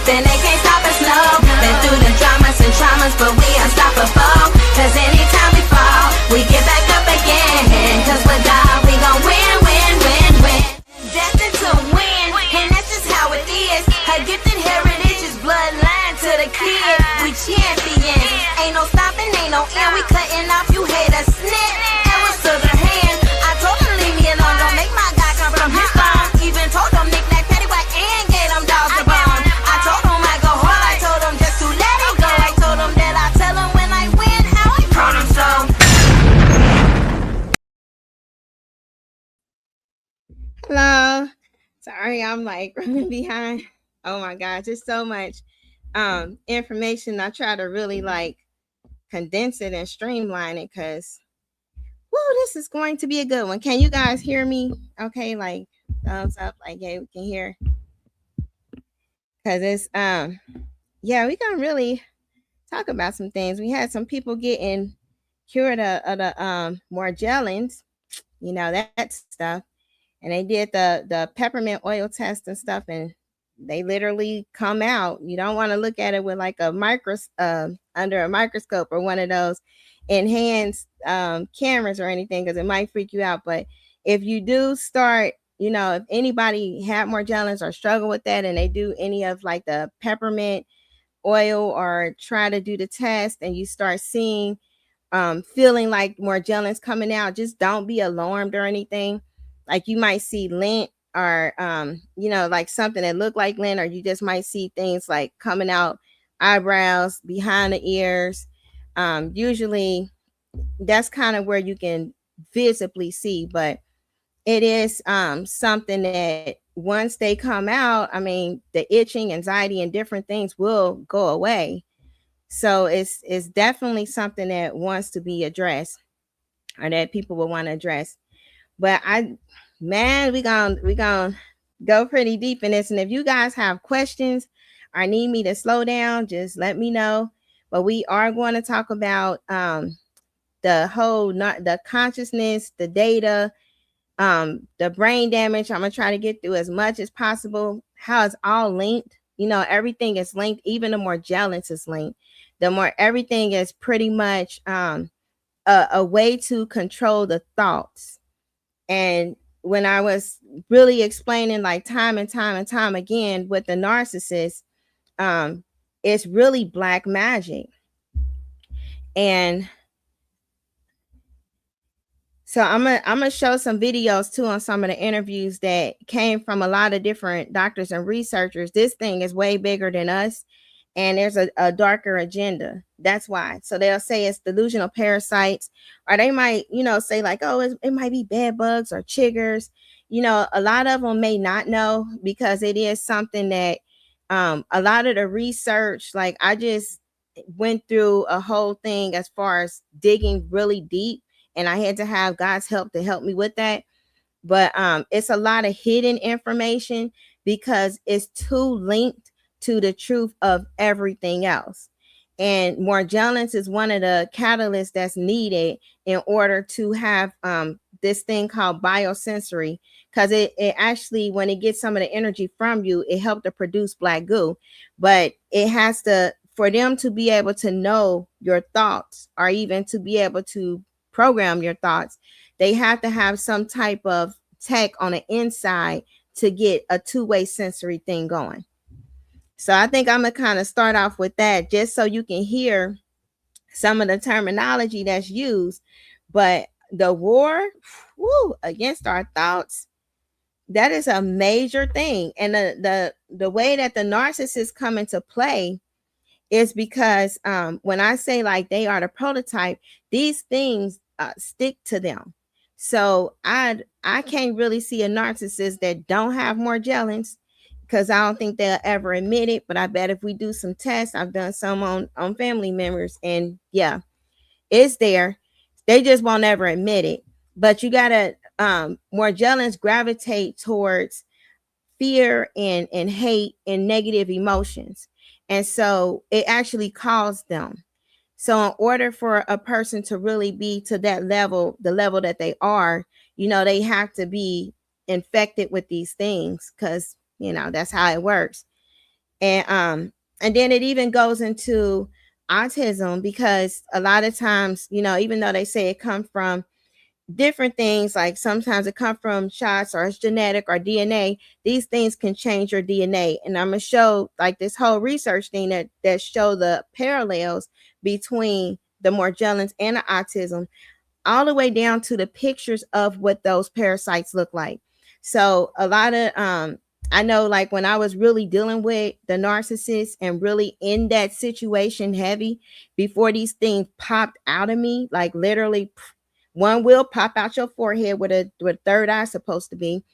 then they can't stop us, no. Been through the dramas and traumas, but we unstoppable. Cause anytime we fall, we get back up again. Cause with God, we gon' win, win, win, win. Destined to win, and that's just how it is. Her gifted heritage is bloodline to the kid. We champions, ain't no stopping, ain't no end. We cutting off, you hate us, snip. Arrows to the hand. I told them leave me alone, don't make my God come from his phone. Even told them knick-knack, paddywhack, and gave them dogs a bone. I told them I go hard, I told them just to let it go. I told them that I tell them when I win, how I told them so. Hello. Sorry, I'm like running behind. Oh my gosh, there's so much information. I try to really like condense it and streamline it because this is going to be a good one. Can you guys hear me? Okay, like thumbs up, like yeah, we can hear. Cause it's yeah, we gonna really talk about some things. We had some people getting cured of the Morgellons, you know, that stuff. And they did the peppermint oil test and stuff, and they literally come out. You don't want to look at it with like a under a microscope or one of those enhanced cameras or anything, because it might freak you out. But if you do start, you know, if anybody had Morgellons or struggle with that, and they do any of like the peppermint oil or try to do the test, and you start seeing feeling like Morgellons coming out, just don't be alarmed or anything. Like you might see lint or you know, like something that looked like lint, or you just might see things like coming out eyebrows, behind the ears. Usually that's kind of where you can visibly see, but it is something that once they come out, I mean, the itching, anxiety, and different things will go away. So it's definitely something that wants to be addressed, or that people will want to address. But we gonna go pretty deep in this. And if you guys have questions or need me to slow down, just let me know. But we are going to talk about the consciousness, the data, the brain damage. I'm gonna try to get through as much as possible. How it's all linked. You know, everything is linked. Even the Morgellons is linked. The more everything is pretty much a way to control the thoughts. And when I was really explaining like time and time again with the narcissist, it's really black magic. And so I'm gonna show some videos too on some of the interviews that came from a lot of different doctors and researchers. This thing is way bigger than us, and there's a darker agenda. That's why. So they'll say it's delusional parasites, or they might, you know, say like, oh, it might be bed bugs or chiggers. You know, a lot of them may not know, because it is something that a lot of the research, like I just went through a whole thing as far as digging really deep, and I had to have God's help to help me with that. But it's a lot of hidden information because it's too linked to the truth of everything else. And Morgellons is one of the catalysts that's needed in order to have this thing called biosensory, because it actually, when it gets some of the energy from you, it helped to produce black goo. But it has to, for them to be able to know your thoughts, or even to be able to program your thoughts, they have to have some type of tech on the inside to get a two-way sensory thing going. So I think I'm gonna kind of start off with that, just so you can hear some of the terminology that's used. But the war against our thoughts, that is a major thing. And the way that the narcissists come into play is because when I say like they are the prototype, these things stick to them. So I can't really see a narcissist that don't have Morgellons, because I don't think they'll ever admit it. But I bet if we do some tests, I've done some on family members, and yeah, it's there. They just won't ever admit it. But you gotta Morgellons gravitate towards fear and hate and negative emotions, and so it actually caused them. So in order for a person to really be to that level, the level that they are, you know, they have to be infected with these things, because you know, that's how it works. And then it even goes into autism, because a lot of times, even though they say it comes from different things, like sometimes it comes from shots or it's genetic or DNA, these things can change your DNA. And I'm gonna show like this whole research thing that show the parallels between the Morgellons and the autism, all the way down to the pictures of what those parasites look like. So a lot of I know, like when I was really dealing with the narcissist and really in that situation heavy, before these things popped out of me, like literally one will pop out your forehead with a third eye supposed to be,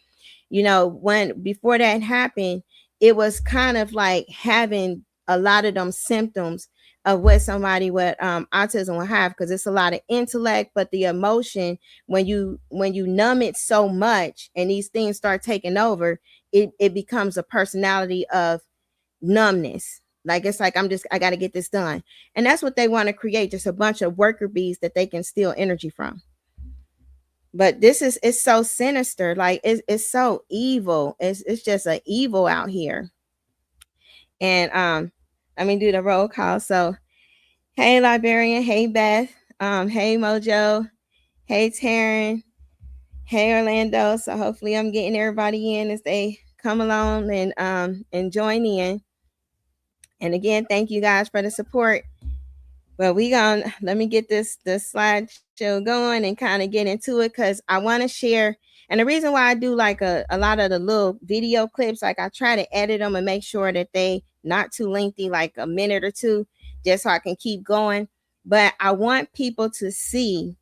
when before that happened, it was kind of like having a lot of them symptoms of what somebody with autism will have, because it's a lot of intellect, but the emotion, when you numb it so much and these things start taking over, it becomes a personality of numbness. Like it's like I got to get this done, and that's what they want to create, just a bunch of worker bees that they can steal energy from. But it's so sinister, like it's so evil. It's just an evil out here. And let me do the roll call. So hey Librarian, hey Beth, hey Mojo, hey Taryn, hey Orlando. So hopefully I'm getting everybody in as they come along and join in. And again, thank you guys for the support. But let me get the slideshow going and kind of get into it, because I want to share. And the reason why I do like a lot of the little video clips, like I try to edit them and make sure that they not too lengthy, like a minute or two, just so I can keep going. But I want people to see,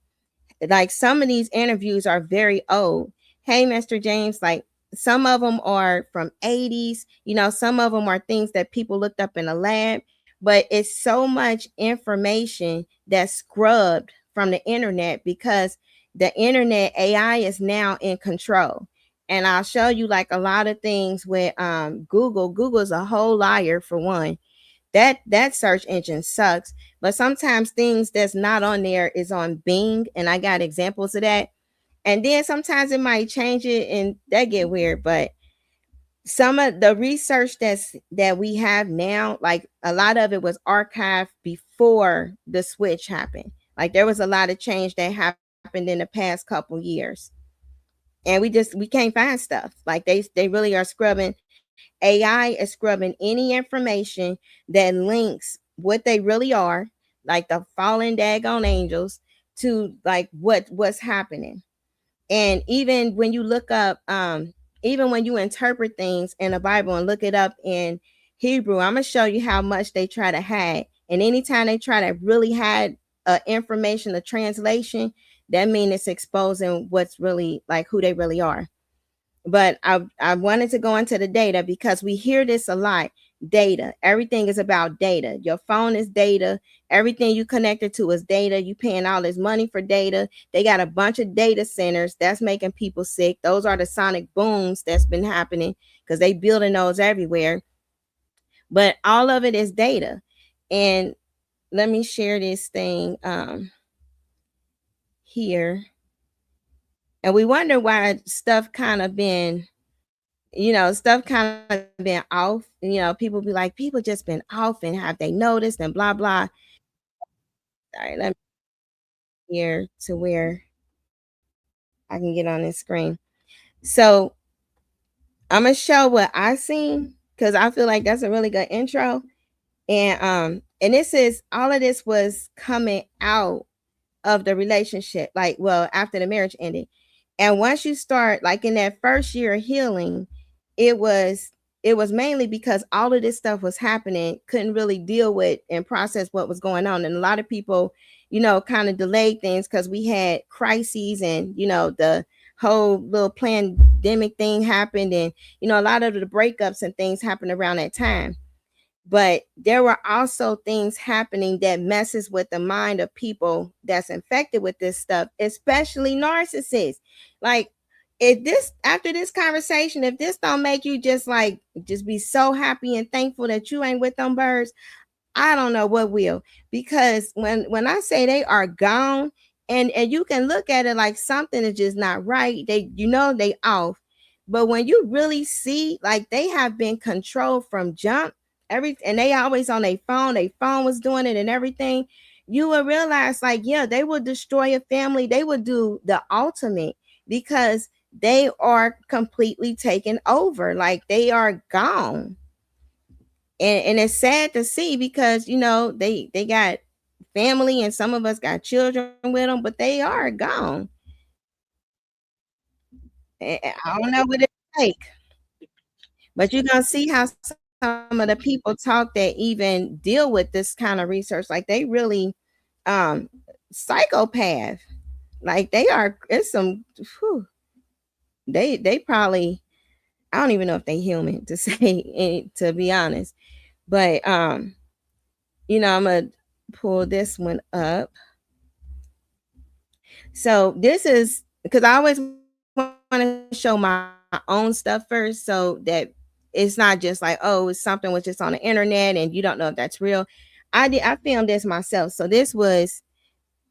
like some of these interviews are very old. Hey, Mr. James, like some of them are from 80s, some of them are things that people looked up in a lab, but it's so much information that's scrubbed from the internet, because the internet AI is now in control. And I'll show you like a lot of things with Google's a whole liar. For one, that search engine sucks, but sometimes things that's not on there is on Bing, and I got examples of that. And then sometimes it might change it and that get weird. But some of the research that we have now, like a lot of it was archived before the switch happened. Like there was a lot of change that happened in the past couple years, and we can't find stuff. Like they really are scrubbing. AI is scrubbing any information that links what they really are, like the fallen daggone angels, to like what's happening. And even when you look up, even when you interpret things in the Bible and look it up in Hebrew, I'm gonna show you how much they try to hide. And anytime they try to really hide information, a translation, that means it's exposing what's really, like, who they really are. But I wanted to go into the data, because we hear this a lot. Data, everything is about data. Your phone is data. Everything you connected to is data. You paying all this money for data. They got a bunch of data centers that's making people sick. Those are the sonic booms that's been happening, because they building those everywhere. But all of it is data. And let me share this thing here. And we wonder why stuff kind of been off. People be like, people just been off, and have they noticed, and blah blah. All right, let me here to where I can get on this screen. So I'm gonna show what I seen, because I feel like that's a really good intro. And this is all of this was coming out of the relationship, like, well, after the marriage ended. And once you start, like in that first year of healing, it was mainly because all of this stuff was happening, couldn't really deal with and process what was going on. And a lot of people, kind of delayed things because we had crises, and the whole little pandemic thing happened, and a lot of the breakups and things happened around that time. But there were also things happening that messes with the mind of people that's infected with this stuff, especially narcissists. Like, if this, after this conversation, if this don't make you just be so happy and thankful that you ain't with them birds, I don't know what will. Because when I say they are gone, and you can look at it like something is just not right, they they off. But when you really see, like, they have been controlled from jump, and they always on their phone was doing it and everything, you will realize like, yeah, they will destroy a family. They will do the ultimate because they are completely taken over. Like they are gone. And it's sad to see because they got family and some of us got children with them, but they are gone. I don't know what it's like, but you're gonna see how some of the people talk that even deal with this kind of research. Like they really psychopath. Like they are. It's some. Whew, they probably. I don't even know if they human to say to be honest, but I'm gonna pull this one up. So this is because I always want to show my own stuff first, so that it's not just like, oh, it's something was just on the internet and you don't know if that's real. I filmed this myself. So this was,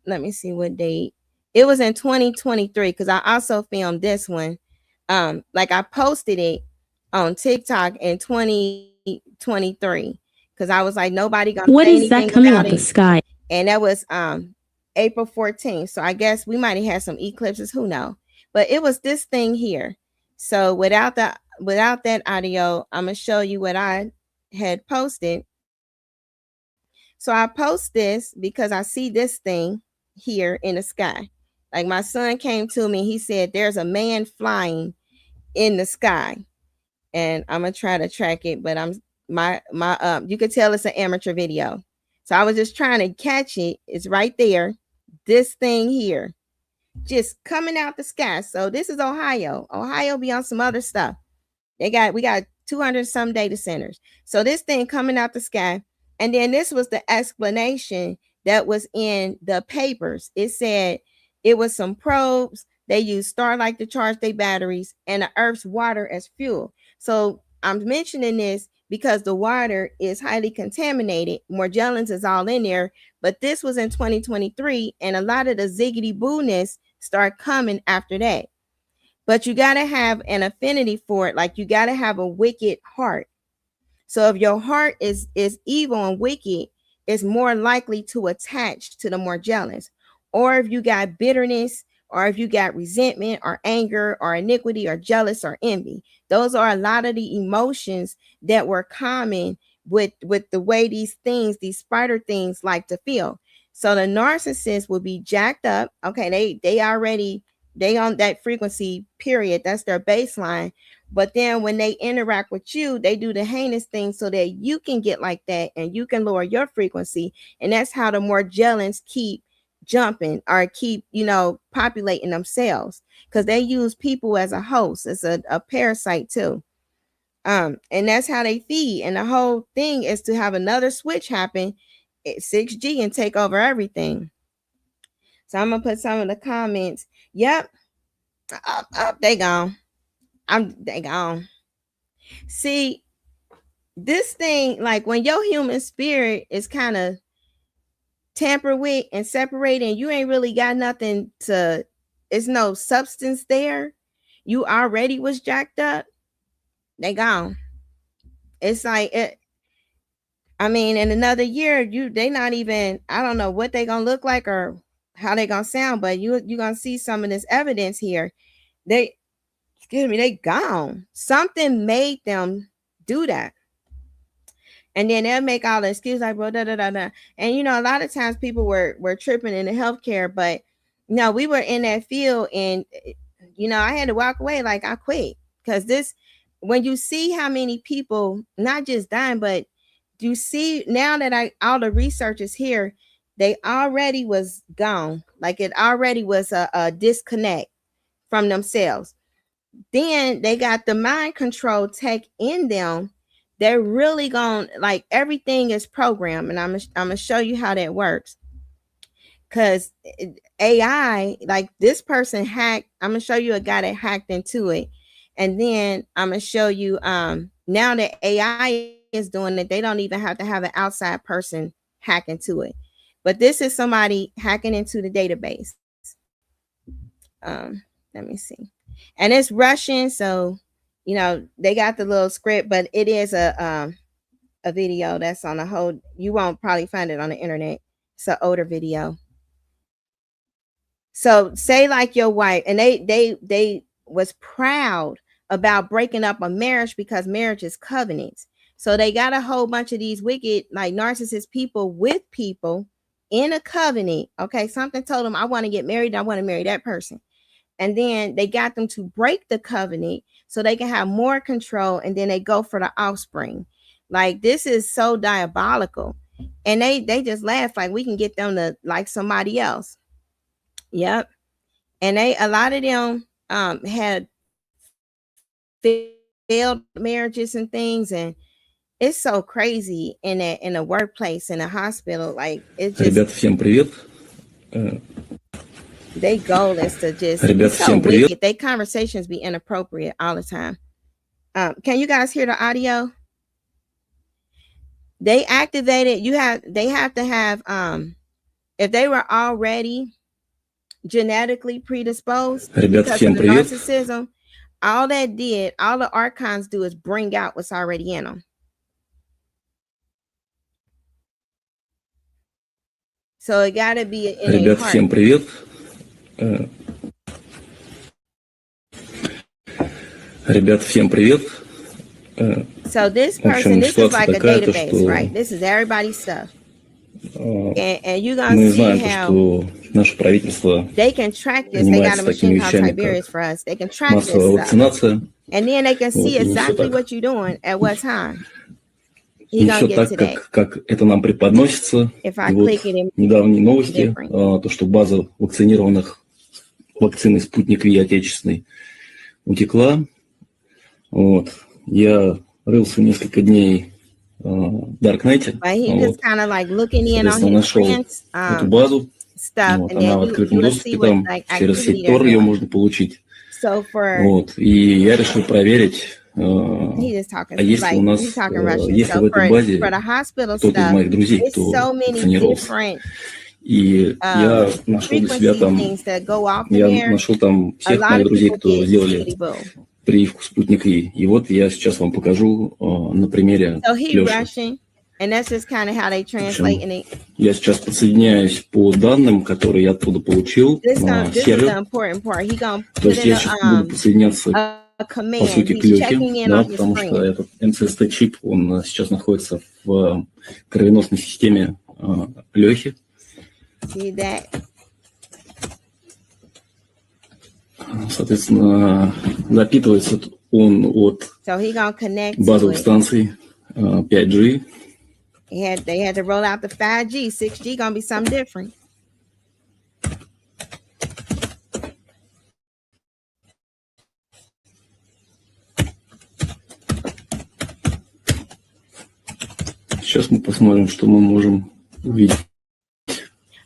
let me see what date. It was in 2023 because I also filmed this one. Like I posted it on TikTok in 2023 because I was like, nobody gonna say What is anything that coming about out the it. sky? And that was April 14th. So I guess we might have had some eclipses, who knows? But it was this thing here. So without that audio, I'm gonna show you what I had posted. So I post this because I see this thing here in the sky. Like my son came to me, he said there's a man flying in the sky. And I'm gonna try to track it, but my you could tell it's an amateur video. So I was just trying to catch it. It's right there. This thing here, just coming out the sky. So this is Ohio. Ohio be on some other stuff. We got 200 some data centers. So this thing coming out the sky. And then this was the explanation that was in the papers. It said it was some probes. They used starlight to charge their batteries and the Earth's water as fuel. So I'm mentioning this because the water is highly contaminated. Morgellons is all in there, but this was in 2023, and a lot of the ziggity boo-ness start coming after that. But you got to have an affinity for it. Like you got to have a wicked heart. So if your heart is evil and wicked, it's more likely to attach to the Morgellons. Or if you got bitterness, or if you got resentment or anger or iniquity or jealous or envy, those are a lot of the emotions that were common with the way these spider things like to feel. So the narcissist will be jacked up. Okay, they on that frequency period. That's their baseline. But then when they interact with you, they do the heinous things so that you can get like that and you can lower your frequency. And that's how the Morgellons keep jumping or keep populating themselves, because they use people as a host, as a parasite too. And that's how they feed. And the whole thing is to have another switch happen at 6G and take over everything. So I'm gonna put some of the comments. Yep. They gone. They gone. See, this thing, like when your human spirit is kind of tampered with and separated, and you ain't really got nothing to, it's no substance there. You already was jacked up. They gone. It's like it. I mean, in another year, they not even. I don't know what they gonna look like or how they gonna sound, but you gonna see some of this evidence here. They gone. Something made them do that. And then they'll make all the excuses like, bro, da da da da. And a lot of times people were tripping in the healthcare, but no, we were in that field, and I had to walk away. Like I quit because when you see how many people not just dying, but you see now that all the research is here, they already was gone. Like it already was a disconnect from themselves. Then they got the mind control tech in them. They're really going, like everything is programmed, and I'm gonna show you how that works. Because AI, like this person hacked. I'm gonna show you a guy that hacked into it, and then I'm gonna show you now that AI is doing it, they don't even have to have an outside person hack into it. But this is somebody hacking into the database. Let me see. And it's Russian, so they got the little script, but it is a a video that's on a whole, you won't probably find it on the internet. It's an older video. So say like your wife, and they was proud about breaking up a marriage because marriage is covenants. So they got a whole bunch of these wicked, like narcissist people with people in a covenant. Okay, something told them, I want to get married, I want to marry that person. And then they got them to break the covenant so they can have more control, and then they go for the offspring. Like, this is so diabolical. And they just laugh like we can get them to like somebody else. Yep. And a lot of them had failed marriages and things, and it's so crazy in a workplace, in a hospital. Like, it's just, Ребята, всем привет. Their goal is to just Ребята, so всем привет. wicked. Their conversations be inappropriate all the time. Can you guys hear the audio? They activated, they have to have if they were already genetically predisposed Ребята, because всем of the привет. narcissism, all the archons do is bring out what's already in them. So it gotta be in their Ребята, heart. всем привет. Ребята, всем привет. So this В общем, person, this is ситуация like a такая, то, database, что right? This is everybody's stuff. And you're gonna мы see знаем, то, how что наше правительство they can track this. They got a занимается machine такими called вещами, Tiberius как for us. They can track this массовая stuff. вакцинация. And then they can see Вот, и не все exactly так, what you're doing at what time. не He gonna все get так, to that. как это нам преподносится. If I И вот click it, it недавние новости, different. то, что база вакцинированных вакциной «Спутник Ви» отечественной утекла. Вот. Я рылся несколько дней в Даркнете. But he Вот. just kind of like looking in on Соответственно, his нашел friends эту базу. stuff, Вот. and Она then в открытом you'll see доступе, what там like через activity сеть they're Tor ее doing. можно получить. So for Вот. И я решил проверить, he just talking а есть ли у like нас, he's talking Russian. есть ли So в этой базе for the hospital кто-то из stuff, моих друзей, it's кто so many вакцинировался. different И я нашел для себя frequency там, things that go off in я there. нашел там A всех lot моих of друзей, people кто get сделали skibbity boo. прививку «Спутник Ви». И вот я сейчас вам покажу на примере So he Лёши. Russian, and that's just kind of how they В общем, translate it. я сейчас подсоединяюсь по данным, которые я оттуда получил на This is the сервер. important part. He gonna То put есть in я сейчас буду подсоединяться, a по command. сути, к He's Лёхе, checking in да, on his потому что friend. этот МЦСТ-чип, он сейчас находится в кровеносной системе Лёхи. See that? Соответственно, запитывается он от So he gonna connect to базовых it. станций 5G. They had to roll out the 5G. 6G gonna be something different. Сейчас мы посмотрим, что мы можем увидеть.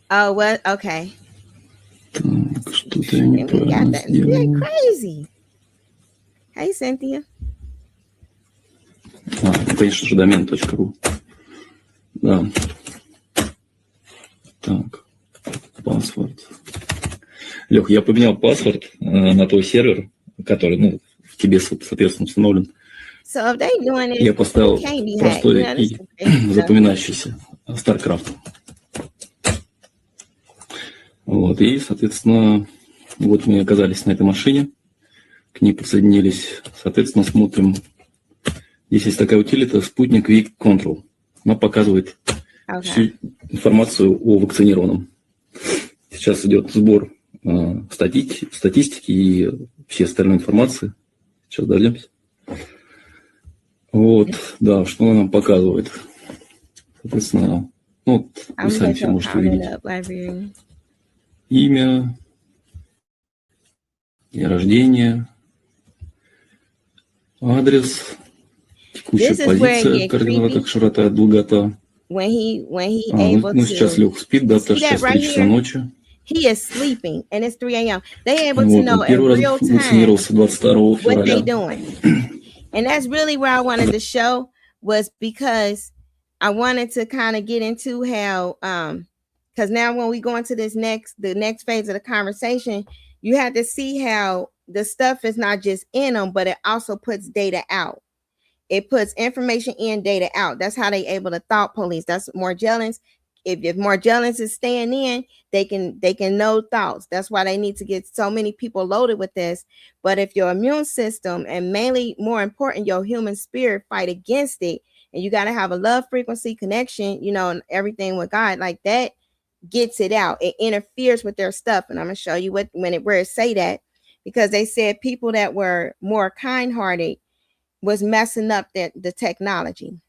Oh, well, okay. Так, что-то я And we got неправильно that. сделал. They're crazy. Hey, Cynthia. Конечно же, домен.ру. Да. Так. Паспорт. Лех, я поменял паспорт на твой сервер, который, ну, в тебе, соответственно, установлен. So if they doing this, Я поставил it can't be hacked. простой You know, this и is crazy stuff. запоминающийся StarCraft. Вот, и, соответственно, вот мы оказались на этой машине, к ней подсоединились, соответственно, смотрим. Здесь есть такая утилита «Спутник Ви Control». Она показывает всю информацию о вакцинированном. Сейчас идет сбор статистики и всей остальной информации. Сейчас дождемся. Вот, да, что она нам показывает. Соответственно, ну, вы сами все можете увидеть. Имя, день рождения, адрес, текущая позиция, координата, широта, долгота. Ну, сейчас Лех спит, да, потому что сейчас 3 часа ночи. He is sleeping, and it's 3 a.m. They able to know in Первый real раз time вакцинировался 22 what they февраля. doing. And that's really where I wanted to show, was because I wanted to kind of get into how, because now when we go into the next phase of the conversation, you have to see how the stuff is not just in them, but it also puts data out. It puts information in, data out. That's how they able to thought police. That's Morgellons. If Morgellons is staying in, they can know thoughts. That's why they need to get so many people loaded with this. But if your immune system, and mainly more important, your human spirit, fight against it, and you got to have a love frequency connection, you know, and everything with God, like that gets it out. It interferes with their stuff. And I'm gonna show you where it say that, because they said people that were more kind-hearted was messing up the technology.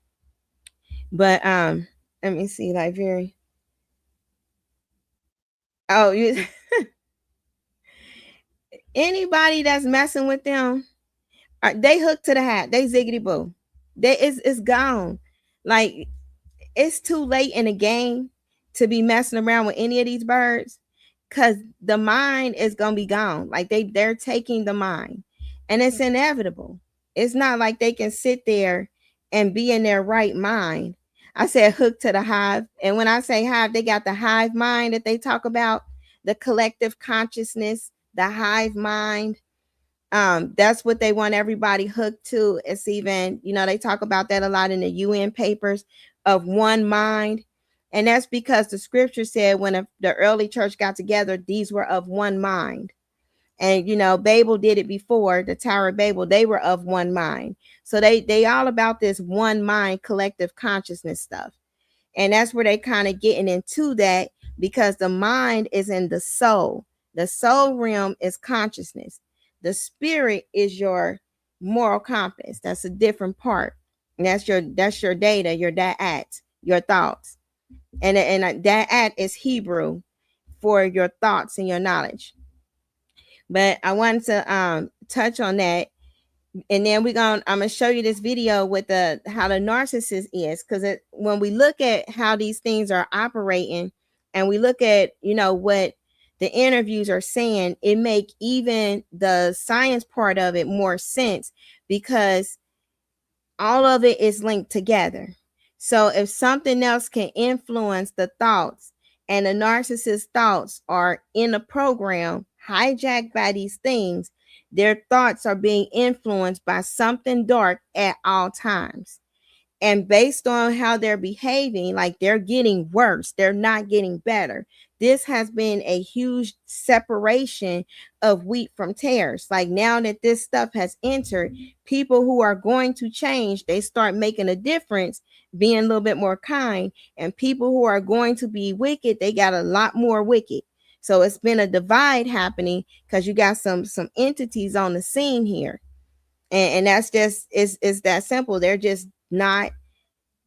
But let me see, like very you anybody that's messing with them, they hooked to the hat. They ziggity boo. It's gone. Like, it's too late in the game to be messing around with any of these birds, because the mind is gonna be gone. Like, they're taking the mind, and it's inevitable. It's not like they can sit there and be in their right mind. I said hooked to the hive. And when I say hive, they got the hive mind that they talk about, the collective consciousness, the hive mind. That's what they want everybody hooked to. It's even, you know, they talk about that a lot in the UN papers, of one mind. And that's because the scripture said when the early church got together, these were of one mind. And, you know, Babel did it before, the Tower of Babel. They were of one mind. So they all about this one mind, collective consciousness stuff. And that's where they kind of getting into that, because the mind is in the soul. The soul realm is consciousness. The spirit is your moral compass. That's a different part. And that's your data, your da'at, your thoughts. And da'at is Hebrew for your thoughts and your knowledge. But I wanted to touch on that, and then I'm gonna show you this video with how the narcissist is, because when we look at how these things are operating, and we look at, you know, what the interviews are saying, it make even the science part of it more sense, because all of it is linked together. So if something else can influence the thoughts, and the narcissist thoughts are in a program hijacked by these things, their thoughts are being influenced by something dark at all times. And based on how they're behaving, like, they're getting worse, they're not getting better. This has been a huge separation of wheat from tares. Like, now that this stuff has entered, people who are going to change, they start making a difference, being a little bit more kind. And people who are going to be wicked, they got a lot more wicked. So it's been a divide happening, because you got some entities on the scene here. And that's just, it's that simple. They're just not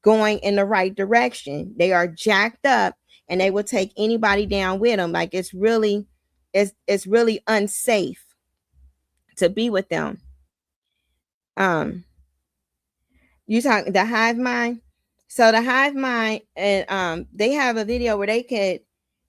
going in the right direction. They are jacked up, and they will take anybody down with them. Like, it's really unsafe to be with them. You talk the hive mind. So the hive mind, and they have a video where they could,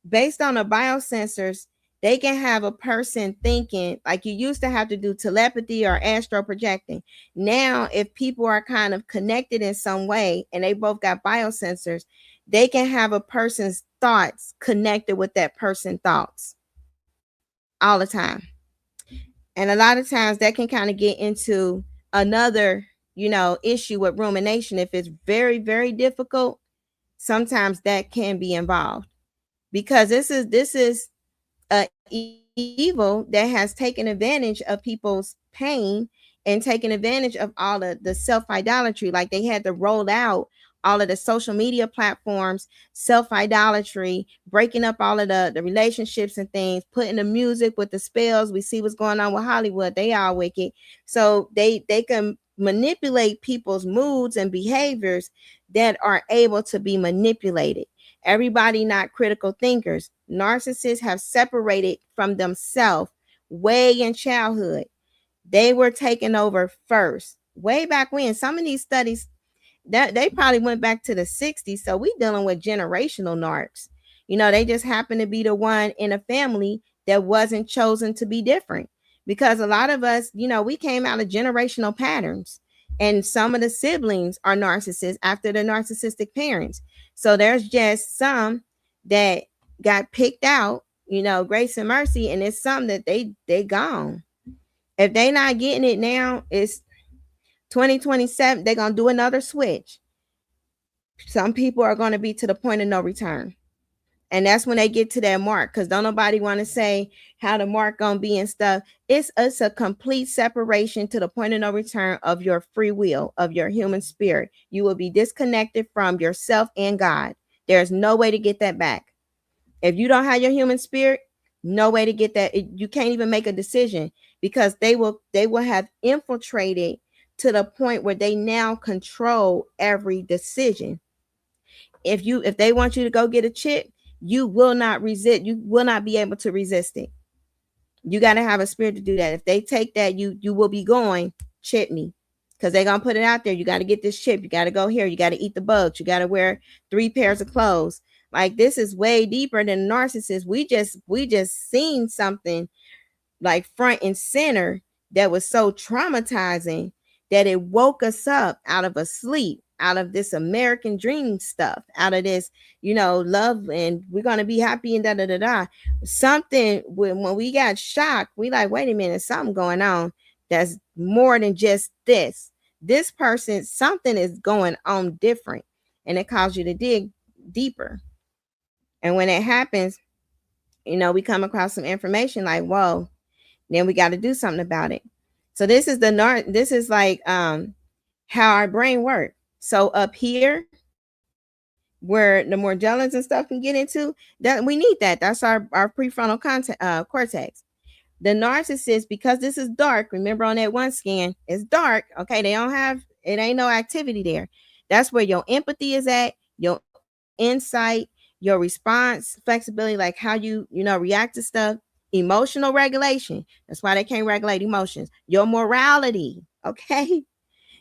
based on the biosensors, they can have a person thinking, like, you used to have to do telepathy or astral projecting. Now, if people are kind of connected in some way, and they both got biosensors, they can have a person's thoughts connected with that person's thoughts all the time. And a lot of times that can kind of get into another, you know, issue with rumination. If it's very, very difficult, sometimes that can be involved, because this is evil that has taken advantage of people's pain, and taken advantage of all the self-idolatry. Like, they had to roll out all of the social media platforms, self-idolatry, breaking up all of the relationships and things, putting the music with the spells. We see what's going on with Hollywood. They are wicked. So they can manipulate people's moods and behaviors that are able to be manipulated. Everybody not critical thinkers. Narcissists have separated from themselves way in childhood. They were taken over first, way back when. Some of these studies, that they probably went back to the 60s. So we dealing with generational narcs. You know, they just happen to be the one in a family that wasn't chosen to be different. Because a lot of us, you know, we came out of generational patterns. And some of the siblings are narcissists after the narcissistic parents. So there's just some that got picked out, you know, grace and mercy, and it's some that they gone. If they not getting it now, it's 2027, they're going to do another switch. Some people are going to be to the point of no return. And that's when they get to that mark, because don't nobody want to say how the mark going to be and stuff. It's a complete separation to the point of no return of your free will, of your human spirit. You will be disconnected from yourself and God. There's no way to get that back. If you don't have your human spirit, no way to get that. You can't even make a decision, because they will have infiltrated to the point where they now control every decision. If they want you to go get a chip, you will not resist. You will not be able to resist it. You got to have a spirit to do that. If they take that, you will be going, chip me, because they're going to put it out there. You got to get this chip. You got to go here. You got to eat the bugs. You got to wear 3 pairs of clothes. Like, this is way deeper than narcissists. We just seen something like front and center that was so traumatizing that it woke us up out of a sleep, out of this American dream stuff, out of this, love, and we're going to be happy and da. Something, when we got shocked, we like, wait a minute, something going on that's more than just this. This person, something is going on different, and it caused you to dig deeper. And when it happens, we come across some information like, whoa, then we got to do something about it. So this is this is like how our brain works. So up here, where the Morgellons and stuff can get into, that we need that. That's our prefrontal cortex. The narcissist, because this is dark, remember on that one scan, it's dark. Okay, it ain't no activity there. That's where your empathy is at, your insight, your response, flexibility, like how you react to stuff, emotional regulation. That's why they can't regulate emotions. Your morality, okay?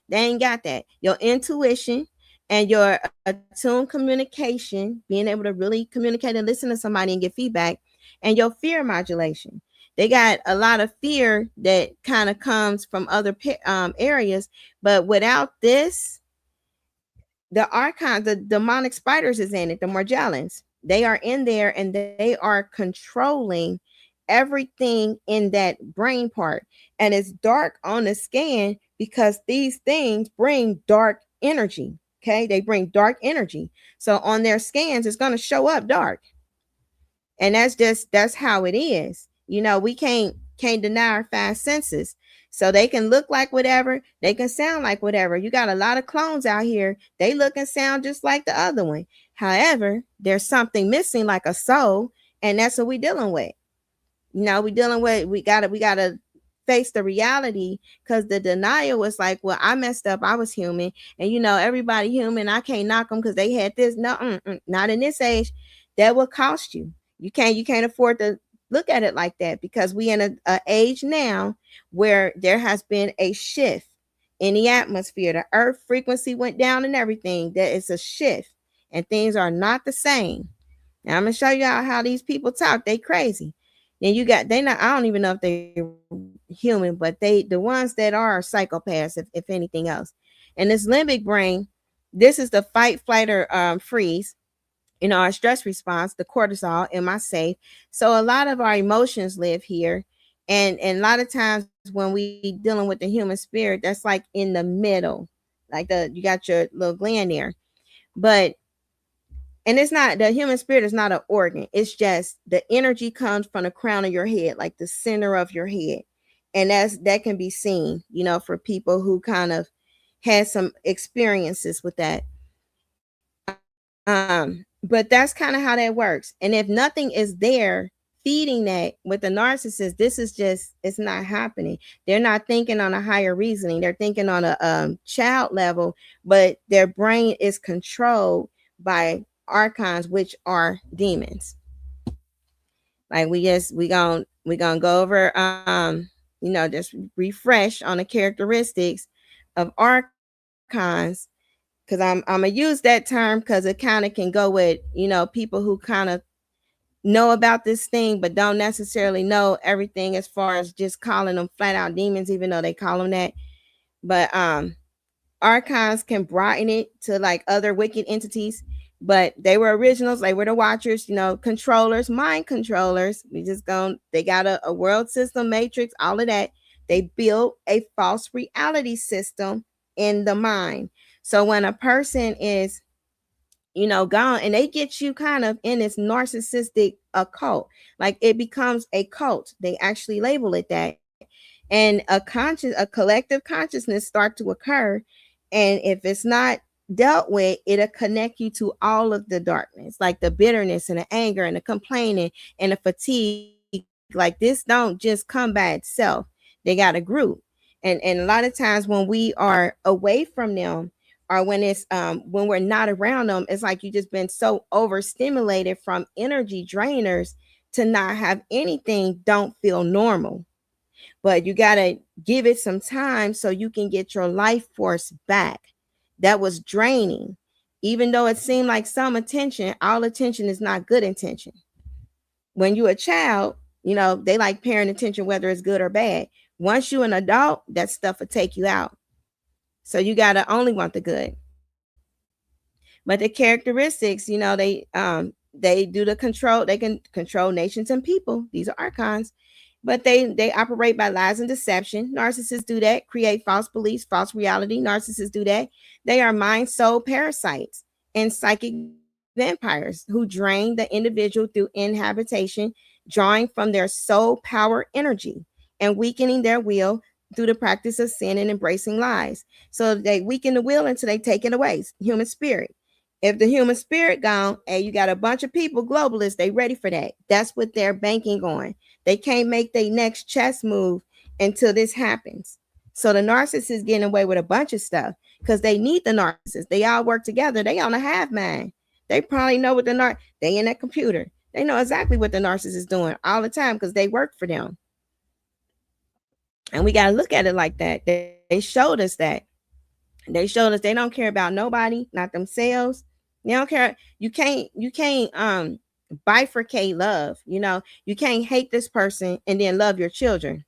They ain't got that. Your intuition and your attuned communication, being able to really communicate and listen to somebody and get feedback, and your fear modulation. They got a lot of fear that kind of comes from other areas, but without this, the archons, the demonic spiders is in it, the Morgellons. They are in there, and they are controlling everything in that brain part. And it's dark on the scan because these things bring dark energy. Okay, they bring dark energy. So on their scans, it's going to show up dark. And that's how it is. We can't deny our 5 senses. So they can look like whatever, they can sound like whatever. You got a lot of clones out here. They look and sound just like the other one. However, there's something missing, like a soul, and that's what we're dealing with. We gotta face the reality, because the denial was like, well, I messed up, I was human, and everybody human, I can't knock them because they had this. No, not in this age. That will cost you. You can't afford to look at it like that, because we in a age now where there has been a shift in the atmosphere. The earth frequency went down and everything. There is a shift, and things are not the same. Now I'm gonna show you how these people talk. They crazy. Then I don't even know if they're human, but the ones that are psychopaths, if anything else. And this limbic brain, this is the fight, flight, or freeze. Our stress response, the cortisol, am I safe? So a lot of our emotions live here. And a lot of times when we dealing with the human spirit, that's like in the middle, like you got your little gland there. And it's not, the human spirit is not an organ. It's just the energy comes from the crown of your head, like the center of your head. And that can be seen, for people who kind of had some experiences with that. But that's kind of how that works. And if nothing is there feeding that with the narcissist, it's not happening. They're not thinking on a higher reasoning. They're thinking on a child level, but their brain is controlled by archons, which are demons. Like we gonna go over just refresh on the characteristics of archons, because I'm gonna use that term because it kind of can go with people who kind of know about this thing but don't necessarily know everything, as far as just calling them flat out demons, even though they call them that. But archons can broaden it to like other wicked entities, but they were originals. They were the watchers, controllers, mind controllers. They got a world system, matrix, all of that. They built a false reality system in the mind. So when a person is, gone, and they get you kind of in this narcissistic occult, like it becomes a cult. They actually label it that. And a collective consciousness start to occur. And if it's not dealt with, it'll connect you to all of the darkness, like the bitterness and the anger and the complaining and the fatigue. Like this don't just come by itself. They got a group. And a lot of times when we are away from them, or when we're not around them, it's like you just been so overstimulated from energy drainers to not have anything don't feel normal. But you got to give it some time so you can get your life force back. That was draining. Even though it seemed like some attention, all attention is not good attention. When you're a child, they like parent attention, whether it's good or bad. Once you're an adult, that stuff will take you out. So you got to only want the good. But the characteristics, they do the control. They can control nations and people. These are archons. But they operate by lies and deception. Narcissists do that. Create false beliefs, false reality. Narcissists do that. They are mind, soul parasites and psychic vampires who drain the individual through inhabitation, drawing from their soul power energy and weakening their will through the practice of sin and embracing lies. So they weaken the will until they take it away. Human spirit. If the human spirit gone, hey, you got a bunch of people, globalists, they ready for that. That's what they're banking on. They can't make their next chess move until this happens. So the narcissist getting away with a bunch of stuff because they need the narcissist. They all work together. They on a half mind. They probably know what they in that computer. They know exactly what the narcissist is doing all the time because they work for them. And we got to look at it like that. They showed us that. They showed us they don't care about nobody, not themselves. They don't care. You can't bifurcate love. You can't hate this person and then love your children.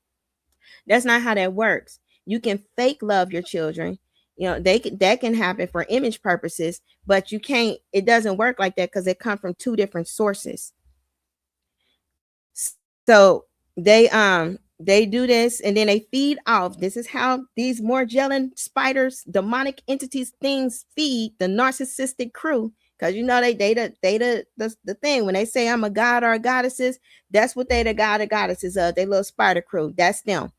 That's not how that works. You can fake love your children. That can happen for image purposes, but you can't. It doesn't work like that because it comes from two different sources. So they do this and then they feed off. This is how these Morgellan spiders, demonic entities, things feed the narcissistic crew. Because they the thing. When they say I'm a god or a goddesses, that's what they the god or goddesses of. They little spider crew. That's them.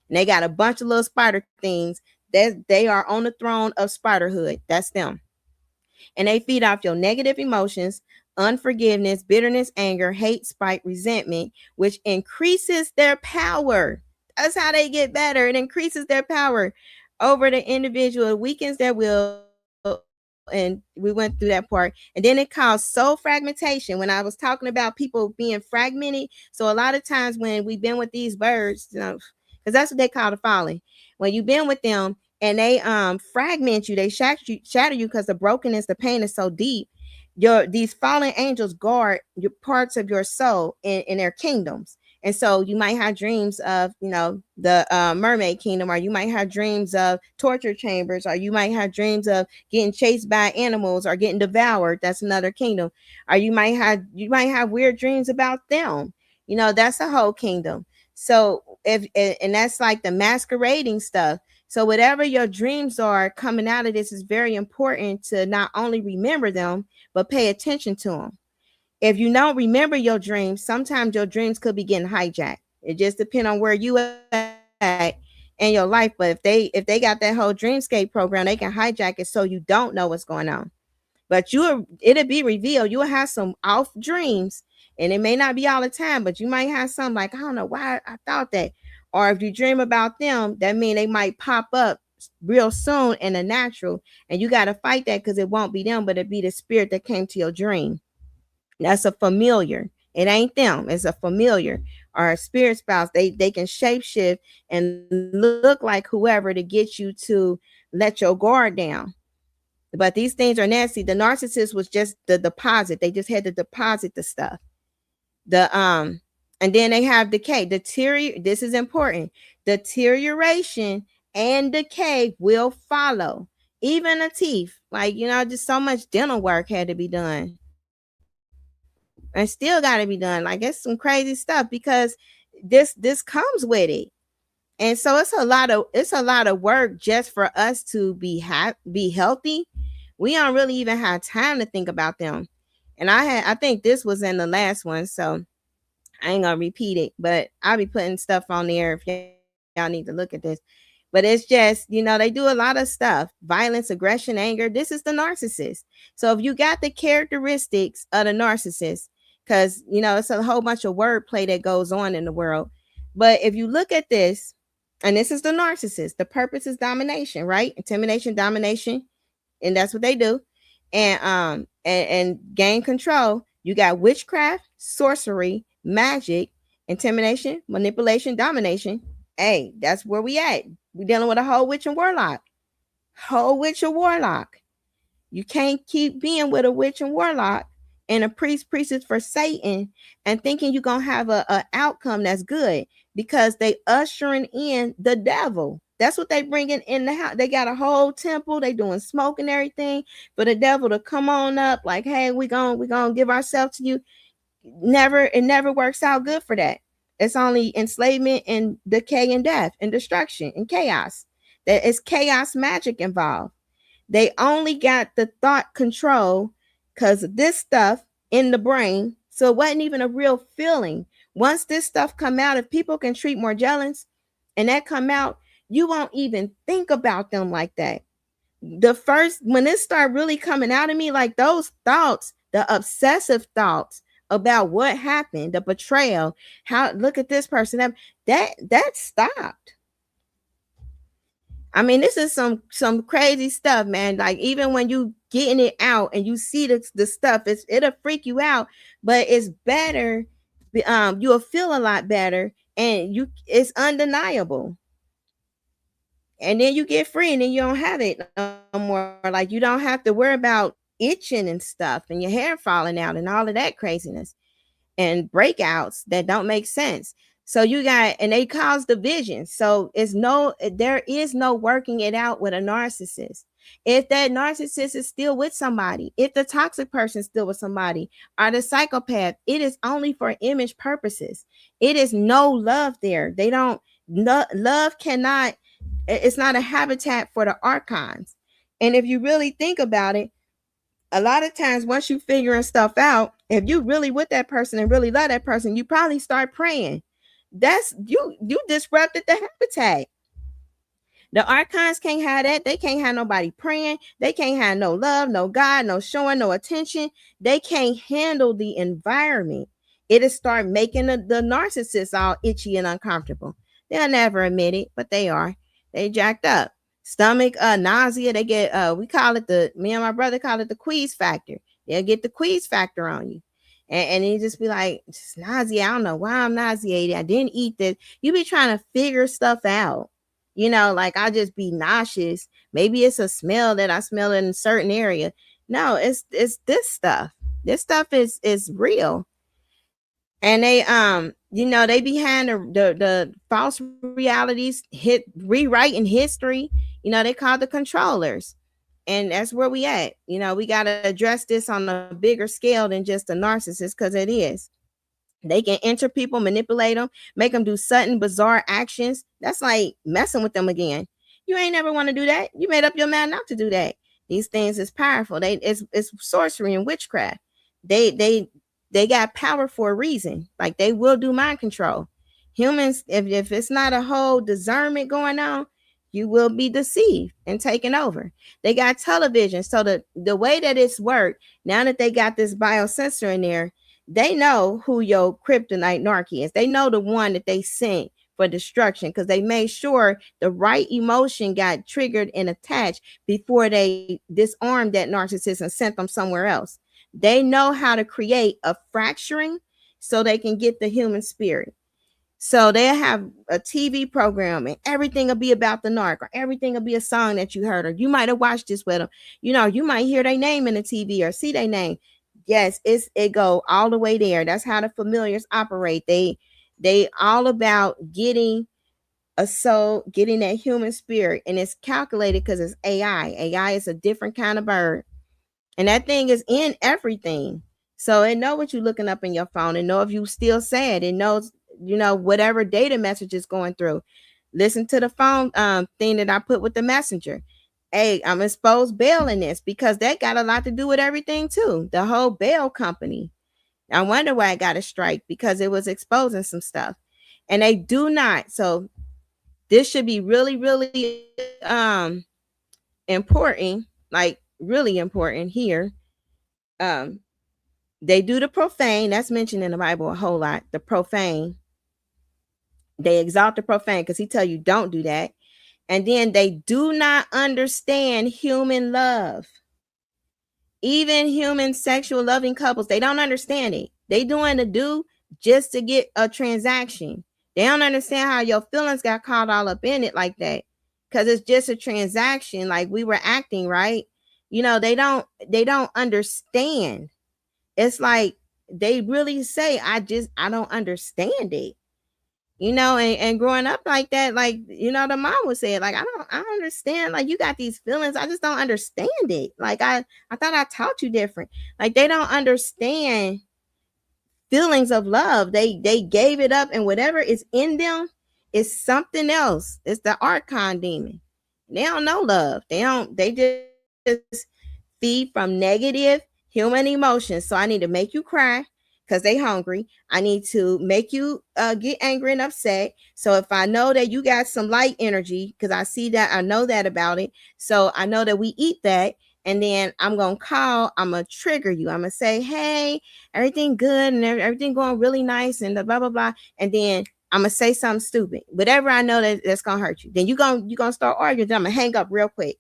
And they got a bunch of little spider things. They are on the throne of spiderhood. That's them. And they feed off your negative emotions, unforgiveness, bitterness, anger, hate, spite, resentment, which increases their power. That's how they get better. It increases their power over the individual. It weakens their will. And we went through that part. And then it caused soul fragmentation. When I was talking about people being fragmented. So a lot of times when we've been with these birds, because that's what they call the fallen. When you've been with them and they fragment you, they shatter you because the brokenness, the pain is so deep. These fallen angels guard your parts of your soul in their kingdoms. And so you might have dreams of, the mermaid kingdom, or you might have dreams of torture chambers, or you might have dreams of getting chased by animals or getting devoured. That's another kingdom. Or you might have weird dreams about them. That's a whole kingdom. So and that's like the masquerading stuff. So whatever your dreams are coming out of this is very important to not only remember them, but pay attention to them. If you don't remember your dreams, sometimes your dreams could be getting hijacked. It just depends on where you at in your life. But if they got that whole dreamscape program, they can hijack it so you don't know what's going on. But it'll be revealed. You'll have some off dreams, and it may not be all the time, but you might have some like, I don't know why I thought that. Or if you dream about them, that means they might pop up real soon in the natural, and you got to fight that because it won't be them, but it be the spirit that came to your dream. That's a familiar. It ain't them. It's a familiar or a spirit spouse. They can shapeshift and look like whoever to get you to let your guard down. But these things are nasty. The narcissist was just the deposit. They just had to deposit the stuff. And then they have decay. This is important. Deterioration and decay will follow. Even the teeth. Like, just so much dental work had to be done. And still got to be done. Like, it's some crazy stuff because this comes with it. And so it's a lot of work just for us to be healthy. We don't really even have time to think about them. And I think this was in the last one, so I ain't gonna repeat it, but I'll be putting stuff on there if y'all need to look at this. But it's just, they do a lot of stuff: violence, aggression, anger. This is the narcissist. So if you got the characteristics of the narcissist, because it's a whole bunch of wordplay that goes on in the world. But if you look at this, and this is the narcissist, the purpose is domination, right? Intimidation, domination, and that's what they do. And gain control. You got witchcraft, sorcery, magic, intimidation, manipulation, domination. Hey, that's where we at. We dealing with a whole witch and warlock. Whole witch and warlock. You can't keep being with a witch and warlock and a priestess for Satan and thinking you're gonna have a outcome that's good, because they ushering in the devil. That's what they bringing in the house. They got a whole temple. They doing smoke and everything for the devil to come on up. Like, hey, we gonna give ourselves to you. It never works out good for that. It's only enslavement and decay and death and destruction and chaos. There is chaos magic involved. They only got the thought control because of this stuff in the brain. So it wasn't even a real feeling. Once this stuff come out, if people can treat Morgellons and that come out, you won't even think about them like that. When this start really coming out of me, like those thoughts, the obsessive thoughts about what happened, the betrayal, how look at this person, that stopped. I mean, this is some crazy stuff, man. Like, even when you getting it out and you see the stuff, it'll freak you out, but it's better. You'll feel a lot better, and it's undeniable. And then you get free, and then you don't have it no more. Like, you don't have to worry about itching and stuff and your hair falling out and all of that craziness and breakouts that don't make sense. So and they cause division. So there is no working it out with a narcissist. If that narcissist is still with somebody, if the toxic person is still with somebody, or the psychopath, it is only for image purposes. It is no love there. Love cannot, it's not a habitat for the archons. And if you really think about it, a lot of times once you figuring stuff out, if you really with that person and really love that person, you probably start praying. That's you disrupted the habitat. The archons can't have that. They can't have nobody praying. They can't have no love, no God, no showing, no attention. They can't handle the environment. It'll start making the narcissists all itchy and uncomfortable. They'll never admit it, but they are. They jacked up. Stomach nausea. They get me and my brother call it the quease factor. They'll get the quease factor on you. And you just be like, just nausea. I don't know why I'm nauseated. I didn't eat this. You be trying to figure stuff out. Like, I just be nauseous. Maybe it's a smell that I smell in a certain area. No, it's this stuff. This stuff is real. And they they behind the false realities, rewriting history. They call the controllers. And that's where we at. We got to address this on a bigger scale than just a narcissist, because it is. They can enter people, manipulate them, make them do sudden, bizarre actions. That's like messing with them again. You ain't never want to do that. You made up your mind not to do that. These things is powerful. It's sorcery and witchcraft. They got power for a reason. Like, they will do mind control. Humans, if it's not a whole discernment going on, you will be deceived and taken over. They got television. So the way that it's worked, now that they got this biosensor in there, they know who your kryptonite narc is. They know the one that they sent for destruction, because they made sure the right emotion got triggered and attached before they disarmed that narcissist and sent them somewhere else. They know how to create a fracturing so they can get the human spirit. So they'll have a TV program and everything will be about the narc, or everything will be a song that you heard, or you might have watched this with them. You might hear their name in the TV or see their name. Yes, it go all the way there. That's how the familiars operate. They all about getting a soul, getting that human spirit, and it's calculated because it's AI. AI is a different kind of bird, and that thing is in everything. So it know what you're looking up in your phone, and know if you still sad. It knows, whatever data message is going through. Listen to the phone thing that I put with the messenger. Hey, I'm exposed Bell in this because that got a lot to do with everything too. The whole Bell company. I wonder why I got a strike, because it was exposing some stuff. And they do not. So this should be really, really important, like really important here. They do the profane. That's mentioned in the Bible a whole lot. The profane. They exalt the profane because he tell you don't do that. And then they do not understand human love. Even human sexual loving couples, they don't understand it. They doing the do just to get a transaction. They don't understand how your feelings got caught all up in it like that, because it's just a transaction. Like we were acting right. You know, they don't understand. It's like they really say, I don't understand it. You know, and growing up like that, like, you know, the mom would say, like, I don't understand. Like, you got these feelings. I just don't understand it. Like, I thought I taught you different. Like, they don't understand feelings of love. They gave it up, and whatever is in them is something else. It's the archon demon. They don't know love. They just feed from negative human emotions. So I need to make you cry because they hungry. I need to make you get angry and upset. So if I know that you got some light energy, because I see that, I know that about it. So I know that we eat that. And then I'm going to trigger you. I'm going to say, hey, everything good and everything going really nice and blah, blah, blah. And then I'm going to say something stupid. Whatever I know that's going to hurt you. Then you're going to start arguing. Then I'm going to hang up real quick.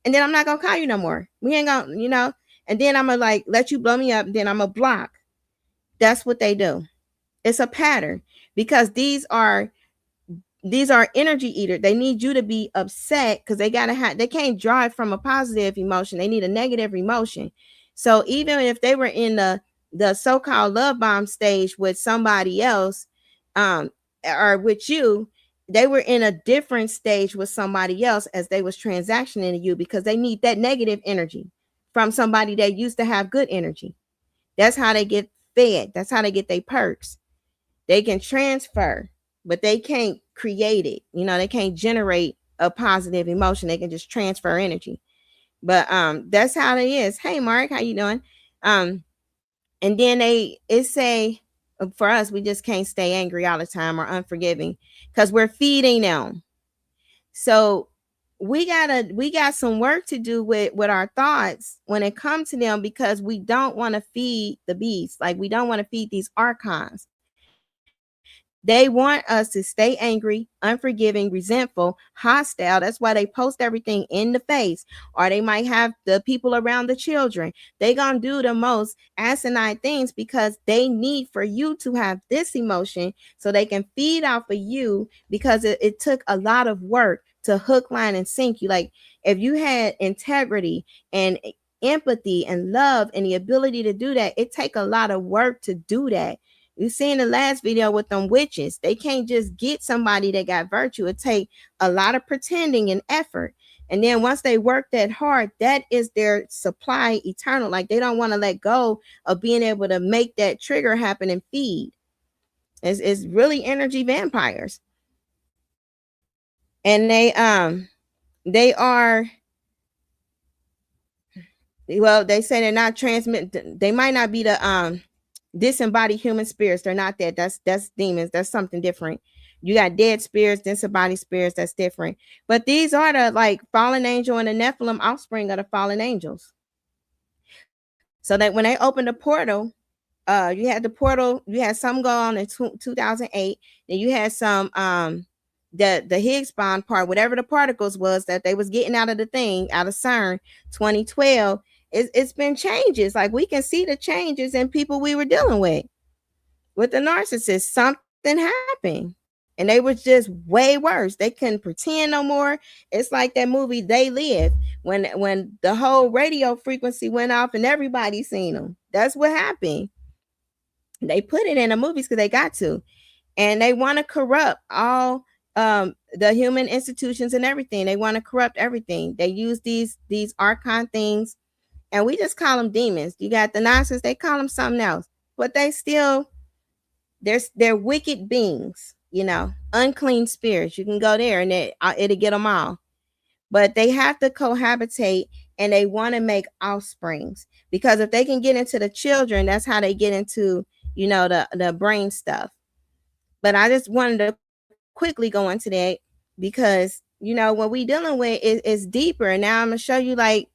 And then I'm not going to call you no more. We ain't going to, you know. And then I'm going to like let you blow me up. And then I'm going to block. That's what they do. It's a pattern, because these are energy eaters. They need you to be upset because they can't draw it from a positive emotion. They need a negative emotion. So even if they were in the so-called love bomb stage with somebody else, or with you, they were in a different stage with somebody else as they was transactioning to you, because they need that negative energy from somebody that used to have good energy. That's how they get fed. That's how they get their perks. They can transfer, but they can't create it. You know, they can't generate a positive emotion. They can just transfer energy. But that's how it is. Hey, Mark, how you doing? And then it say, for us, we just can't stay angry all the time or unforgiving because we're feeding them. So we got some work to do with our thoughts when it comes to them, because we don't want to feed the beast. Like, we don't want to feed these archons. They want us to stay angry, unforgiving, resentful, hostile. That's why they post everything in the face. Or they might have the people around the children. They gonna do the most asinine things because they need for you to have this emotion so they can feed off of you, because it took a lot of work to hook, line, and sink you. Like, if you had integrity and empathy and love and the ability to do that, it take a lot of work to do that. You see in the last video with them witches, they can't just get somebody that got virtue. It take a lot of pretending and effort. And then once they work that hard, that is their supply eternal. Like, they don't want to let go of being able to make that trigger happen and feed. It's really energy vampires. And they are, well, they say they're not transmit. They might not be the disembodied human spirits. They're not that. That's demons. That's something different. You got dead spirits, disembodied spirits. That's different. But these are the like fallen angel and the Nephilim offspring of the fallen angels. So that when they opened the portal, you had the portal. You had some go on in 2008. Then you had some the Higgs bond part, whatever the particles was that they was getting out of the thing, out of CERN, 2012. It's been changes. Like, we can see the changes in people we were dealing with the narcissists. Something happened, and they was just way worse. They couldn't pretend no more. It's like that movie They Live, when the whole radio frequency went off and everybody seen them. That's what happened. They put it in the movies because they got to, and they want to corrupt all the human institutions and everything. They want to corrupt everything. They use these archon things. And we just call them demons. You got the Narcissists, they call them something else. But they still, they're wicked beings. unclean spirits. You can go there and it'll get them all. But they have to cohabitate, and they want to make offsprings, because if they can get into the children, that's how they get into, the brain stuff. But I just wanted to quickly go into that, because what we dealing with is deeper. And now I'm gonna show you, like,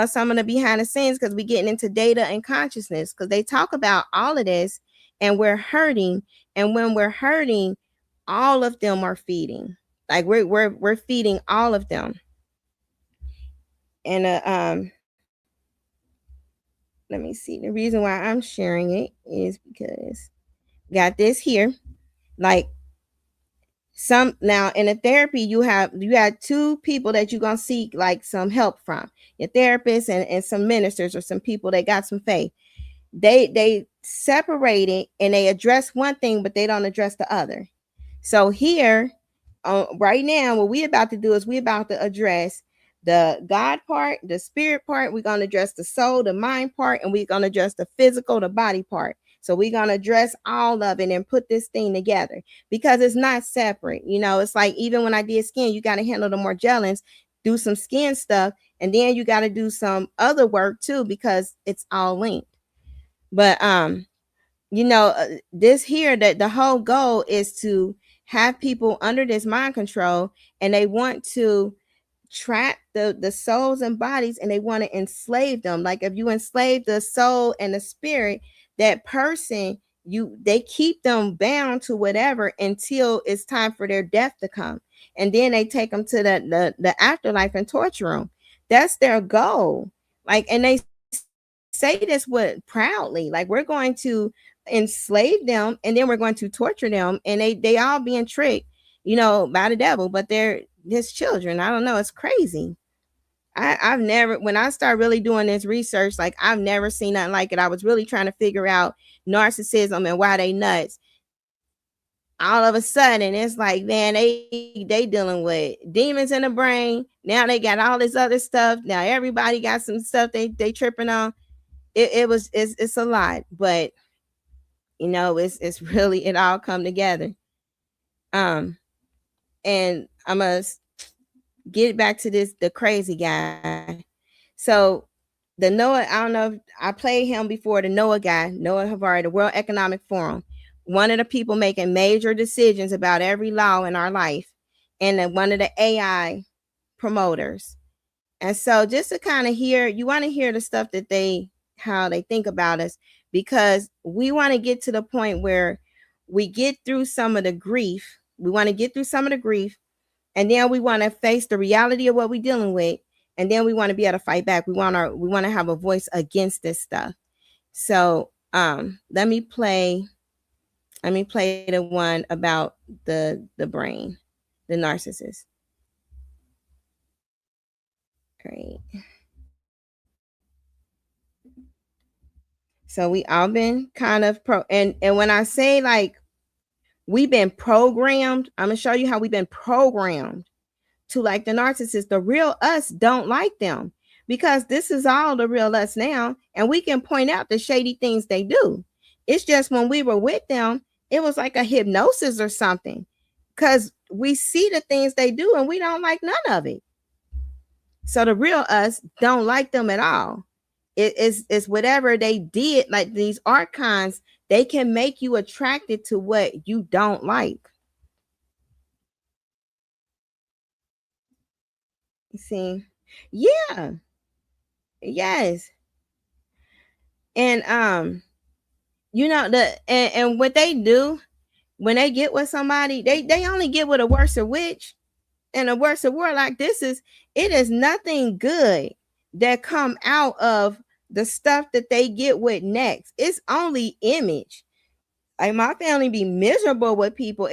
some of the behind the scenes, because we getting into data and consciousness, because they talk about all of this, and we're hurting. And when we're hurting, all of them are feeding. Like we're feeding all of them. And let me see. The reason why I'm sharing it is because got this here. Like, some now in a therapy, you have two people that you're gonna seek like some help from, your therapist and some ministers or some people that got some faith. They separate it and they address one thing, but they don't address the other. So here, right now, what we about to do is we about to address the God part, the spirit part. We're going to address the soul, the mind part, and we're going to address the physical, the body part. So we're going to address all of it and put this thing together, because it's not separate. It's like, even when I did skin, you got to handle the Morgellons, do some skin stuff, and then you got to do some other work too, because it's all linked. But this here, that the whole goal is to have people under this mind control, and they want to trap the souls and bodies, and they want to enslave them. Like, if you enslave the soul and the spirit, that person, they keep them bound to whatever until it's time for their death to come, and then they take them to the afterlife and torture them. That's their goal. Like, and they say this with proudly, like, we're going to enslave them, and then we're going to torture them, and they all being tricked, by the devil, but they're his children. I don't know, it's crazy. I've never, when I start really doing this research, like, I've never seen nothing like it. I was really trying to figure out narcissism and why they nuts. All of a sudden, it's like, man, they dealing with demons in the brain. Now they got all this other stuff. Now everybody got some stuff they tripping on. It's a lot, but it's really, it all come together. And I must get back to the crazy guy. So the Noah, I don't know if I played him before, the Noah guy, Noah Harari, the World Economic Forum, one of the people making major decisions about every law in our life, and one of the AI promoters. And so just to kind of hear, you want to hear the stuff that how they think about us, because we want to get to the point where we get through some of the grief. We want to get through some of the grief, and then we want to face the reality of what we're dealing with, and then we want to be able to fight back. We want to have a voice against this stuff. So let me play the one about the brain, the narcissist. Great. So we all been kind of and when I say, like, we've been programmed, I'm gonna show you how we've been programmed to like the narcissist. The real us don't like them, because this is all the real us now, and we can point out the shady things they do. It's just when we were with them, it was like a hypnosis or something, because we see the things they do and we don't like none of it. So the real us don't like them at all. It's whatever they did, like these archons, they can make you attracted to what you don't like. See, yeah, yes, and and what they do when they get with somebody, they only get with a worse witch and a worse warlock. It is nothing good that come out of the stuff that they get with next. It's only image. Like, my family be miserable with people.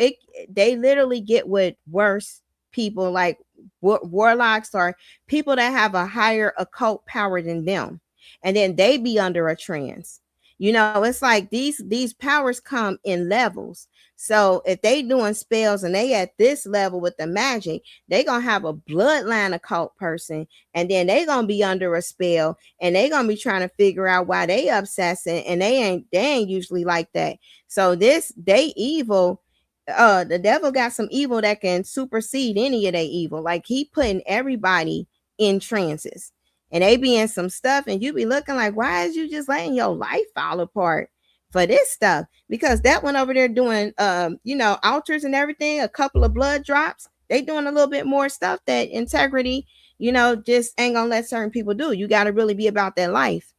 They literally get with worse people, like warlocks or people that have a higher occult power than them, and then they be under a trance. It's like these powers come in levels. So if they doing spells and they at this level with the magic, they gonna have a bloodline occult person, and then they gonna be under a spell, and they gonna be trying to figure out why they obsessing, and they ain't usually like that. So they evil the devil got some evil that can supersede any of their evil. Like he putting everybody in trances, and they be in some stuff, and you be looking like, why is you just letting your life fall apart for this stuff? Because that one over there doing altars and everything, a couple of blood drops, they doing a little bit more stuff that integrity, just ain't gonna let certain people do. You got to really be about that life,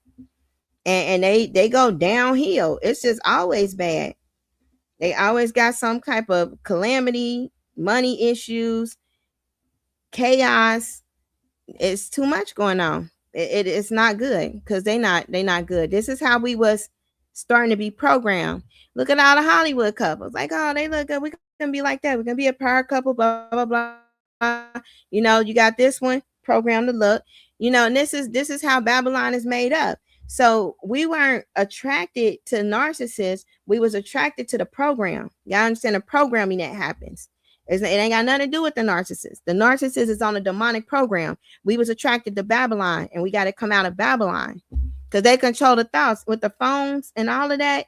and they go downhill. It's just always bad. They always got some type of calamity, money issues, chaos. It's too much going on. It's not good, because they not good. This is how we was starting to be programmed. Look at all the Hollywood couples. Like, oh, they look good. We're gonna be like that. We're gonna be a power couple, blah, blah, blah. You got this one programmed to look, and this is how Babylon is made up. So we weren't attracted to narcissists. We was attracted to the program. Y'all understand the programming that happens. It ain't got nothing to do with the narcissist. The narcissist is on a demonic program. We was attracted to Babylon, and we got to come out of Babylon, because they control the thoughts with the phones and all of that.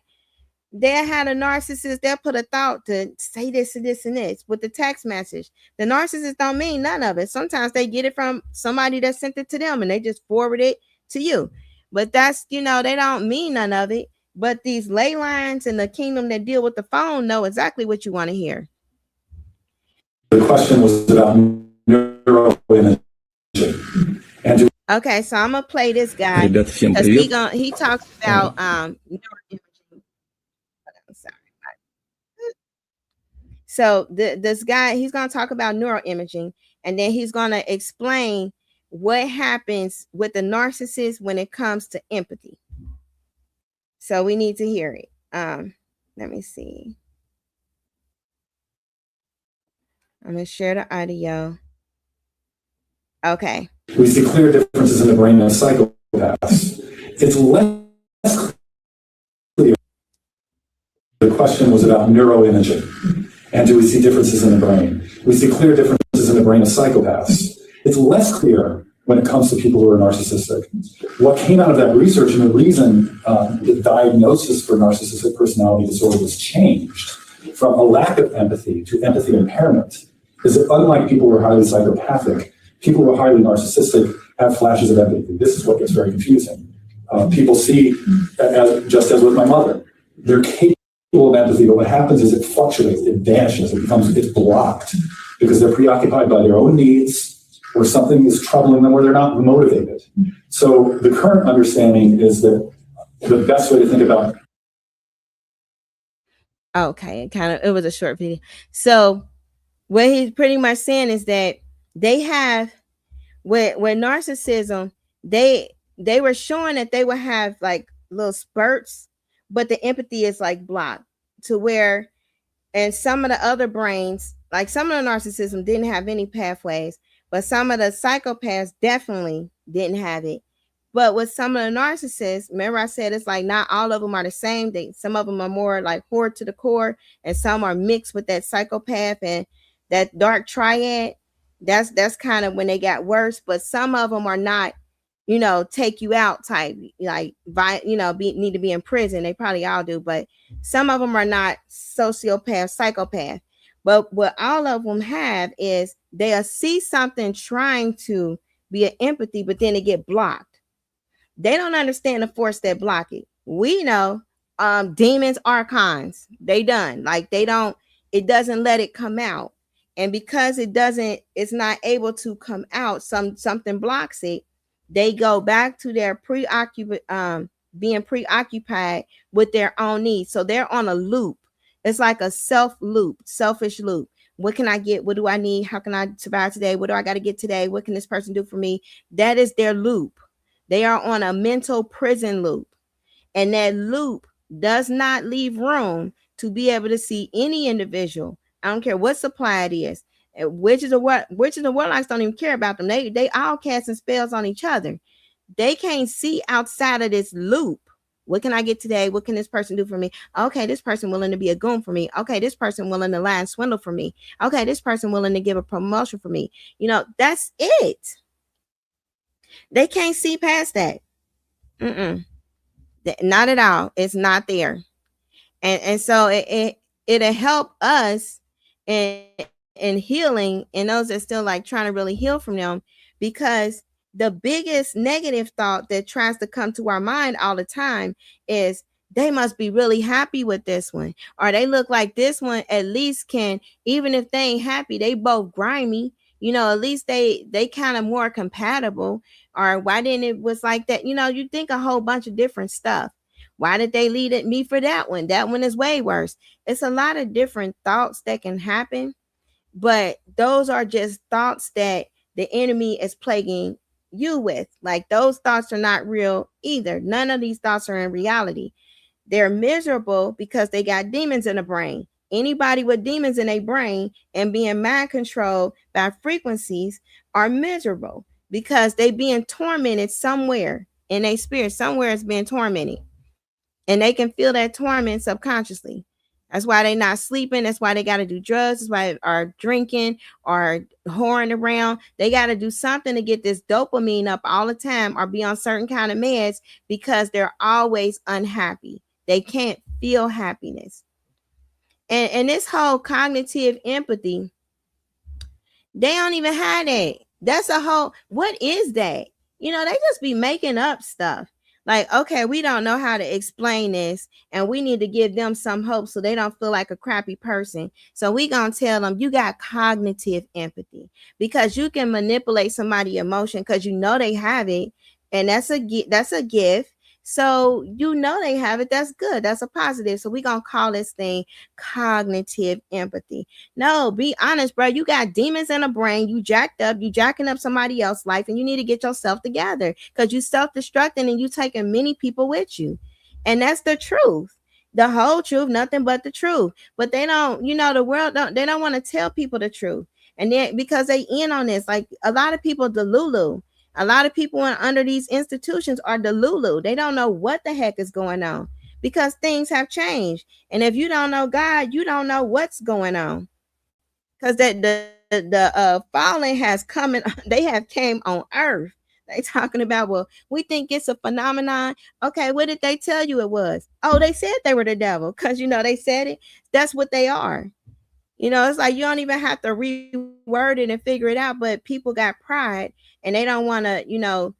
They had a narcissist. They'll put a thought to say this and this and this with the text message. The narcissist don't mean none of it. Sometimes they get it from somebody that sent it to them, and they just forward it to you. But that's, they don't mean none of it. But these ley lines in the kingdom that deal with the phone know exactly what you want to hear. The question was about neuroimaging. Okay, so I'm gonna play this guy Ребята, всем because привет. he talks about neuroimaging. Sorry. So this guy, he's gonna talk about neuroimaging, and then he's gonna explain what happens with the narcissist when it comes to empathy. So we need to hear it. Let me see. I'm gonna share the audio. Okay. We see clear differences in the brain of psychopaths. It's less clear. The question was about neuroimaging. And do we see differences in the brain? We see clear differences in the brain of psychopaths. It's less clear when it comes to people who are narcissistic. What came out of that research, and the reason the diagnosis for narcissistic personality disorder was changed from a lack of empathy to empathy impairment, is that unlike people who are highly psychopathic, people who are highly narcissistic have flashes of empathy. This is what gets very confusing. People see, just as with my mother, they're capable of empathy, but what happens is it fluctuates, it vanishes, it's blocked because they're preoccupied by their own needs, or something is troubling them, or they're not motivated. So the current understanding is that the best way to think about. Okay, it was a short video. So what he's pretty much saying is that they have with narcissism, they were showing that they would have like little spurts, but the empathy is like blocked to where, and some of the other brains, like some of the narcissism didn't have any pathways, but some of the psychopaths definitely didn't have it. But with some of the narcissists, remember I said it's like not all of them are the same. Some of them are more like horde to the core, and some are mixed with that psychopath and that dark triad. That's kind of when they got worse. But some of them are not, take you out type, like need to be in prison. They probably all do, but some of them are not sociopath, psychopath. But what all of them have is they'll see something trying to be an empathy, but then they get blocked. They don't understand the force that block it. We know demons, archons, they done. Like it doesn't let it come out. And because it's not able to come out, something blocks it. They go back to their being preoccupied with their own needs. So they're on a loop. It's like a selfish loop. What can I get? What do I need? How can I survive today? What do I got to get today? What can this person do for me? That is their loop. They are on a mental prison loop. And that loop does not leave room to be able to see any individual. I don't care what supply it is. Witches and warlocks don't even care about them. They all casting spells on each other. They can't see outside of this loop. What can I get today? What can this person do for me? Okay, this person willing to be a goon for me. Okay, this person willing to lie and swindle for me. Okay, this person willing to give a promotion for me. That's it. They can't see past that. Not at all. It's not there. And so it'll help us in healing, and those that still like trying to really heal from them, because the biggest negative thought that tries to come to our mind all the time is they must be really happy with this one, or they look like this one at least can, even if they ain't happy, they both grimy, at least they kind of more compatible, or why didn't it was like that, you think a whole bunch of different stuff. Why did they lead at me for that one? That one is way worse. It's a lot of different thoughts that can happen, but those are just thoughts that the enemy is plaguing you with. Like, those thoughts are not real either. None of these thoughts are in reality. They're miserable because they got demons in the brain. Anybody with demons in their brain and being mind controlled by frequencies are miserable because they being tormented somewhere in their spirit. Somewhere it's being tormented. And they can feel that torment subconsciously. That's why they're not sleeping. That's why they got to do drugs. That's why they are drinking or whoring around. They got to do something to get this dopamine up all the time, or be on certain kind of meds, because they're always unhappy. They can't feel happiness. And this whole cognitive empathy, they don't even have that. That's a whole, what is that? They just be making up stuff. Like, okay, we don't know how to explain this, and we need to give them some hope so they don't feel like a crappy person. So we gonna tell them you got cognitive empathy, because you can manipulate somebody's emotion because they have it, and that's a gift. So they have it. That's good. That's a positive. So we gonna call this thing cognitive empathy. No, be honest, bro. You got demons in the brain. You jacking up somebody else's life, and you need to get yourself together, because you self-destructing and you taking many people with you. And that's the truth. The whole truth, nothing but the truth. But they don't, the world they don't want to tell people the truth. And then because they in on this, like a lot of people, delulu. A lot of people under these institutions are delulu. They don't know what the heck is going on, because things have changed. And if you don't know God, you don't know what's going on. Because the fallen has come in, they have came on earth. They talking about, well, we think it's a phenomenon. Okay, what did they tell you it was? Oh, they said they were the devil, because they said it. That's what they are. It's like you don't even have to reword it and figure it out, but people got pride, and they don't want to,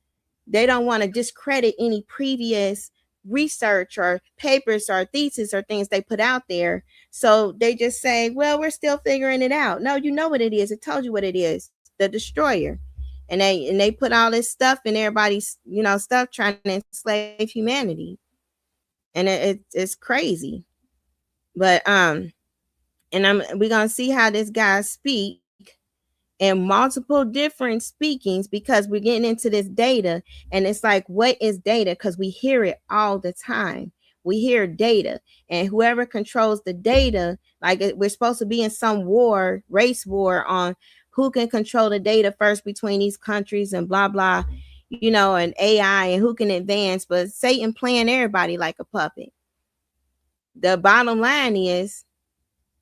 they don't want to discredit any previous research or papers or thesis or things they put out there. So they just say, well, we're still figuring it out. No, you know what it is. It told you what it is. The destroyer. And they put all this stuff in everybody's, stuff trying to enslave humanity. And it's crazy. But and we're gonna see how this guy speak in multiple different speakings, because we're getting into this data, and it's like, what is data? Because we hear it all the time. We hear data, and whoever controls the data, like we're supposed to be in some war, race war, on who can control the data first between these countries and blah blah, and AI, and who can advance. But Satan playing everybody like a puppet. The bottom line is,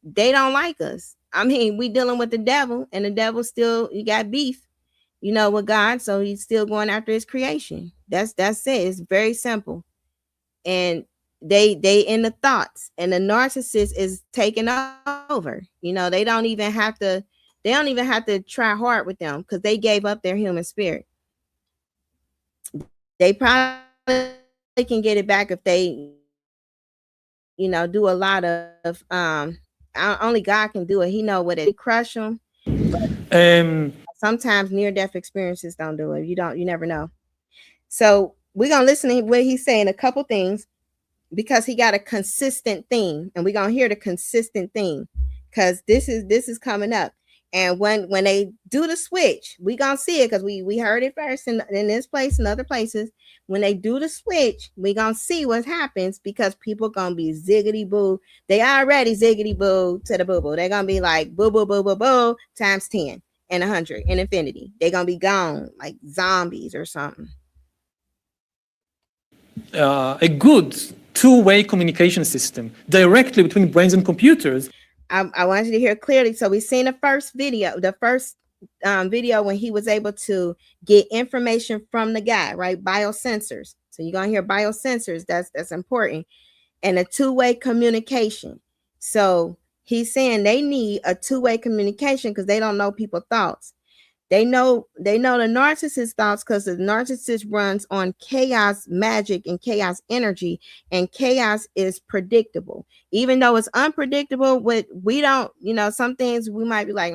they don't like us. I mean, we dealing with the devil, and the devil still, you got beef, with God. So he's still going after his creation. That's it. It's very simple. And they in the thoughts, and the narcissist is taking over. They don't even have to try hard with them, because they gave up their human spirit. They probably can get it back if they, do a lot of only God can do it. He know what it crush them. Sometimes near-death experiences don't do it. You never know. So we're gonna listen to what he's saying, a couple things, because he got a consistent theme, and we're gonna hear the consistent theme, because this is coming up. And when they do the switch, we gonna see it, because we heard it first in this place and other places. When they do the switch, we gonna see what happens, because people gonna be ziggity boo. They already ziggity boo to the boo boo. They're gonna be like boo boo boo boo boo times 10 and 100 and infinity. They're gonna be gone like zombies or something. A good two-way communication system directly between brains and computers. I want you to hear clearly. So we've seen the first video when he was able to get information from the guy, right? Biosensors. So you're going to hear biosensors. That's important. And a two-way communication. So he's saying they need a two-way communication because they don't know people's thoughts. They know the narcissist thoughts because the narcissist runs on chaos magic and chaos energy, and chaos is predictable. Even though it's unpredictable, we don't, some things we might be like,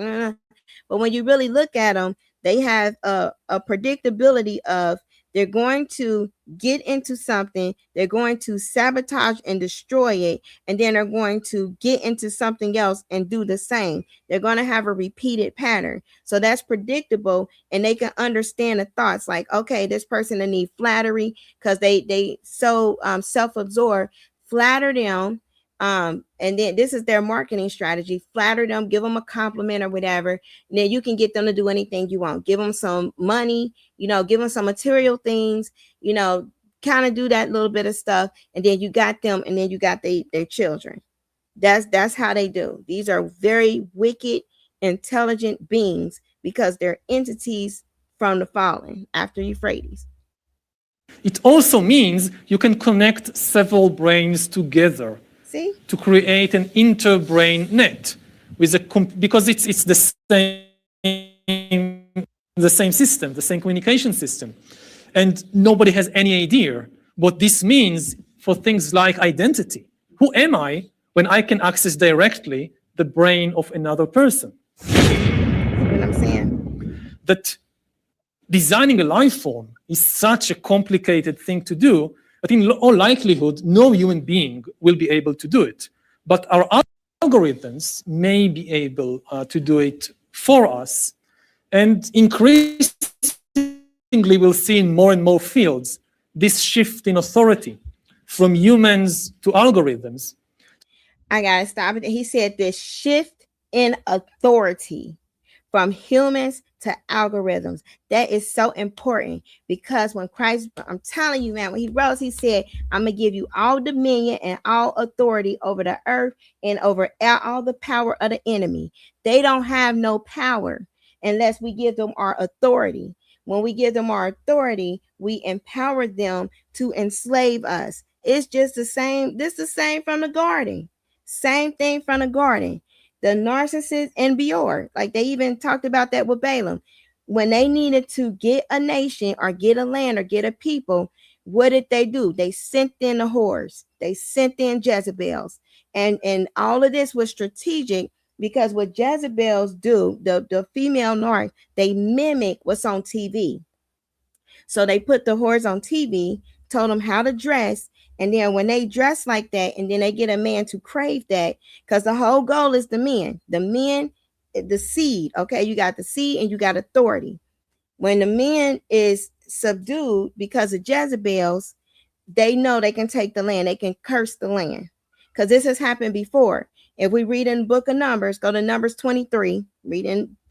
but when you really look at them, they have a predictability of they're going to get into something, they're going to sabotage and destroy it, and then they're going to get into something else and do the same. They're going to have a repeated pattern. So that's predictable, and they can understand the thoughts like, okay, this person will need flattery because they so self-absorbed. Flatter them. And then this is their marketing strategy. Flatter them, give them a compliment or whatever. And then you can get them to do anything you want. Give them some money, give them some material things, kind of do that little bit of stuff. And then you got them, and then you got their children. That's how they do. These are very wicked, intelligent beings because they're entities from the fallen after Euphrates. It also means you can connect several brains together. See? To create an interbrain net because it's the same system, the same communication system. And nobody has any idea what this means for things like identity. Who am I when I can access directly the brain of another person? What I'm saying? That designing a life form is such a complicated thing to do, but in all likelihood, no human being will be able to do it. But our algorithms may be able to do it for us. And increasingly, we'll see in more and more fields this shift in authority from humans to algorithms. I got to stop it. He said this shift in authority from humans to algorithms. That is so important because when Christ, I'm telling you, man, when he rose, he said, I'm going to give you all dominion and all authority over the earth and over all the power of the enemy. They don't have no power unless we give them our authority. When we give them our authority, we empower them to enslave us. It's just the same. This is the same from the garden. Same thing from the garden. The narcissist and Beor, like they even talked about that with Balaam. When they needed to get a nation or get a land or get a people, what did they do? They sent in the whores. They sent in Jezebels. And all of this was strategic because what Jezebels do, the female narc, they mimic what's on TV. So they put the whores on TV, told them how to dress. And then when they dress like that, and then they get a man to crave that, because the whole goal is the men, the seed. Okay, you got the seed and you got authority. When the man is subdued because of Jezebels, they know they can take the land. They can curse the land because this has happened before. If we read in the book of Numbers, go to Numbers 23,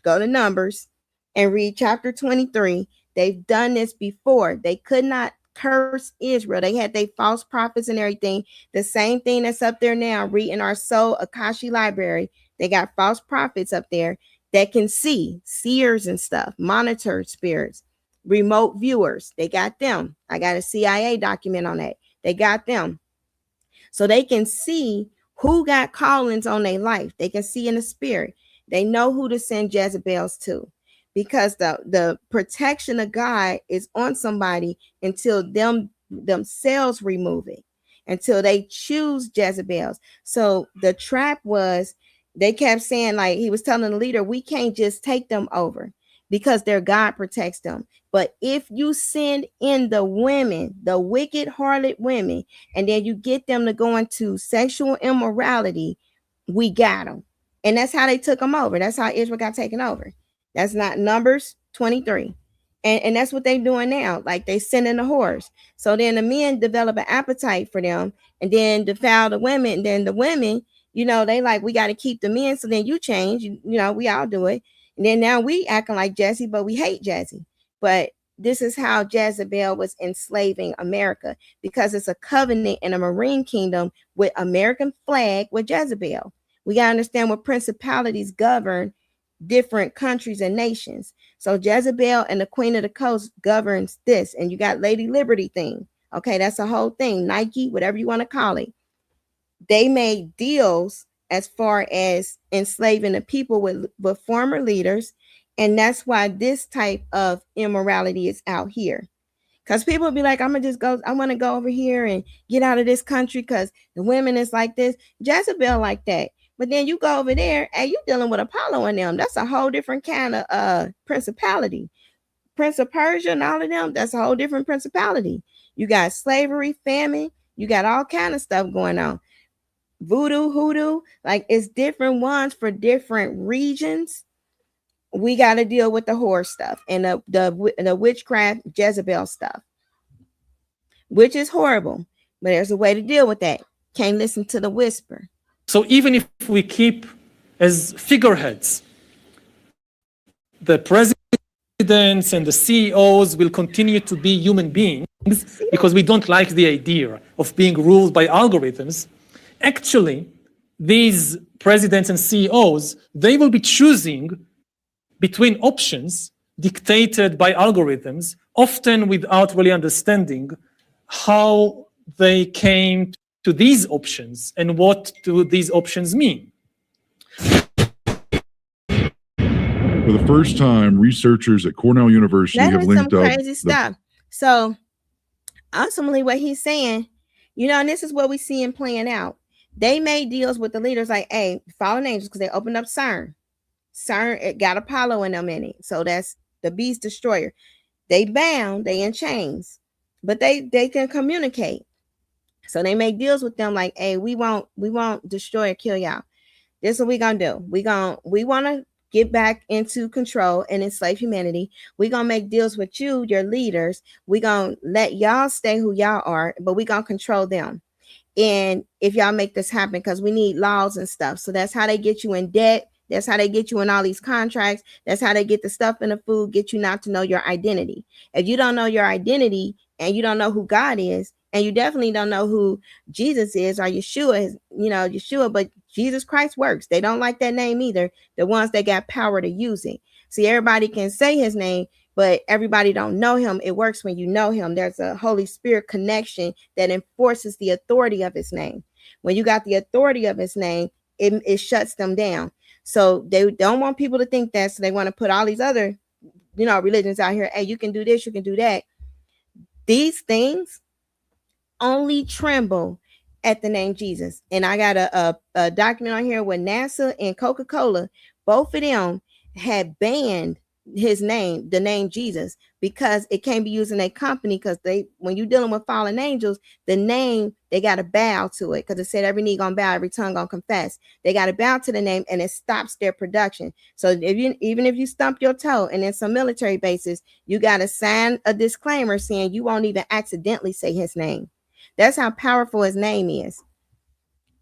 go to Numbers and read chapter 23. They've done this before. They could not curse Israel. They had their false prophets and everything. The same thing that's up there now. Read in our Soul Akashi library. They got false prophets up there that can see, seers and stuff, monitor spirits, remote viewers. They got them. I got a CIA document on that. They got them. So they can see who got callings on their life. They can see in the spirit. They know who to send Jezebels to. Because the protection of God is on somebody until themselves remove it, until they choose Jezebels. So the trap was, they kept saying, like he was telling the leader, we can't just take them over because their God protects them. But if you send in the women, the wicked harlot women, and then you get them to go into sexual immorality, we got them. And that's how they took them over. That's how Israel got taken over. That's not Numbers 23. And that's what they're doing now. Like they send in the whores. So then the men develop an appetite for them and then defile the women. And then the women, they like, we got to keep the men. So then you change, we all do it. And then now we acting like Jesse, but we hate Jesse. But this is how Jezebel was enslaving America because it's a covenant in a marine kingdom with American flag with Jezebel. We got to understand what principalities govern different countries and nations. So Jezebel and the Queen of the Coast governs this, and you got Lady Liberty thing. Okay, that's a whole thing. Nike, whatever you want to call it. They made deals as far as enslaving the people with former leaders. And that's why this type of immorality is out here. Because people be like, I want to go over here and get out of this country because the women is like this. Jezebel like that. But then you go over there and you dealing with Apollo and them. That's a whole different kind of principality. Prince of Persia and all of them, that's a whole different principality. You got slavery, famine, you got all kind of stuff going on. Voodoo, hoodoo, like it's different ones for different regions. We got to deal with the whore stuff and the witchcraft Jezebel stuff, which is horrible. But there's a way to deal with that. Can't listen to the whisper. So even if we keep as figureheads, the presidents and the CEOs will continue to be human beings because we don't like the idea of being ruled by algorithms. Actually, these presidents and CEOs, they will be choosing between options dictated by algorithms, often without really understanding how they came to these options and what do these options mean. For the first time, researchers at Cornell University have linked up crazy stuff. So ultimately what he's saying, and this is what we see him playing out. They made deals with the leaders like, hey, fallen angels, because they opened up CERN. CERN, it got Apollo in them in it. So that's the beast destroyer. They bound, they in chains, but they can communicate. So they make deals with them like, hey, we won't destroy or kill y'all. This is what we gonna do. We want to get back into control and enslave humanity. We gonna make deals with you, your leaders. We gonna let y'all stay who y'all are, but we gonna control them. And if y'all make this happen, because we need laws and stuff. So that's how they get you in debt. That's how they get you in all these contracts. That's how they get the stuff in the food, get you not to know your identity. If you don't know your identity and you don't know who God is, and you definitely don't know who Jesus is or Yeshua is, Yeshua, but Jesus Christ works. They don't like that name either. The ones that got power to use it. See, everybody can say his name, but everybody don't know him. It works when you know him. There's a Holy Spirit connection that enforces the authority of his name. When you got the authority of his name, it shuts them down. So they don't want people to think that. So they want to put all these other, religions out here. Hey, you can do this, you can do that. These things only tremble at the name Jesus. And I got a document on here with NASA and Coca-Cola. Both of them had banned his name, the name Jesus, because it can't be used in a company. Because when you're dealing with fallen angels, the name, they got to bow to it, because it said every knee gonna bow, every tongue gonna confess. They got to bow to the name, and it stops their production. So even if you stump your toe, and in some military bases, you got to sign a disclaimer saying you won't even accidentally say his name. That's how powerful his name is.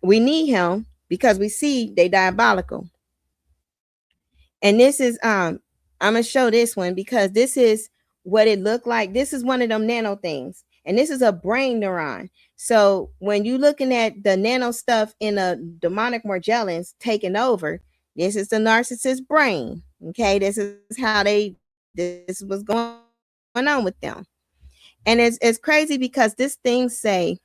We need him because we see they diabolical. And this is I'm gonna show this one because this is what it looked like. This is one of them nano things, and this is a brain neuron. So when you're looking at the nano stuff in a demonic Morgellons taking over, this is the narcissist brain. Okay, this is what's going on with them. And it's crazy because this thing say,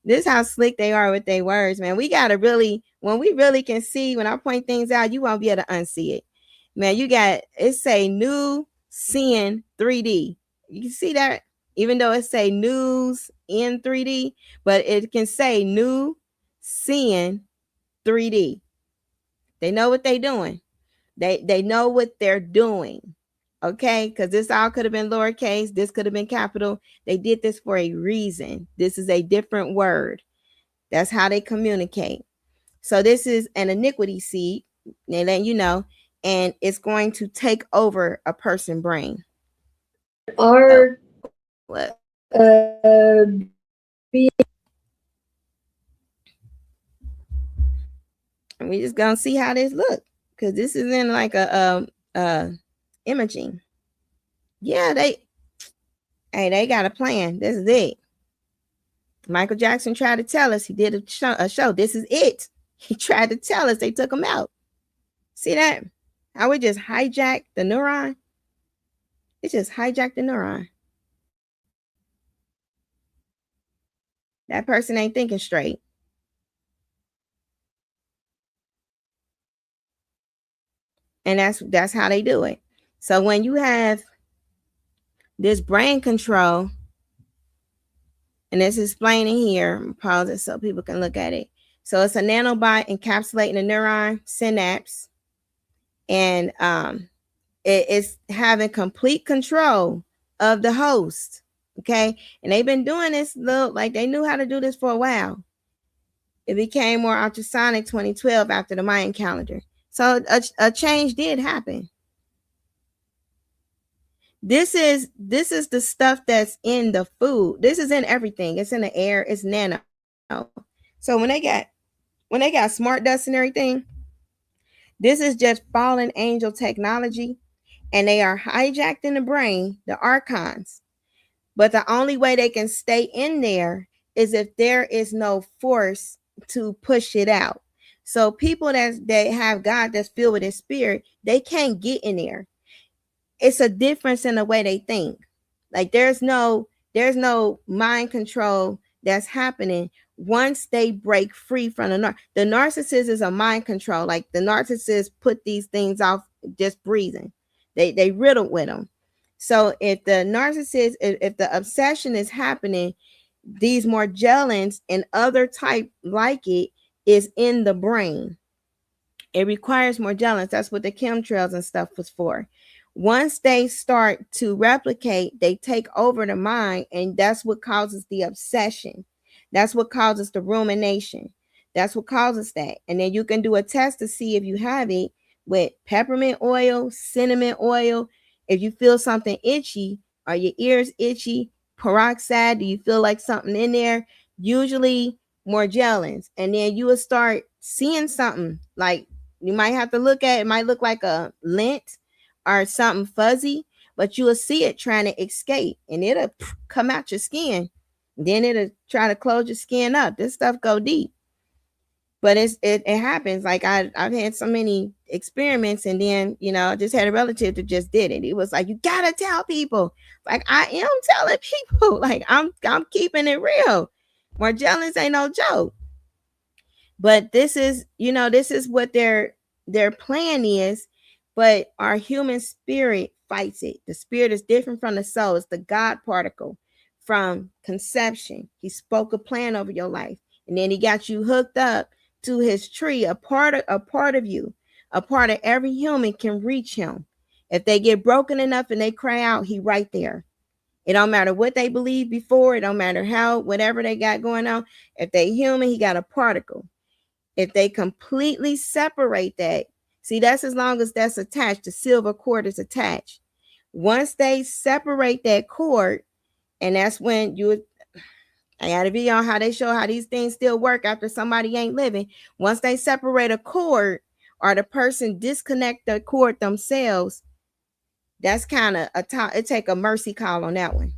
this is how slick they are with their words, man. We gotta really, when we really can see, when I point things out, you won't be able to unsee it. Man, it say new seeing 3D. You can see that, even though it say news in 3D, but it can say new seeing 3D. They know what they're doing. They know what they're doing. Okay, because this all could have been lowercase, this could have been capital. They did this for a reason. This is a different word. That's how they communicate. So this is an iniquity seed. They let you know, and it's going to take over a person's brain. Are what? Being And we just gonna see how this look, because this is in like a imaging. Yeah, they got a plan. This is it. Michael Jackson tried to tell us. He did a show. This is it. He tried to tell us. They took him out. See that? How we just hijacked the neuron? It just hijacked the neuron. That person ain't thinking straight. And that's how they do it. So when you have this brain control, and it's explaining here, pause it so people can look at it. So it's a nanobot encapsulating the neuron synapse, and it's having complete control of the host. Okay, and they've been doing this like they knew how to do this for a while. It became more ultrasonic 2012 after the Mayan calendar. So a change did happen. This is the stuff that's in the food. This is in everything. It's in the air. It's nano. So when they got smart dust and everything, this is just fallen angel technology, and they are hijacking the brain, the archons. But the only way they can stay in there is if there is no force to push it out. So people that have God that's filled with his spirit, they can't get in there. It's a difference in the way they think. Like there's no mind control that's happening once they break free from the narcissist is a mind control. Like the narcissist put these things off just breathing. They riddled with them. So if the narcissist, if the obsession is happening, these Morgellons and other type like it is in the brain. It requires Morgellons. That's what the chemtrails and stuff was for. Once they start to replicate, they take over the mind, and that's what causes the obsession. That's what causes the rumination. That's what causes that. And then you can do a test to see if you have it with peppermint oil, cinnamon oil. If you feel something itchy, are your ears itchy? Peroxide, do you feel like something in there? Usually Morgellons. And then you will start seeing something. Like you might have to look at it. It might look like a lint or something fuzzy, but you will see it trying to escape, and it'll come out your skin. Then it'll try to close your skin up. This stuff go deep, but it happens. Like I've had so many experiments, and then I just had a relative that just did it. It was like, you gotta tell people. Like I am telling people. Like I'm keeping it real. Morgellons ain't no joke. But this is what their plan is. But our human spirit fights it. The spirit is different from the soul. It's the God particle from conception. He spoke a plan over your life, and then he got you hooked up to his tree. A part of you, a part of every human can reach him. If they get broken enough and they cry out, he right there. It don't matter what they believe before. It don't matter how, whatever they got going on. If they human, he got a particle. If they completely separate that, see, that's as long as that's attached. The silver cord is attached. Once they separate that cord, and that's when I got a video on how they show how these things still work after somebody ain't living. Once they separate a cord, or the person disconnect the cord themselves, that's kind of it take a mercy call on that one.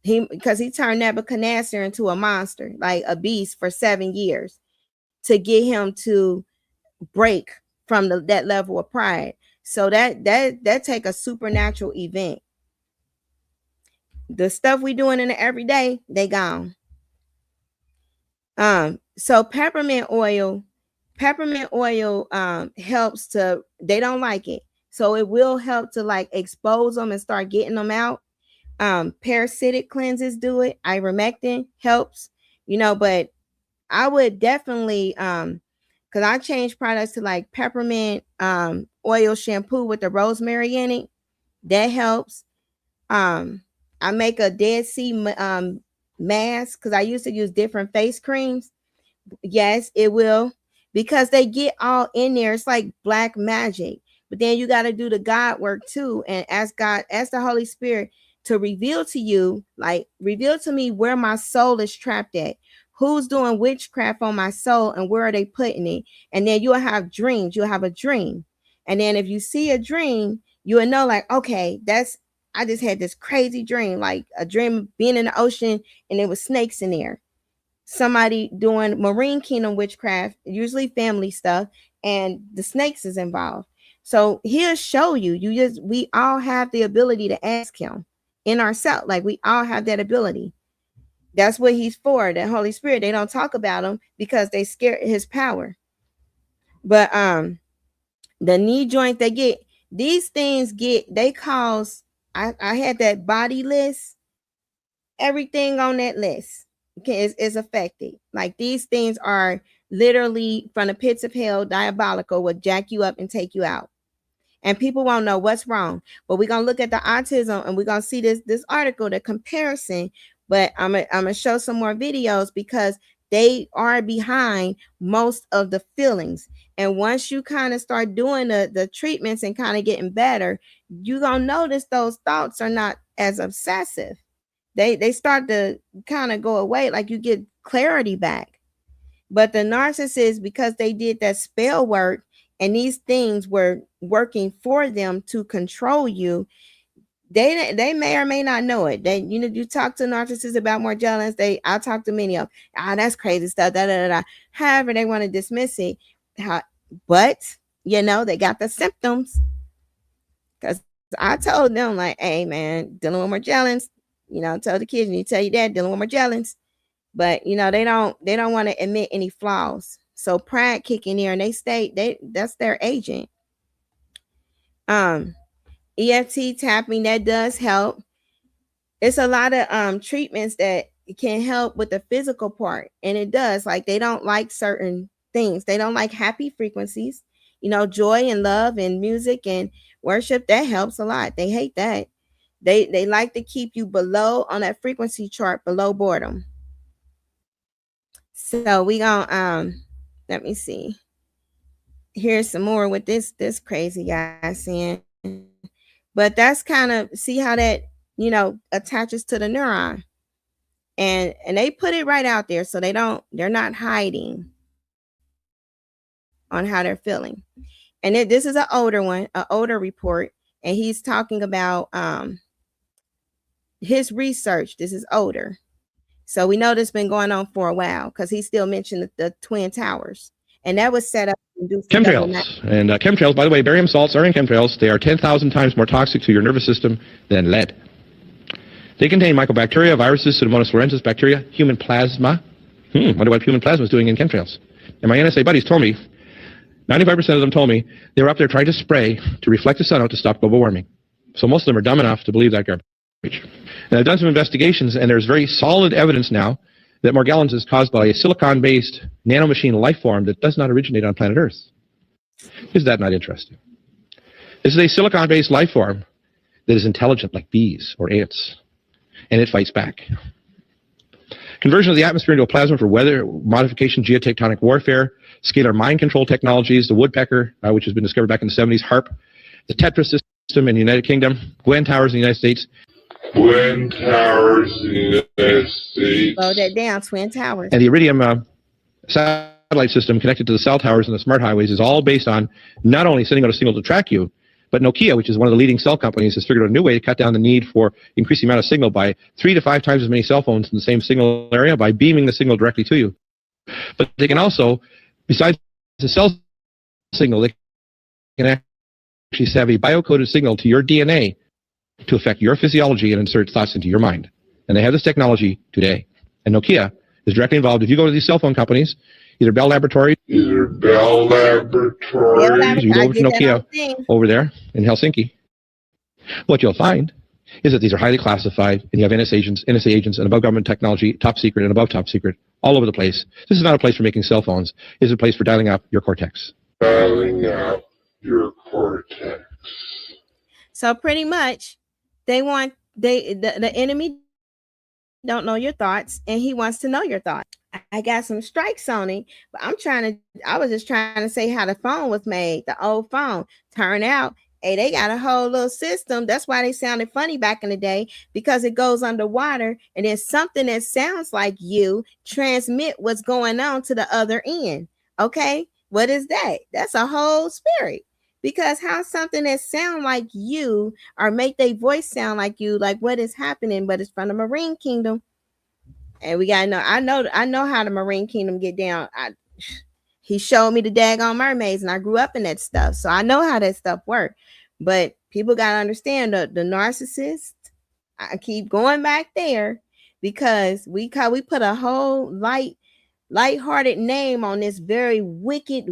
Because he turned Nebuchadnezzar into a monster, like a beast, for 7 years to get him to break from that level of pride. So that take a supernatural event. The stuff we doing in the everyday, they gone. So peppermint oil helps to, they don't like it, so it will help to like expose them and start getting them out. Parasitic cleanses do it. Ivermectin helps, but I would definitely because I changed products to like peppermint oil shampoo with the rosemary in it. That helps. I make a Dead Sea mask because I used to use different face creams. Yes, it will, because they get all in there. It's like black magic. But then you got to do the God work too, and ask the Holy Spirit to reveal to you, like reveal to me where my soul is trapped at. Who's doing witchcraft on my soul, and where are they putting it? And then you'll have dreams. You'll have a dream. And then if you see a dream, you will know, like, okay, I just had this crazy dream, like a dream of being in the ocean and there was snakes in there. Somebody doing marine kingdom witchcraft, usually family stuff, and the snakes is involved. So he'll show you. We all have the ability to ask him in ourselves. Like we all have that ability. That's what he's for, the Holy Spirit. They don't talk about him because they scare his power. But The knee joint, they get these things they cause. I had that body list. Everything on that list is affected. Like these things are literally from the pits of hell, diabolical, will jack you up and take you out. And people won't know what's wrong. But we're gonna look at the autism and we're gonna see this article, the comparison. But I'm gonna show some more videos because they are behind most of the feelings. And once you kind of start doing the treatments and kind of getting better, you're gonna notice those thoughts are not as obsessive. They start to kind of go away, like you get clarity back. But the narcissists, because they did that spell work and these things were working for them to control you, they may or may not know it. They, you talk to narcissists about Morgellons, I talk to many of them. That's crazy stuff. However, they want to dismiss it. But they got the symptoms. Because I told them, like, hey man, dealing with Morgellons. Tell the kids, you tell your dad dealing with Morgellons. But they don't want to admit any flaws. So pride kicking in, and that's their agent. EFT tapping, that does help. It's a lot of treatments that can help with the physical part, and it does. Like they don't like certain things. They don't like happy frequencies. Joy and love and music and worship, that helps a lot. They hate that. They like to keep you below on that frequency chart, below boredom. So we gonna let me see. Here's some more with this crazy guy saying. But that's kind of, see how that attaches to the neuron. And they put it right out there, so they're not hiding on how they're feeling. And this is an older report, and he's talking about his research. This is older. So we know this has been going on for a while because he still mentioned the Twin Towers. And that was set up. Chemtrails. And chemtrails, by the way, barium salts are in chemtrails. They are 10,000 times more toxic to your nervous system than lead. They contain mycobacteria, viruses, Pseudomonas florensis bacteria, human plasma. Wonder what human plasma is doing in chemtrails. And my NSA buddies told me, 95% of them told me they were up there trying to spray to reflect the sun out to stop global warming. So most of them are dumb enough to believe that garbage. And I've done some investigations, and there's very solid evidence now that Morgellons is caused by a silicon-based nanomachine life form that does not originate on planet Earth. Is that not interesting? This is a silicon-based life form that is intelligent like bees or ants, and it fights back. Conversion of the atmosphere into a plasma for weather modification, geotectonic warfare, scalar mind control technologies, the woodpecker, which has been discovered back in the 70s, HARP, the Tetra system in the United Kingdom, GEOEN towers in the United States. GEOEN towers in the United States. Slow that down, Twin Towers. And the Iridium satellite system connected to the cell towers and the smart highways is all based on not only sending out a signal to track you, but Nokia, which is one of the leading cell companies, has figured out a new way to cut down the need for increasing the amount of signal by 3 to 5 times as many cell phones in the same signal area by beaming the signal directly to you. But they can also, besides the cell signal, they can actually have a biocoded signal to your DNA to affect your physiology and insert thoughts into your mind. And they have this technology today. And Nokia is directly involved. If you go to these cell phone companies, either Bell Laboratories, you go over to Nokia over there in Helsinki, what you'll find is that these are highly classified, and you have NSA agents and above government technology, top secret and above top secret, all over the place. This is not a place for making cell phones. It's a place for dialing up your cortex. Dialing up your cortex. So pretty much, the enemy don't know your thoughts, and he wants to know your thoughts. I got some strikes on it, but I was just trying to say how the phone was made, the old phone. Turn out, hey, they got a whole little system. That's why they sounded funny back in the day, because it goes underwater, and then something that sounds like you transmit what's going on to the other end. Okay, what is that? That's a whole spirit. Because how something that sound like you or make their voice sound like you, like what is happening, but it's from the Marine Kingdom. And we gotta know, I know how the Marine Kingdom get down. He showed me the daggone mermaids, and I grew up in that stuff. So I know how that stuff works. But people gotta understand the narcissist. I keep going back there because we put a whole lighthearted name on this very wicked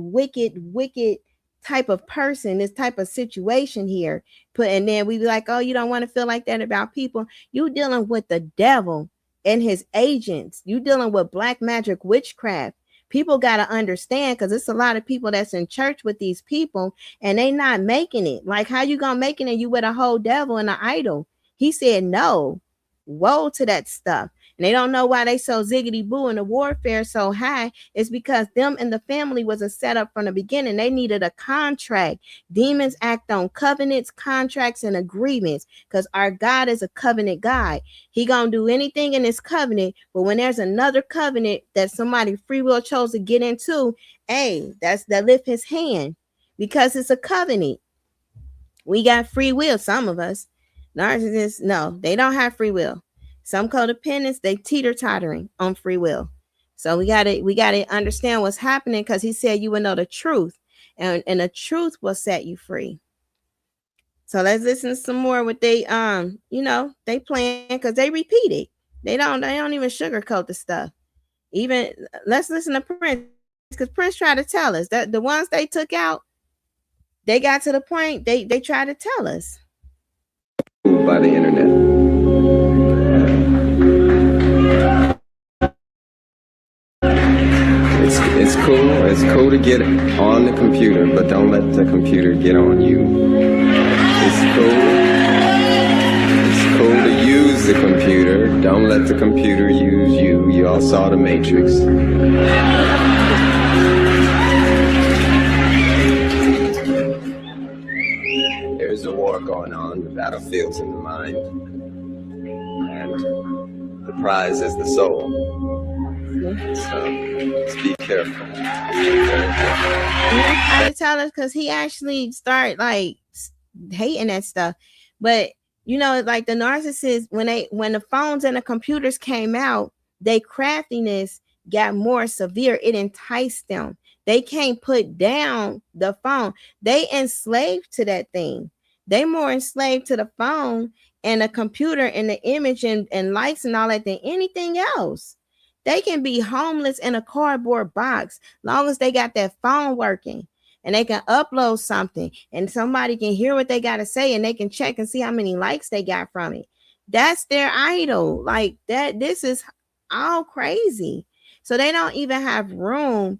type of person, this type of situation here. And then we be like, oh, you don't want to feel like that about people. You dealing with the devil and his agents. You dealing with black magic witchcraft. People got to understand, because it's a lot of people that's in church with these people and they not making it. Like, how you gonna make it and you with a whole devil and an idol? He said no. Woe to that stuff. And they don't know why they so ziggity boo and the warfare so high. It's because them and the family was a setup from the beginning. They needed a contract. Demons act on covenants, contracts, and agreements, because our God is a covenant God. He gonna do anything in this covenant, but when there's another covenant that somebody free will chose to get into, hey, that lift his hand, because it's a covenant. We got free will, some of us. Narcissists, no, they don't have free will. Some codependents, they teeter-tottering on free will. So we gotta understand what's happening, because he said you will know the truth, and the truth will set you free. So let's listen to some more what they they playing, because they repeat it. They don't even sugarcoat the stuff. Even let's listen to Prince, because Prince tried to tell us that the ones they took out, they got to the point they tried to tell us. By the internet. It's cool to get on the computer, but don't let the computer get on you. It's cool to use the computer, don't let the computer use you. You all saw The Matrix. There's a war going on, the battlefield's in the mind, and the prize is the soul. So just be careful. I tell us, because he actually started like hating that stuff. But like the narcissists, when the phones and the computers came out, their craftiness got more severe. It enticed them. They can't put down the phone. They enslaved to that thing. They more enslaved to the phone and the computer and the image and likes and all that than anything else. They can be homeless in a cardboard box long as they got that phone working and they can upload something and somebody can hear what they got to say and they can check and see how many likes they got from it. That's their idol. Like that. This is all crazy. So they don't even have room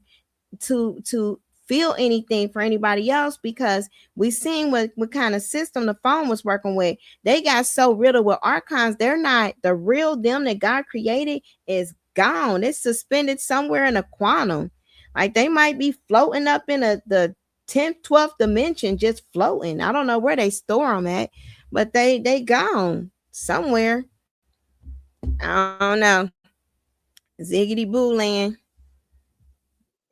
to feel anything for anybody else, because we seen what kind of system the phone was working with. They got so riddled with archons. They're not the real them that God created is gone. It's suspended somewhere in a quantum. Like they might be floating up in the 10th, 12th dimension, just floating. I don't know where they store them at, but they gone somewhere. I don't know. Ziggity boo land.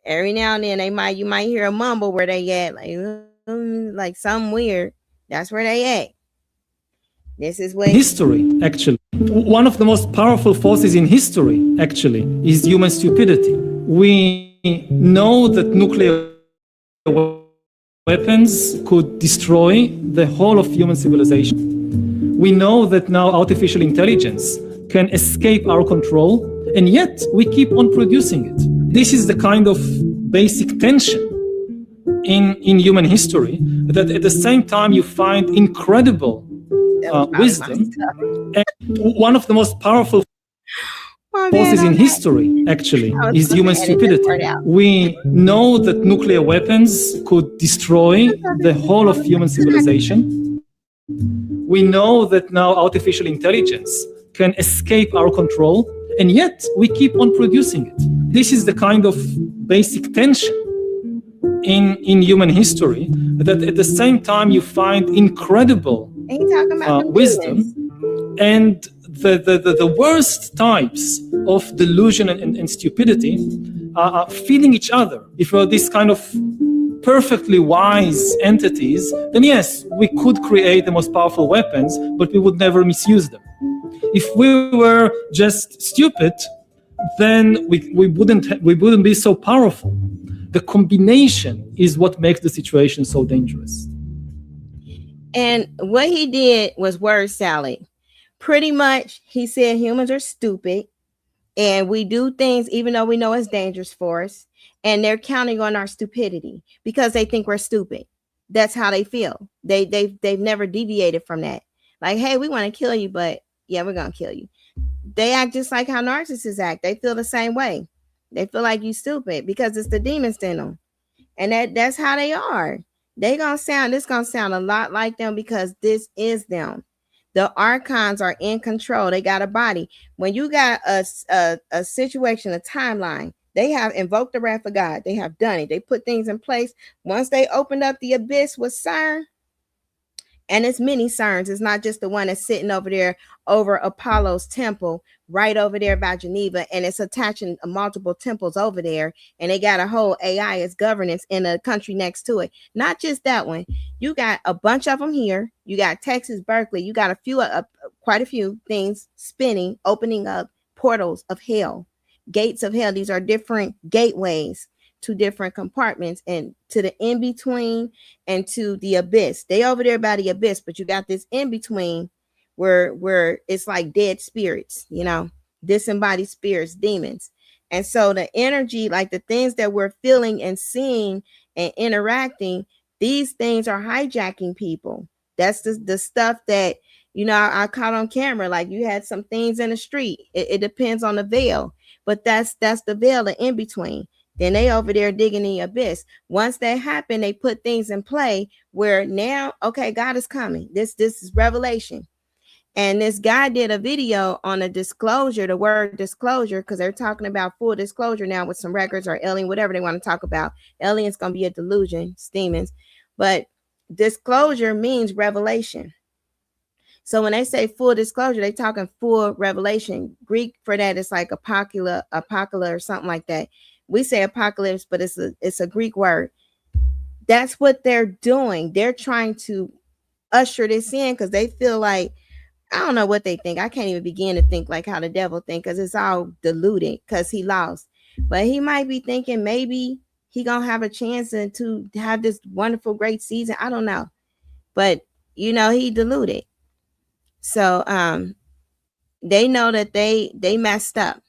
Every now and then you might hear a mumble where they at, like something weird. That's where they at. This is where history, actually. One of the most powerful forces in history, actually, is human stupidity. We know that nuclear weapons could destroy the whole of human civilization. We know that now artificial intelligence can escape our control, and yet we keep on producing it. This is the kind of basic tension in human history, that at the same time you find incredible wisdom. And one of the most powerful forces in history, actually, is human stupidity. We know that nuclear weapons could destroy the whole of human civilization. We know that now artificial intelligence can escape our control, and yet we keep on producing it. This is the kind of basic tension in human history, that at the same time you find incredible wisdom, and the worst types of delusion and stupidity are feeding each other. If we're this kind of perfectly wise entities, then yes, we could create the most powerful weapons, but we would never misuse them. If we were just stupid, then we wouldn't be so powerful. The combination is what makes the situation so dangerous. And what he did was word salad. Pretty much, he said humans are stupid. And we do things even though we know it's dangerous for us. And they're counting on our stupidity because they think we're stupid. That's how they feel. They've never deviated from that. Like, hey, we want to kill you, but yeah, we're gonna kill you. They act just like how narcissists act. They feel the same way. They feel like you stupid because it's the demons in them. And that's how they are. This gonna sound a lot like them because this is them. The archons are in control. They got a body. When you got a situation, a timeline, they have invoked the wrath of God. They have done it. They put things in place. Once they opened up the abyss with CERN, and it's many CERNs. It's not just the one that's sitting over there over Apollo's temple, right over there by Geneva, and it's attaching multiple temples over there, and they got a whole AI as governance in a country next to it. Not just that one. You got a bunch of them here. You got Texas, Berkeley. You got a few, quite a few things spinning, opening up portals of hell, gates of hell. These are different gateways to different compartments and to the in-between and to the abyss. They over there by the abyss, but you got this in-between where it's like dead spirits, you know, disembodied spirits, demons. And so the energy, like the things that we're feeling and seeing and interacting, these things are hijacking people. That's the stuff that, you know, I caught on camera. Like you had some things in the street. It depends on the veil, but that's the veil, the in-between. Then they over there digging the abyss. Once that happened, they put things in play where now, okay, God is coming. This is revelation. And this guy did a video on a disclosure, the word disclosure, because they're talking about full disclosure now with some records or alien, whatever they want to talk about. Alien's going to be a delusion, it's demons. But disclosure means revelation. So when they say full disclosure, they talking full revelation. Greek for that is like apocalypse or something like that. We say apocalypse, but it's a Greek word. That's what they're doing. They're trying to usher this in because they feel like, I don't know what they think. I can't even begin to think like how the devil think because it's all diluted because he lost. But he might be thinking maybe he gonna have a chance to have this wonderful, great season. I don't know. But, you know, he diluted. So they know that they messed up.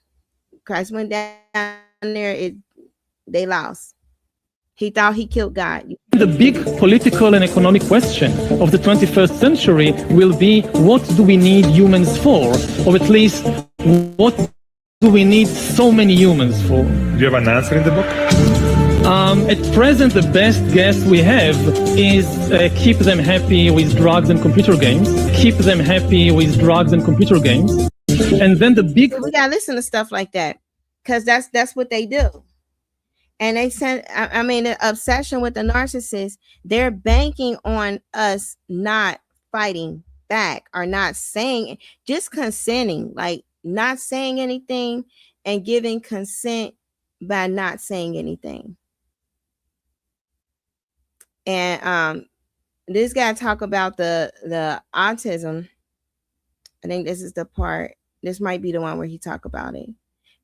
Christ went down there, they lost. He thought he killed God. The big political and economic question of the 21st century will be, what do we need humans for? Or at least, what do we need so many humans for? Do you have an answer in the book? At present, the best guess we have is keep them happy with drugs and computer games. Keep them happy with drugs and computer games. And then the big... We gotta listen to stuff like that because that's what they do. And they said, I mean, the obsession with the narcissist, they're banking on us not fighting back or not saying, just consenting, like not saying anything and giving consent by not saying anything. And this guy talk about the autism. I think this is the part. This might be the one where he talk about it.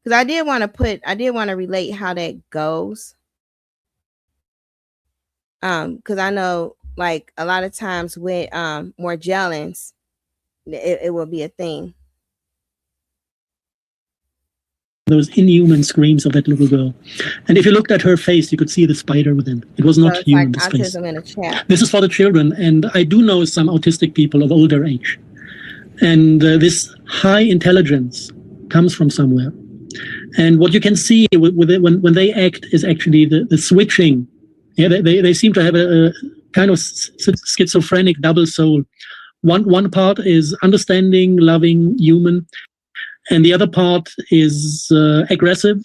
Because I did want to relate how that goes. Because I know like a lot of times with Morgellons, it will be a thing. Those inhuman screams of that little girl. And if you looked at her face, you could see the spider within. It was not human. Like autism in a chat. This is for the children. And I do know some autistic people of older age. And this high intelligence comes from somewhere. And what you can see with it, when they act is actually the switching. Yeah, they seem to have a kind of schizophrenic double soul. One part is understanding, loving, human. And the other part is aggressive,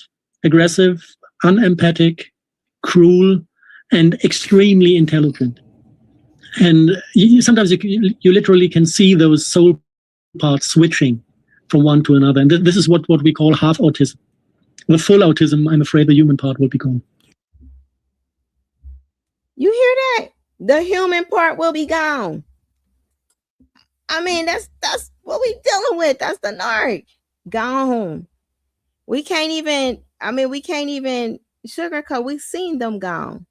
unempathic, cruel, and extremely intelligent. And sometimes you literally can see those soul parts switching from one to another. And this is what we call half autism. The full autism, I'm afraid the human part will be gone. You hear that? The human part will be gone. I mean, that's what we dealing with. That's the narc. Gone. We can't even sugarcoat. We've seen them gone.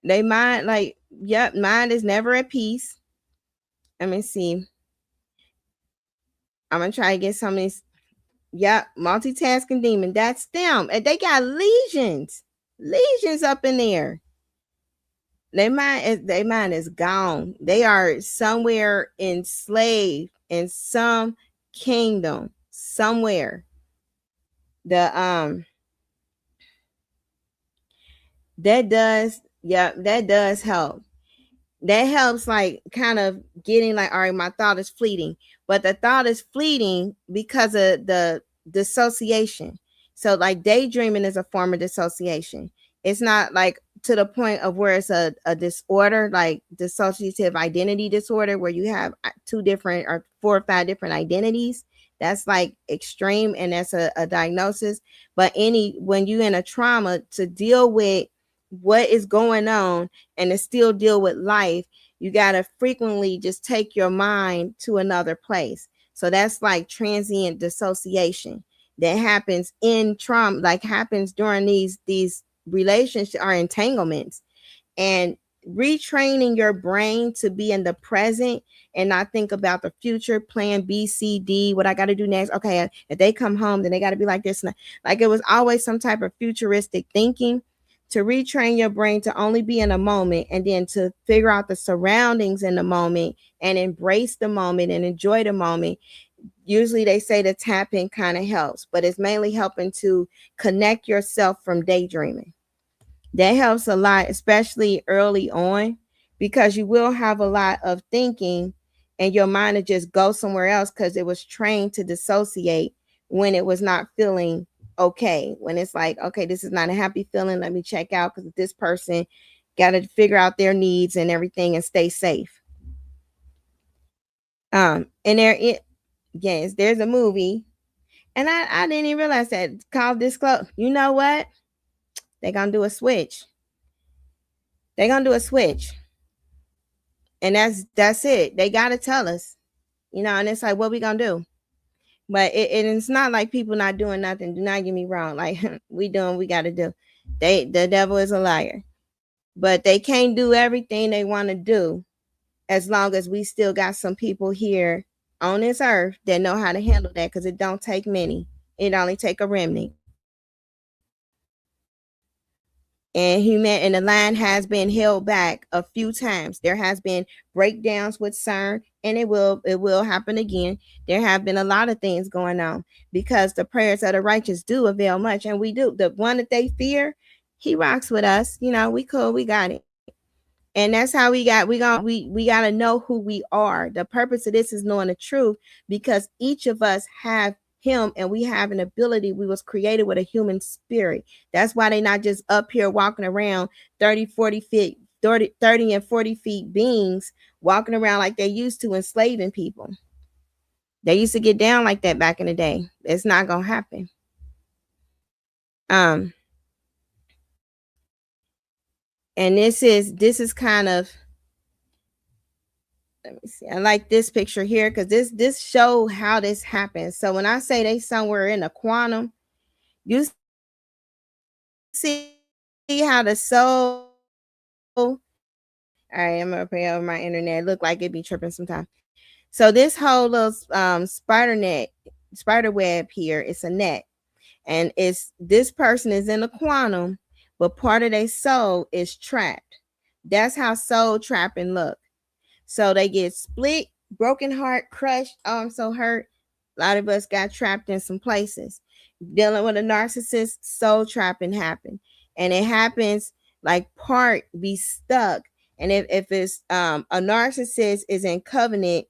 They mind, like, yep, mind is never at peace. Let me see. I'm gonna try to get some of Yep, multitasking demon. That's them. And they got legions up in there. Their mind is gone. They are somewhere enslaved in some kingdom somewhere. That does help. That helps, like, kind of getting like, all right, my thought is fleeting, but the thought is fleeting because of the dissociation. So like daydreaming is a form of dissociation. It's not like to the point of where it's a disorder, like dissociative identity disorder, where you have 2 different or 4 or 5 different identities. That's like extreme, and that's a diagnosis. But when you're in a trauma, to deal with what is going on and to still deal with life, you got to frequently just take your mind to another place. So that's like transient dissociation that happens in trauma, like happens during these relationships or entanglements. And retraining your brain to be in the present and not think about the future, plan B, C, D, what I got to do next. Okay, if they come home, then they got to be like this. Like it was always some type of futuristic thinking. To retrain your brain to only be in a moment, and then to figure out the surroundings in the moment and embrace the moment and enjoy the moment. Usually they say the tapping kind of helps, but it's mainly helping to connect yourself from daydreaming. That helps a lot, especially early on, because you will have a lot of thinking and your mind will just go somewhere else because it was trained to dissociate when it was not feeling okay. When it's like, okay, this is not a happy feeling, let me check out, because this person got to figure out their needs and everything and stay safe. And there's a movie, and I didn't even realize that, it's called Disclose. You know what? They're gonna do a switch. And that's it. They gotta tell us, and it's like, what we gonna do? But it's not like people not doing nothing. Do not get me wrong. Like we doing, we got to do. The devil is a liar, but they can't do everything they want to do, as long as we still got some people here on this earth that know how to handle that. Because it don't take many. It only take a remnant. And the line has been held back a few times. There has been breakdowns with CERN, and it will happen again. There have been a lot of things going on because the prayers of the righteous do avail much, and we do. The one that they fear, he rocks with us. We cool, we got it. And that's how we got to know who we are. The purpose of this is knowing the truth, because each of us have him, and we have an ability. We was created with a human spirit. That's why they not just up here walking around 30 and 40 feet beings walking around like they used to, enslaving people. They used to get down like that back in the day. It's not gonna happen. And this is kind of, let me see. I like this picture here because this show how this happens. So when I say they somewhere in the quantum, you see how the soul. All right, I'm gonna pay over my internet. Look like it be tripping sometimes. So this whole little spider web here, it's a net, and this person is in the quantum, but part of their soul is trapped. That's how soul trapping look. So they get split, broken heart, crushed. Oh, I'm so hurt. A lot of us got trapped in some places. Dealing with a narcissist, soul trapping happen. And it happens like part be stuck. And if it's a narcissist is in covenant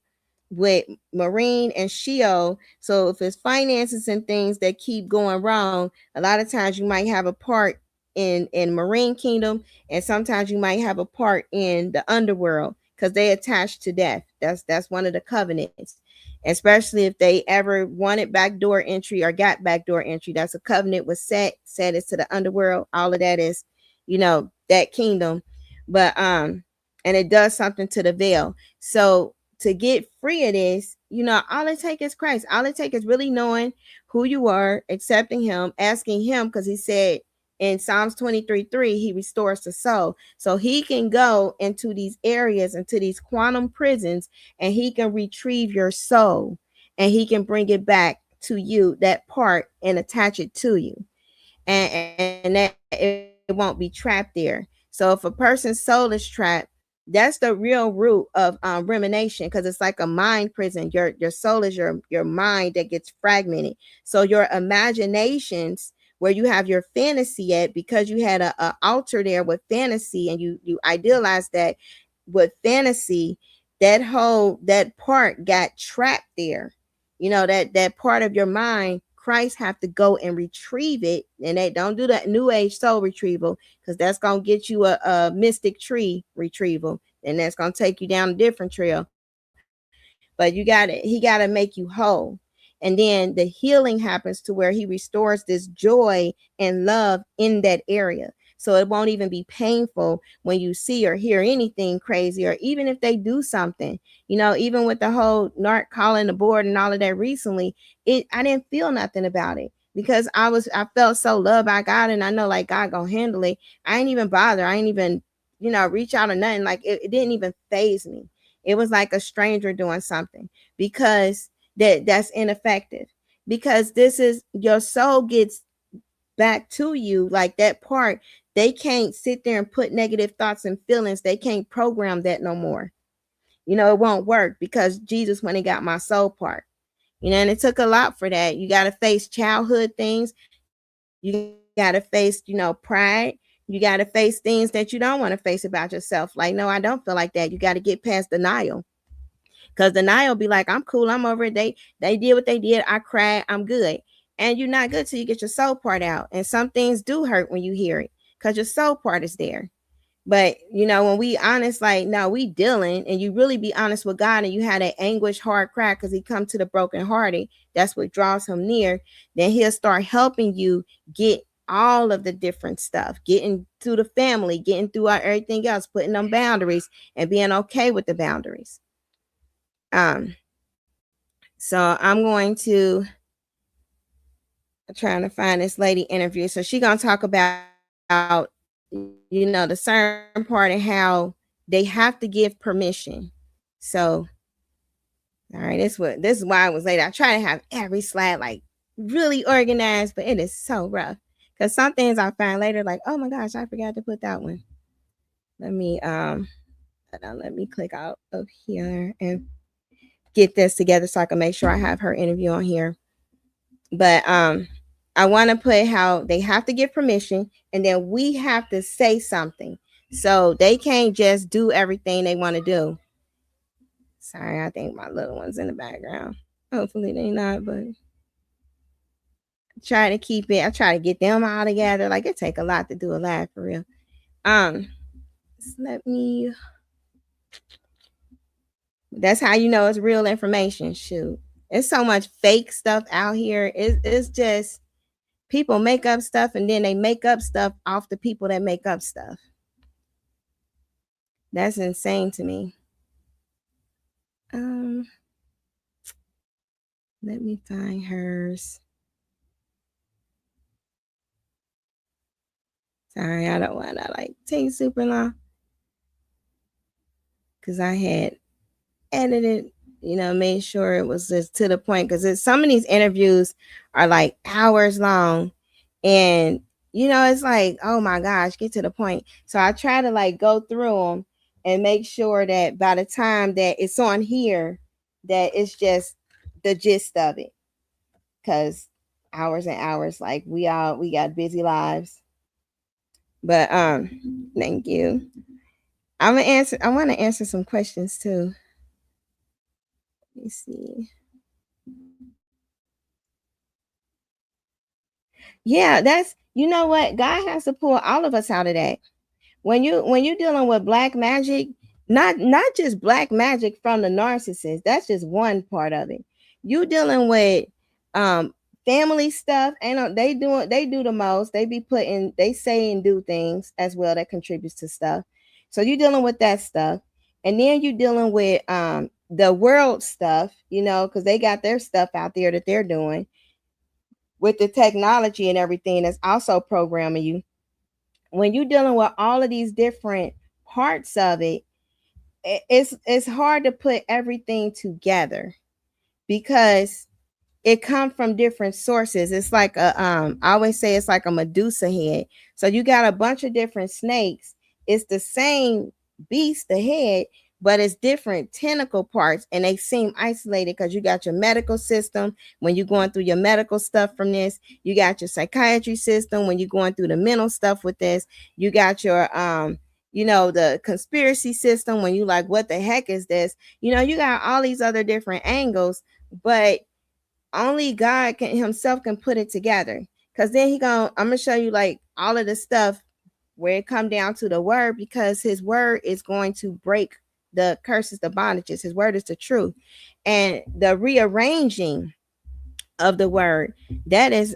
with Marine and Sheol. So if it's finances and things that keep going wrong, a lot of times you might have a part in Marine Kingdom, and sometimes you might have a part in the underworld, because they attach to death. That's one of the covenants, especially if they ever wanted backdoor entry or got backdoor entry. That's a covenant was set is to the underworld. All of that is, that kingdom. But and it does something to the veil. So to get free of this, all it takes is Christ. All it takes is really knowing who you are, accepting him, asking him, because he said in Psalms 23:3, he restores the soul. So he can go into these areas, into these quantum prisons, and he can retrieve your soul, and he can bring it back to you, that part, and attach it to you, and that it won't be trapped there. So if a person's soul is trapped, that's the real root of rumination, because it's like a mind prison. Your soul is your mind that gets fragmented. So your imaginations, where you have your fantasy at, because you had a altar there with fantasy, and you idealized that with fantasy, that part got trapped there. You know, that part of your mind, Christ have to go and retrieve it. And they don't do that new age soul retrieval, because that's going to get you a mystic tree retrieval, and that's going to take you down a different trail. But he got to make you whole. And then the healing happens to where he restores this joy and love in that area. So it won't even be painful when you see or hear anything crazy, or even if they do something, you know, even with the whole Narc calling the board and all of that recently, I didn't feel nothing about it, because I felt so loved by God, and I know like God gonna handle it. I ain't even bother. I ain't even, you know, reach out or nothing. Like it didn't even faze me. It was like a stranger doing something, because that's ineffective, because this is your soul gets back to you, like that part. They can't sit there and put negative thoughts and feelings. They can't program that no more. You know, it won't work, because Jesus went and got my soul part. You know, and it took a lot for that. You got to face childhood things. You got to face, you know, pride. You got to face things that you don't want to face about yourself. Like, no, I don't feel like that. You got to get past denial, because denial be like, I'm cool, I'm over it. They did what they did. I cried, I'm good. And you're not good till you get your soul part out. And some things do hurt when you hear it, because your soul part is there. But, you know, when we honest, like, no, we dealing, and you really be honest with God, and you had an anguish hard cry, because he come to the brokenhearted. That's what draws him near. Then he'll start helping you get all of the different stuff, getting through the family, getting through everything else, putting them boundaries and being okay with the boundaries. So I'm going to trying to find this lady interview. So she's gonna talk about, you know, the CERN part and how they have to give permission. So, all right, this is why I was late. I try to have every slide like really organized, but it is so rough, because some things I find later, like, oh my gosh, I forgot to put that one. Let me click out of here and get this together so I can make sure I have her interview on here. But I want to put how they have to give permission, and then we have to say something. So they can't just do everything they want to do. Sorry, I think my little one's in the background. Hopefully they not, but try to keep it. I try to get them all together. Like, it take a lot to do a live, for real. Let me. That's how you know it's real information. Shoot, there's so much fake stuff out here. It's just people make up stuff, and then they make up stuff off the people that make up stuff. That's insane to me. Let me find hers. Sorry, I don't want to like take super long, because I had edited, you know, made sure it was just to the point, because some of these interviews are like hours long, and you know, it's like, oh my gosh, get to the point. So I try to like go through them and make sure that by the time that it's on here, that it's just the gist of it, because hours and hours, like we got busy lives. But thank you. I want to answer some questions too. Let me see. Yeah, that's, you know what? God has to pull all of us out of that. When you're dealing with black magic, not just black magic from the narcissist, that's just one part of it. You dealing with family stuff, and they do the most. They say and do things as well that contributes to stuff. So you're dealing with that stuff, and then you're dealing with the world stuff, you know, because they got their stuff out there that they're doing with the technology and everything that's also programming you. When you're dealing with all of these different parts of it, it's hard to put everything together, because it come from different sources. It's like a I always say it's like a Medusa head. So you got a bunch of different snakes. It's the same beast, the head, but it's different tentacle parts, and they seem isolated because you got your medical system when you're going through your medical stuff from this. You got your psychiatry system when you're going through the mental stuff with this. You got your you know, the conspiracy system when you like, what the heck is this? You know, you got all these other different angles, but only God can himself can put it together. Because then I'm gonna show you like all of the stuff where it come down to the word, because his word is going to break the curses, the bondages. His word is the truth. And the rearranging of the word, that is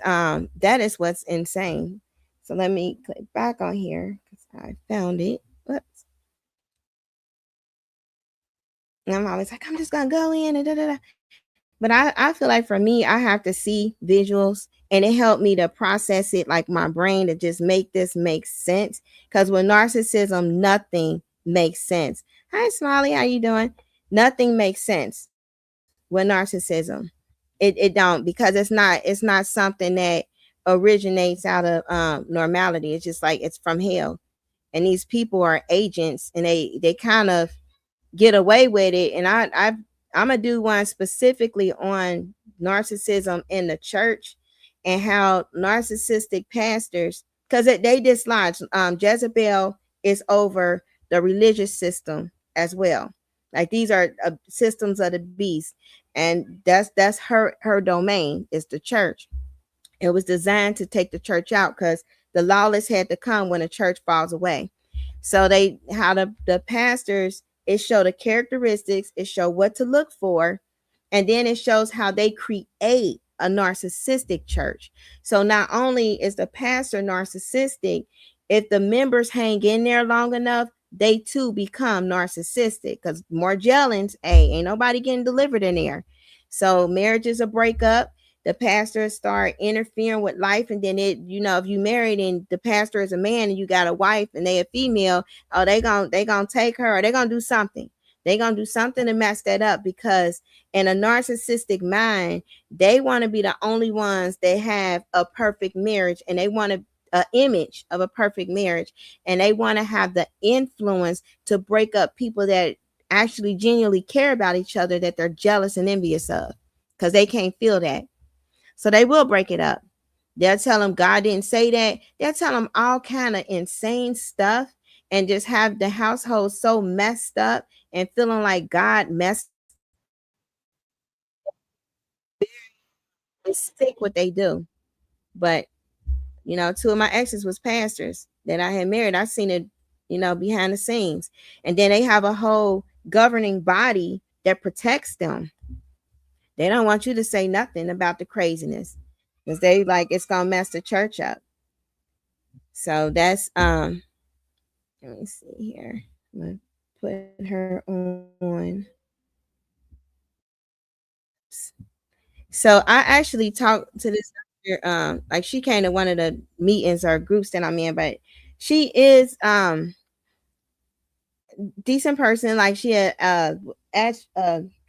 what's insane. So let me click back on here because I found it. Whoops. And I'm always like, I'm just gonna go in and da da da. But I feel like for me, I have to see visuals, and it helped me to process it, like my brain, to just make this make sense. Because with narcissism, nothing makes sense. Hi, Smiley, how you doing? Nothing makes sense with narcissism. It don't, because it's not something that originates out of normality. It's just like it's from hell. And these people are agents, and they kind of get away with it. And I'm gonna do one specifically on narcissism in the church and how narcissistic pastors, because they dislodge Jezebel is over the religious system as well. Like these are systems of the beast, and that's her domain is the church. It was designed to take the church out because the lawless had to come when the church falls away. So how the pastors, it show the characteristics, it show what to look for, and then it shows how they create a narcissistic church. So not only is the pastor narcissistic, if the members hang in there long enough, they too become narcissistic, because Morgellons, ain't nobody getting delivered in there. So marriages will break up. The pastors start interfering with life, and then if you married and the pastor is a man and you got a wife and they a female, oh, they gonna take her, or they gonna do something. They gonna do something to mess that up, because in a narcissistic mind, they want to be the only ones that have a perfect marriage, and they want an image of a perfect marriage, and they want to have the influence to break up people that actually genuinely care about each other, that they're jealous and envious of, because they can't feel that. So they will break it up. They'll tell them God didn't say that. They'll tell them all kind of insane stuff, and just have the household so messed up and feeling like God messed. It's sick what they do. But two of my exes was pastors that I had married. I seen it, behind the scenes. And then they have a whole governing body that protects them. They don't want you to say nothing about the craziness, because they like it's gonna mess the church up. So that's let me see here. I'm gonna put her on. So I actually talked to this like she came to one of the meetings or groups that I'm in, but she is decent person. Like she had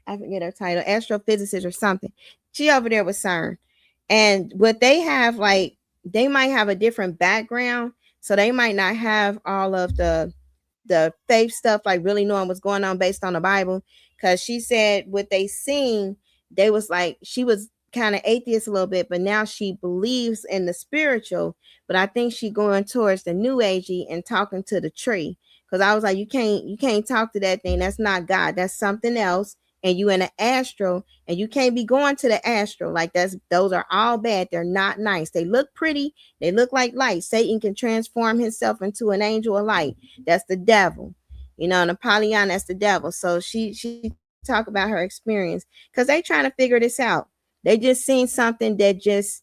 I forget her title, astrophysicist or something. She over there with CERN. And what they have, like, they might have a different background. So they might not have all of the faith stuff, like really knowing what's going on based on the Bible. Because she said what they seen, they was like, she was kind of atheist a little bit, but now she believes in the spiritual. But I think she going towards the new agey and talking to the tree. Because I was like, you can't talk to that thing. That's not God. That's something else. And you in an astral, and you can't be going to the astral. Like those are all bad. They're not nice. They look pretty. They look like light. Satan can transform himself into an angel of light. That's the devil. And Apollyon, that's the devil. So she talk about her experience, because they trying to figure this out. They just seen something that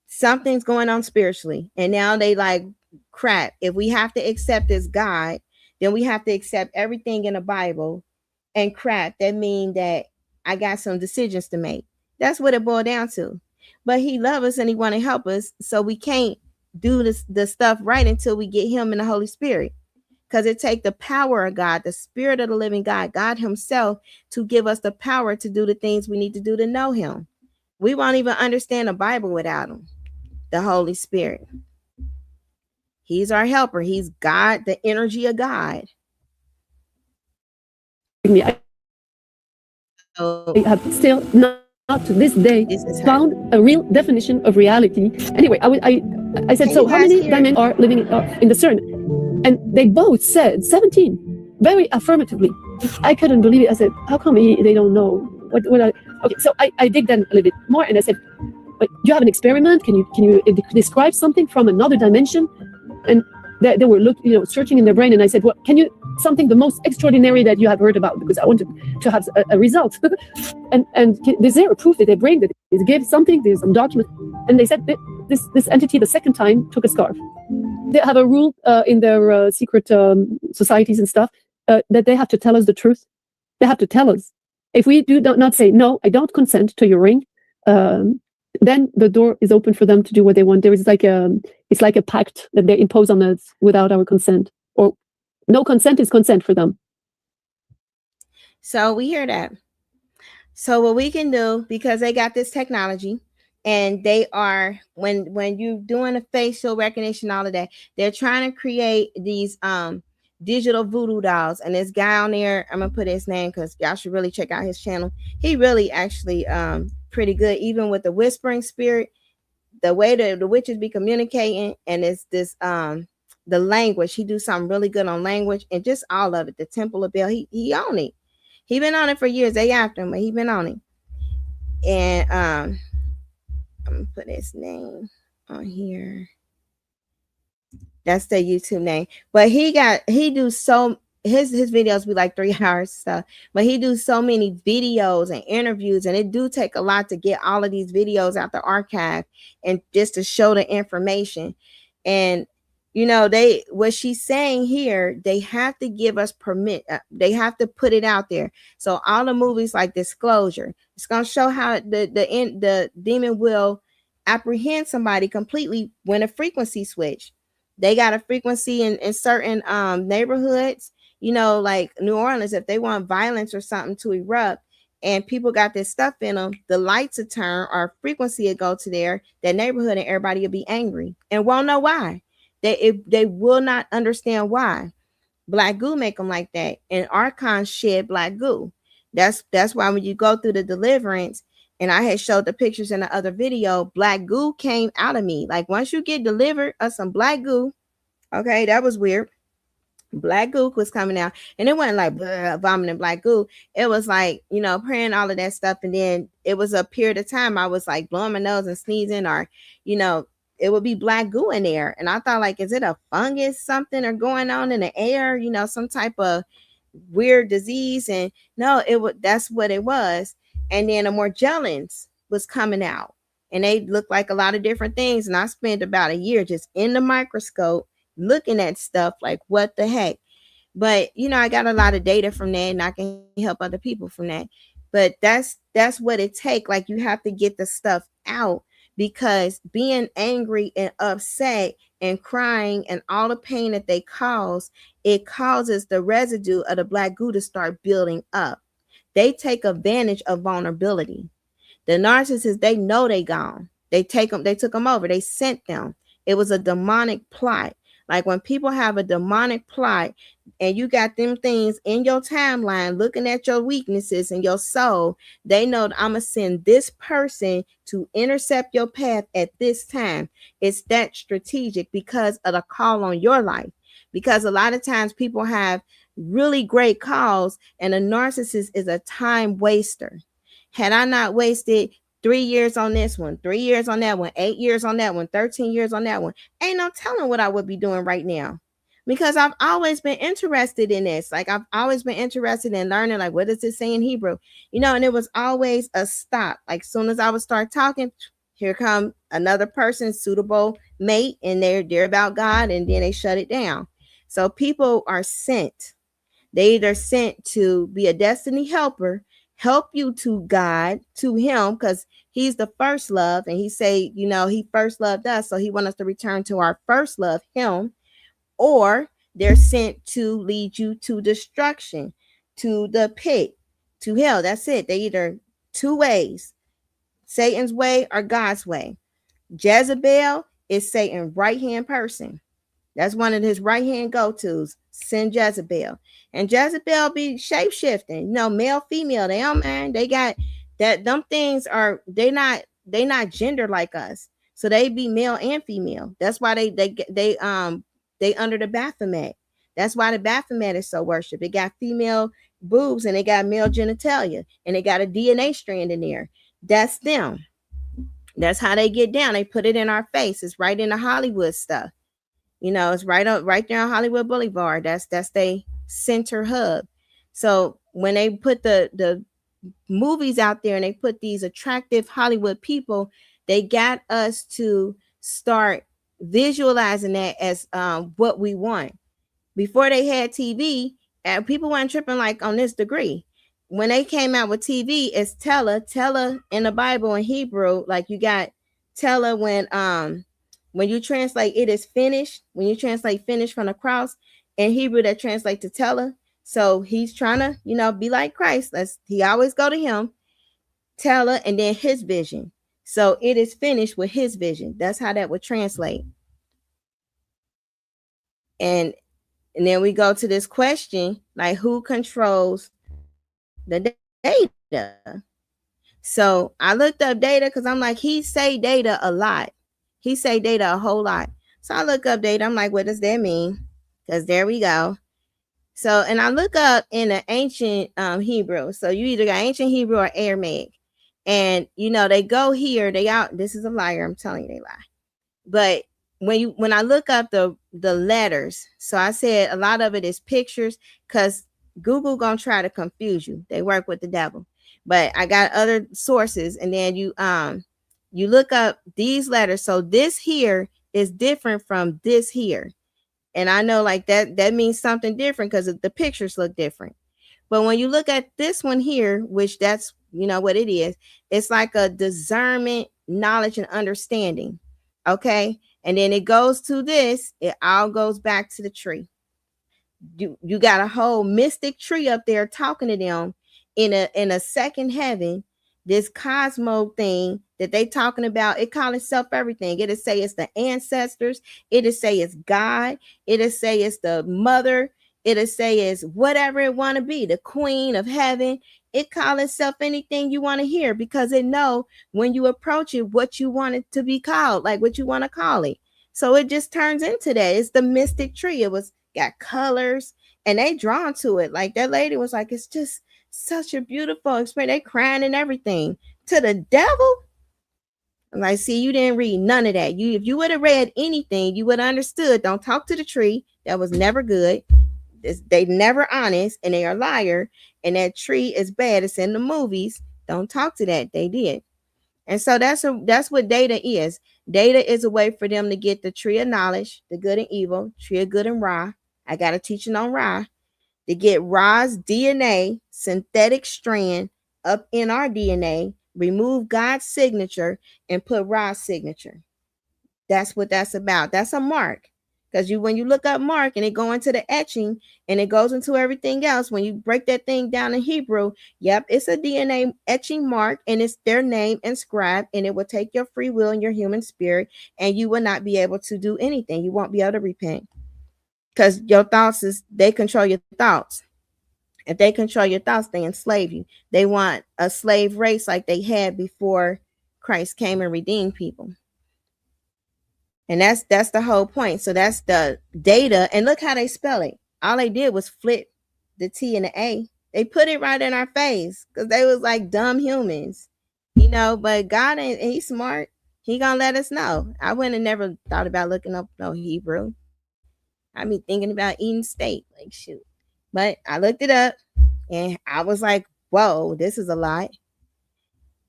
something's going on spiritually. And now they like, crap, if we have to accept this God, then we have to accept everything in the Bible. And crap, that means that I got some decisions to make. That's what it boiled down to. But he loves us and he want to help us. So we can't do the stuff right until we get him and the Holy Spirit. Because it takes the power of God, the spirit of the living God, God himself, to give us the power to do the things we need to do to know him. We won't even understand the Bible without him. The Holy Spirit. He's our helper. He's God, the energy of God. I have still not to this day found a real definition of reality. Anyway, I said, so how many dimensions are living in the CERN? And they both said 17, very affirmatively. I couldn't believe it. I said, how come they don't know? Okay, so I dig then a little bit more, and I said, but do you have an experiment? Can you describe something from another dimension? And they were searching in their brain, and I said, well, can you something the most extraordinary that you have heard about, because I wanted to have a result. and is there a proof that their brain that it gives something? There's some document, and they said this entity the second time took a scarf. They have a rule in their secret societies and stuff that they have to tell us the truth. They have to tell us. If we do not say no, I don't consent to your ring, then the door is open for them to do what they want. There is it's like a pact that they impose on us without our consent, or no consent is consent for them. So we hear that. So what we can do, because they got this technology, and they are, when you're doing a facial recognition, all of that, they're trying to create these digital voodoo dolls. And this guy on there, I'm gonna put his name because y'all should really check out his channel. He really actually pretty good, even with the whispering spirit, the way that the witches be communicating, and it's this the language. He do something really good on language, and just all of it. The Temple of Bell, he on it. He been on it for years. They after him, but he been on it. And I'm gonna put his name on here. That's the YouTube name. But his videos be like 3 hours stuff. But he do so many videos and interviews, and it do take a lot to get all of these videos out the archive and just to show the information. And what she's saying here, they have to give us permit. They have to put it out there. So all the movies like Disclosure, it's gonna show how the demon will apprehend somebody completely when a frequency switch. They got a frequency in certain neighborhoods, like New Orleans. If they want violence or something to erupt, and people got this stuff in them, the lights will turn, or frequency will go to that neighborhood, and everybody will be angry and won't know why. They will not understand why. Black goo make them like that, and archons shed black goo. That's why when you go through the deliverance, and I had showed the pictures in the other video, black goo came out of me. Like once you get delivered of some black goo, okay, that was weird. Black goo was coming out, and it wasn't like vomiting black goo. It was like, praying all of that stuff, and then it was a period of time I was like blowing my nose and sneezing, or it would be black goo in there. And I thought, like, is it a fungus, something or going on in the air, some type of weird disease? And no, that's what it was. And then the Morgellons was coming out, and they looked like a lot of different things. And I spent about a year just in the microscope looking at stuff like, what the heck? But I got a lot of data from that, and I can help other people from that. But that's what it takes. Like, you have to get the stuff out, because being angry and upset and crying and all the pain that they cause, it causes the residue of the black goo to start building up. They take advantage of vulnerability. The narcissists, they know they gone. They took them over. They sent them. It was a demonic plot. Like when people have a demonic plot, and you got them things in your timeline looking at your weaknesses and your soul, they know that I'm going to send this person to intercept your path at this time. It's that strategic because of the call on your life. Because a lot of times people have really great calls, and a narcissist is a time waster. Had I not wasted 3 years on this one, 3 years on that one, 8 years on that one, 13 years on that one, ain't no telling what I would be doing right now. Because I've always been interested in this. Like, I've always been interested in learning, like, what does it say in Hebrew? And it was always a stop. Like, soon as I would start talking, here come another person, suitable mate, and they're about God, and then they shut it down. So people are sent. They either sent to be a destiny helper, help you to God, to him, because he's the first love. And he say, he first loved us. So he wants us to return to our first love, him. Or they're sent to lead you to destruction, to the pit, to hell. That's it. They either two ways. Satan's way or God's way. Jezebel is Satan's right-hand person. That's one of his right-hand go-tos. Send Jezebel. And Jezebel be shape-shifting. You know, male, female. They don't mind. They got that. Them things are, they not gender like us. So they be male and female. That's why they under the Baphomet. That's why the Baphomet is so worshipped. It got female boobs and they got male genitalia and they got a DNA strand in there. That's them. That's how they get down. They put it in our face. It's right in the Hollywood stuff. You know, it's right there on Hollywood Boulevard. That's they center hub. So when they put the movies out there and they put these attractive Hollywood people, they got us to start visualizing that as what we want. Before they had TV, people weren't tripping like on this degree. When they came out with TV, it's Tella in the Bible in Hebrew. Like you got Tella when you translate it is finished. When you translate finished from the cross in Hebrew, that translates to Tella. So he's trying to, you know, be like Christ. He always go to him, Tella, and then his vision. So it is finished with his vision. That's how that would translate. And then we go to this question, like who controls the data? So I looked up data because I'm like, he say data a lot. He say data a whole lot. So I look up data. I'm like, what does that mean? Because there we go. So, and I look up in the ancient Hebrew. So you either got ancient Hebrew or Aramaic. And, you know, they go here, they out. This is a liar. I'm telling you, they lie. But when I look up the letters, so I said a lot of it is pictures because Google gonna try to confuse you. They work with the devil. But I got other sources, and then you look up these letters. So this here is different from this here. And I know like that means something different because the pictures look different. But when you look at this one here, which that's, you know what it is, it's like a discernment, knowledge, and understanding. Okay. And then it goes to this, it all goes back to the tree. You got a whole mystic tree up there talking to them in a second heaven, this cosmo thing that they talking about. It call itself everything. It'll say it's the ancestors. It'll say it's God. It'll say it's the mother. It'll say it's whatever it want to be, the queen of heaven. It call itself anything you want to hear because it know when you approach it what you want it to be called, like what you want to call it. So it just turns into that. It's the mystic tree. It was got colors and they drawn to it. Like that lady was like, it's just such a beautiful experience. They crying and everything to the devil. I'm like, see, you didn't read none of that. If you would have read anything, you would have understood. Don't talk to the tree. That was never good. They never honest and they are liar. And that tree is bad. It's in the movies. Don't talk to that. They did. And so that's what data is. Data is a way for them to get the tree of knowledge, the good and evil, tree of good and Ra. I got a teaching on Ra. To get Ra's DNA, synthetic strand, up in our DNA, remove God's signature, and put Ra's signature. That's what that's about. That's a mark. Because when you look up mark and it go into the etching and it goes into everything else, when you break that thing down in Hebrew, yep, it's a DNA etching mark and it's their name inscribed, and it will take your free will and your human spirit, and you will not be able to do anything. You won't be able to repent because your thoughts they control your thoughts. If they control your thoughts, they enslave you. They want a slave race like they had before Christ came and redeemed people. And that's the whole point. So that's the data. And look how they spell it. All they did was flip the T and the A. They put it right in our face because they was like dumb humans, you know. But God, he's smart. He gonna let us know. I wouldn't have never thought about looking up no Hebrew. I mean, thinking about eating steak, like shoot. But I looked it up and I was like, whoa, this is a lot.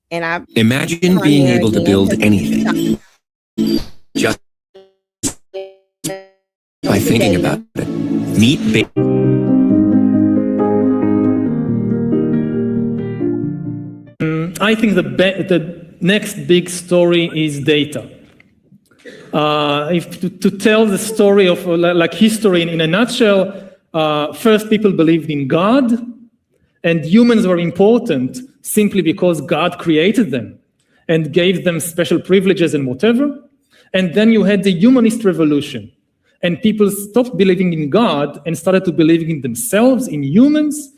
And I imagine being able to build anything just by thinking about it. Meet I think the next big story is data. If to tell the story of like history in a nutshell, first people believed in God, and humans were important simply because God created them. and gave them special privileges and whatever. And then you had the humanist revolution, and people stopped believing in God and started to believe in themselves, in humans.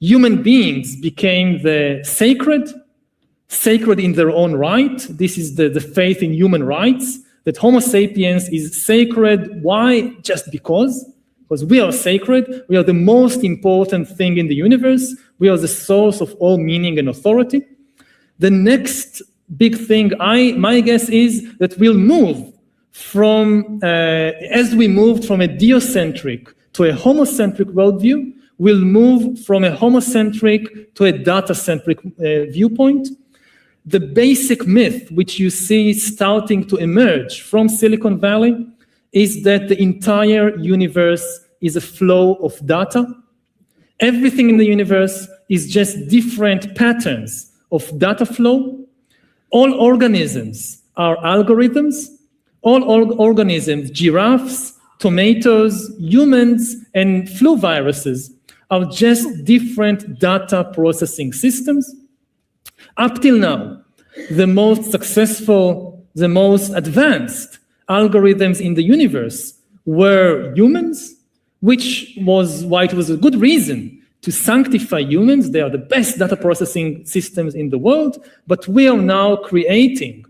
Human beings became the sacred in their own right. This is the faith in human rights, that Homo sapiens is sacred. Why? Just because we are sacred. We are the most important thing in the universe. We are the source of all meaning and authority. The next big thing, my guess is that we'll move from, as we moved from a deocentric to a homocentric worldview, we'll move from a homocentric to a data-centric viewpoint. The basic myth which you see starting to emerge from Silicon Valley is that the entire universe is a flow of data. Everything in the universe is just different patterns of data flow. All organisms are algorithms. All organisms, giraffes, tomatoes, humans, and flu viruses are just different data processing systems. Up till now, the most successful, the most advanced algorithms in the universe were humans, which was why it was a good reason to sanctify humans. They are the best data processing systems in the world, but we are now creating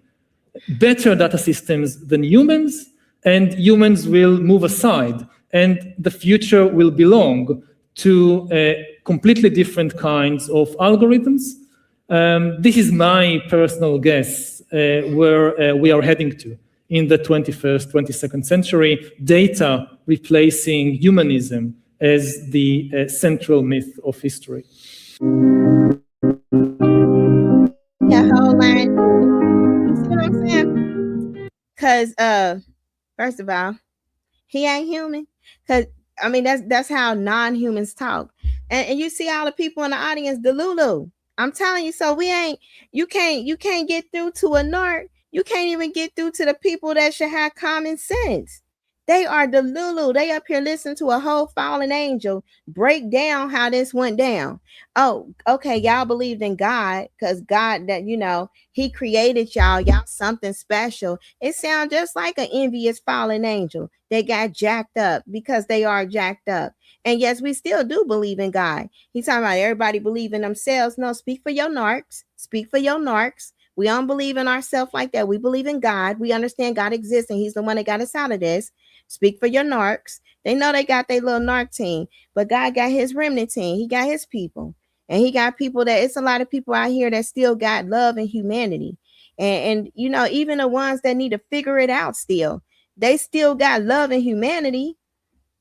better data systems than humans, and humans will move aside, and the future will belong to completely different kinds of algorithms. This is my personal guess where we are heading to in the 21st, 22nd century, data replacing humanism as the central myth of history. Yeah, whole line. You see what I'm saying? Because first of all, he ain't human. Because I mean that's how non-humans talk. And you see all the people in the audience, the Lulu. I'm telling you, so you can't get through to a narc. You can't even get through to the people that should have common sense. They are the Lulu. They up here listening to a whole fallen angel break down how this went down. Oh, okay, y'all believed in God because God, that he created y'all something special. It sounds just like an envious fallen angel. They got jacked up because they are jacked up. And yes, we still do believe in God. He's talking about everybody believe in themselves. No, speak for your narcs. Speak for your narcs. We don't believe in ourselves like that. We believe in God. We understand God exists and he's the one that got us out of this. Speak for your narcs. They know they got their little narc team, but God got his remnant team. He got his people. And he got people it's a lot of people out here that still got love and humanity. And even the ones that need to figure it out still, they still got love and humanity.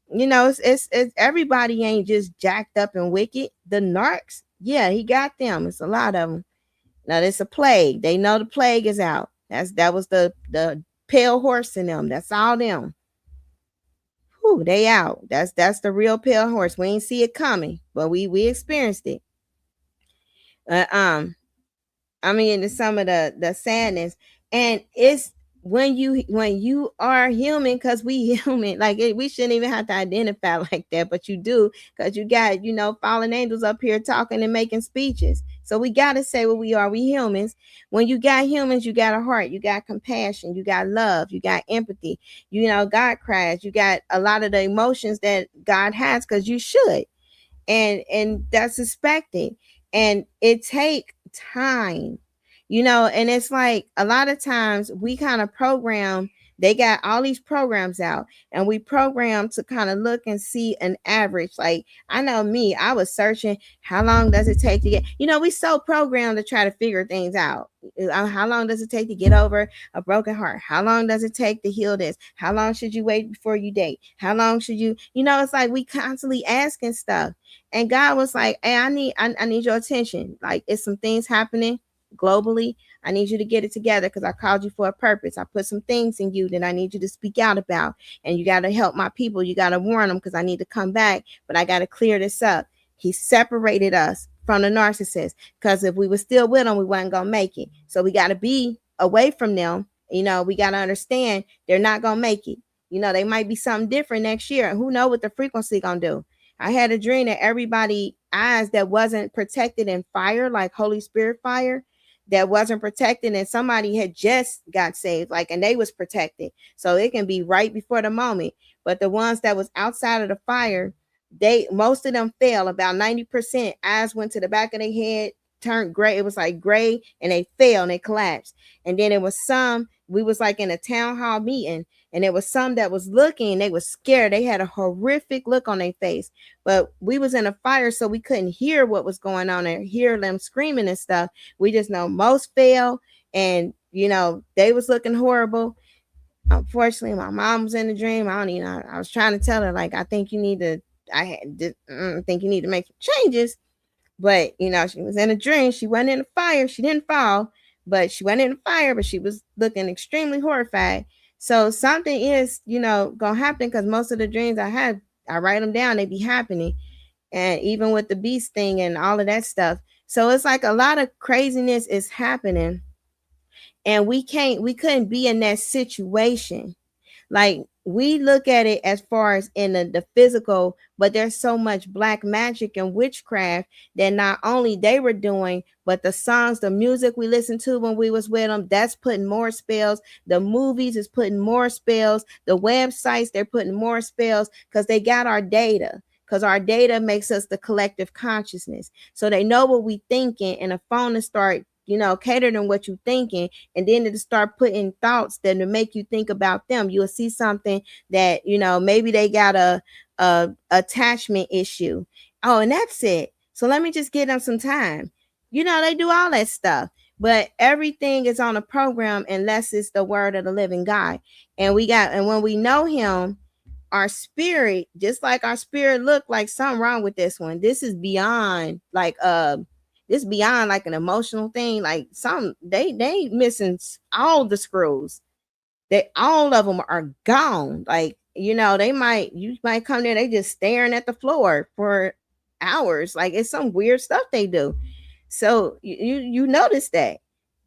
It's everybody ain't just jacked up and wicked. The narcs, yeah, he got them. It's a lot of them. Now there's a plague. They know the plague is out. That was the pale horse in them. That's all them. Whew, they out. That's the real pale horse. We ain't see it coming, but we experienced it. I mean, some of the sadness, and it's when you are human, because we human, like we shouldn't even have to identify like that, but you do, because you got fallen angels up here talking and making speeches. So we got to say what we are. We humans. When you got humans, you got a heart, you got compassion, you got love, you got empathy. God cries. You got a lot of the emotions that God has, because you should, and that's expected. And it take time, and it's like a lot of times we kind of program. They got all these programs out, and we program to kind of look and see an average. Like, I know me, I was searching, how long does it take to get, we so programmed to try to figure things out. How long does it take to get over a broken heart? How long does it take to heal this? How long should you wait before you date? How long should you, it's like we constantly asking stuff. And God was like, hey, I need your attention. Like, it's some things happening globally. I need you to get it together because I called you for a purpose. I put some things in you that I need you to speak out about, and you got to help my people. You got to warn them because I need to come back, but I got to clear this up. He separated us from the narcissist, because if we were still with them, we wasn't going to make it. So we got to be away from them. We got to understand they're not going to make it. They might be something different next year. Who knows what the frequency going to do? I had a dream that everybody eyes that wasn't protected in fire, like Holy Spirit fire, that wasn't protected, and somebody had just got saved, like, and they was protected. So it can be right before the moment. But the ones that was outside of the fire, most of them fell. About 90% eyes went to the back of their head, turned gray. It was like gray, and they fell and they collapsed. And then it was some, we was like in a town hall meeting, and there was some that was looking, they was scared. They had a horrific look on their face. But we was in a fire, so we couldn't hear what was going on and hear them screaming and stuff. We just know most fell, and they was looking horrible. Unfortunately, my mom was in the dream. I was trying to tell her, like, I think you need to make some changes. But she was in a dream. She went in the fire. She didn't fall, but she went in the fire, but she was looking extremely horrified. So something is, gonna happen, because most of the dreams I had, I write them down, they be happening. And even with the beast thing and all of that stuff. So it's like a lot of craziness is happening. And we couldn't be in that situation. Like, we look at it as far as in the physical, but there's so much black magic and witchcraft that not only they were doing, but the songs, the music we listened to when we was with them, that's putting more spells. The movies is putting more spells. The websites, they're putting more spells, because they got our data. Because our data makes us the collective consciousness. So they know what we thinking, and the phone to start catering what you thinking, and then to start putting thoughts that to make you think about them. You'll see something that maybe they got a attachment issue. Oh, and that's it. So let me just give them some time. They do all that stuff, but everything is on a program unless it's the word of the living God. And when we know him, our spirit, just like our spirit, look like something wrong with this one. This is beyond like like an emotional thing. Like they missing all the screws. All of them are gone. Like, you might come there, they just staring at the floor for hours. Like, it's some weird stuff they do. So you notice that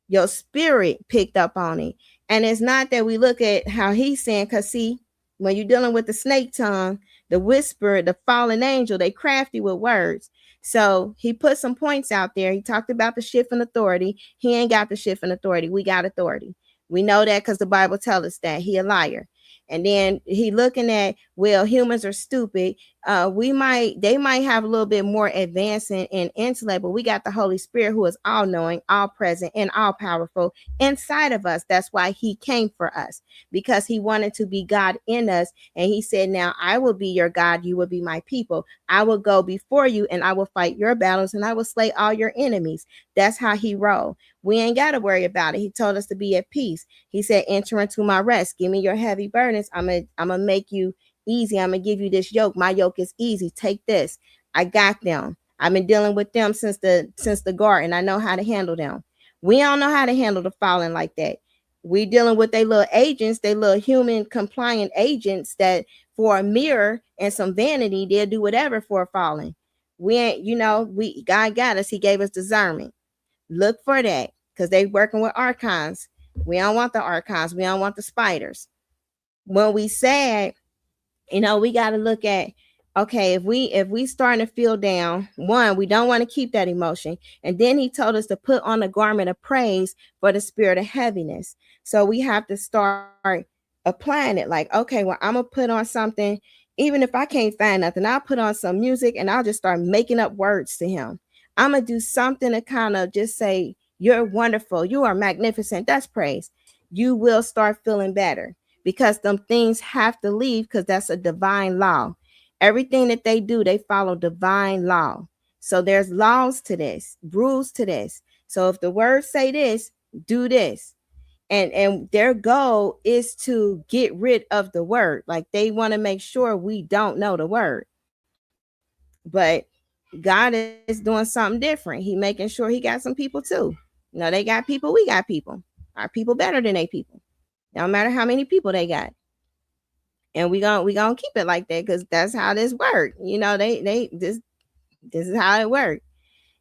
your spirit picked up on it. And it's not that we look at how he's saying, because see, when you're dealing with the snake tongue, the whisper, the fallen angel, they crafty with words. So he put some points out there. He talked about the shift in authority. He ain't got the shift in authority. We got authority. We know that because the Bible tells us that. He a liar. And then he looking at, well, humans are stupid. They might have a little bit more advancing in intellect, but we got the Holy Spirit, who is all knowing, all present, and all powerful inside of us. That's why he came for us, because he wanted to be God in us. And he said, now I will be your God. You will be my people. I will go before you, and I will fight your battles, and I will slay all your enemies. That's how he rolled. We ain't got to worry about it. He told us to be at peace. He said, enter into my rest. Give me your heavy burdens. I'm gonna make you easy. I'm gonna give you this yoke. My yoke is easy. Take this. I got them. I've been dealing with them since the garden. I know how to handle them. We don't know how to handle the fallen like that. We dealing with they little agents, they little human compliant agents that for a mirror and some vanity, they'll do whatever for a fallen. We ain't, God got us. He gave us discernment. Look for that, because they working with archons. We don't want the archons. We don't want the spiders. When we said, we got to look at, okay, if we starting to feel down, one, we don't want to keep that emotion. And then he told us to put on a garment of praise for the spirit of heaviness. So we have to start applying it. Like, okay, well, I'm going to put on something. Even if I can't find nothing, I'll put on some music and I'll just start making up words to him. I'm going to do something to kind of just say, you're wonderful. You are magnificent. That's praise. You will start feeling better, because them things have to leave, because that's a divine law. Everything that they do, they follow divine law. So there's laws to this, rules to this. So if the words say this, do this. And their goal is to get rid of the word. Like, they want to make sure we don't know the word. But God is doing something different. He making sure he got some people too. They got people, we got people. Our people better than they people. No matter how many people they got. And we gonna keep it like that, because that's how this work. This is how it works.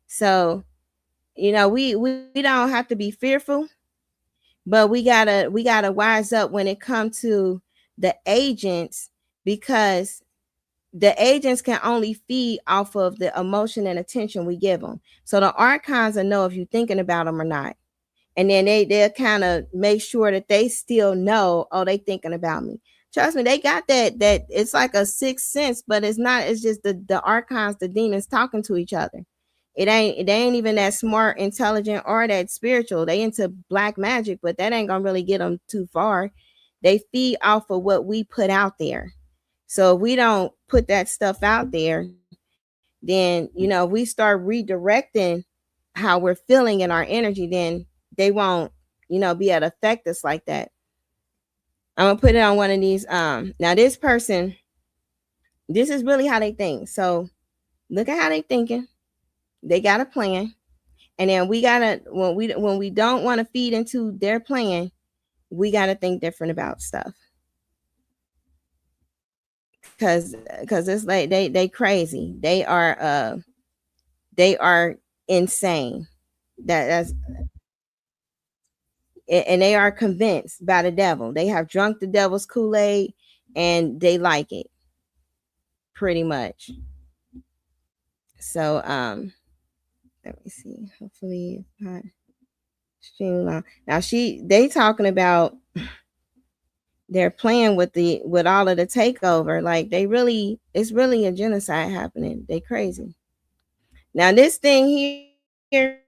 So, we don't have to be fearful, but we gotta wise up when it comes to the agents, because the agents can only feed off of the emotion and attention we give them. So the archons will know if you're thinking about them or not. And then they'll kind of make sure that they still know, oh, they thinking about me. Trust me, they got that it's like a sixth sense, but it's not. It's just the archons, the demons talking to each other. They ain't even that smart, intelligent, or that spiritual. They into black magic, but that ain't gonna really get them too far. They feed off of what we put out there. So if we don't put that stuff out there, then we start redirecting how we're feeling in our energy, then they won't, be able to affect us like that. I'm gonna put it on one of these. Now this person, this is really how they think. So look at how they thinking. They got a plan, and then we gotta when we don't want to feed into their plan, we gotta think different about stuff. Cause it's like they crazy. They are insane. That's and they are convinced by the devil. They have drunk the devil's Kool-Aid and they like it pretty much. So let me see. Hopefully it's not streaming long. Now they talking about they're playing with all of the takeover. Like it's really a genocide happening. They crazy. Now this thing here,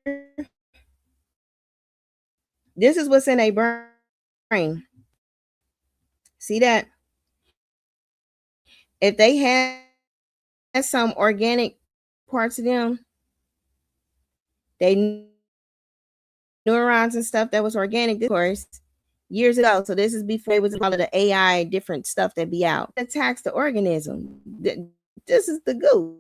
this is what's in a brain. See that? If they had some organic parts of them, they neurons and stuff that was organic, of course, years ago. So this is before it was all of the AI, different stuff that be out. It attacks the organism. This is the goo.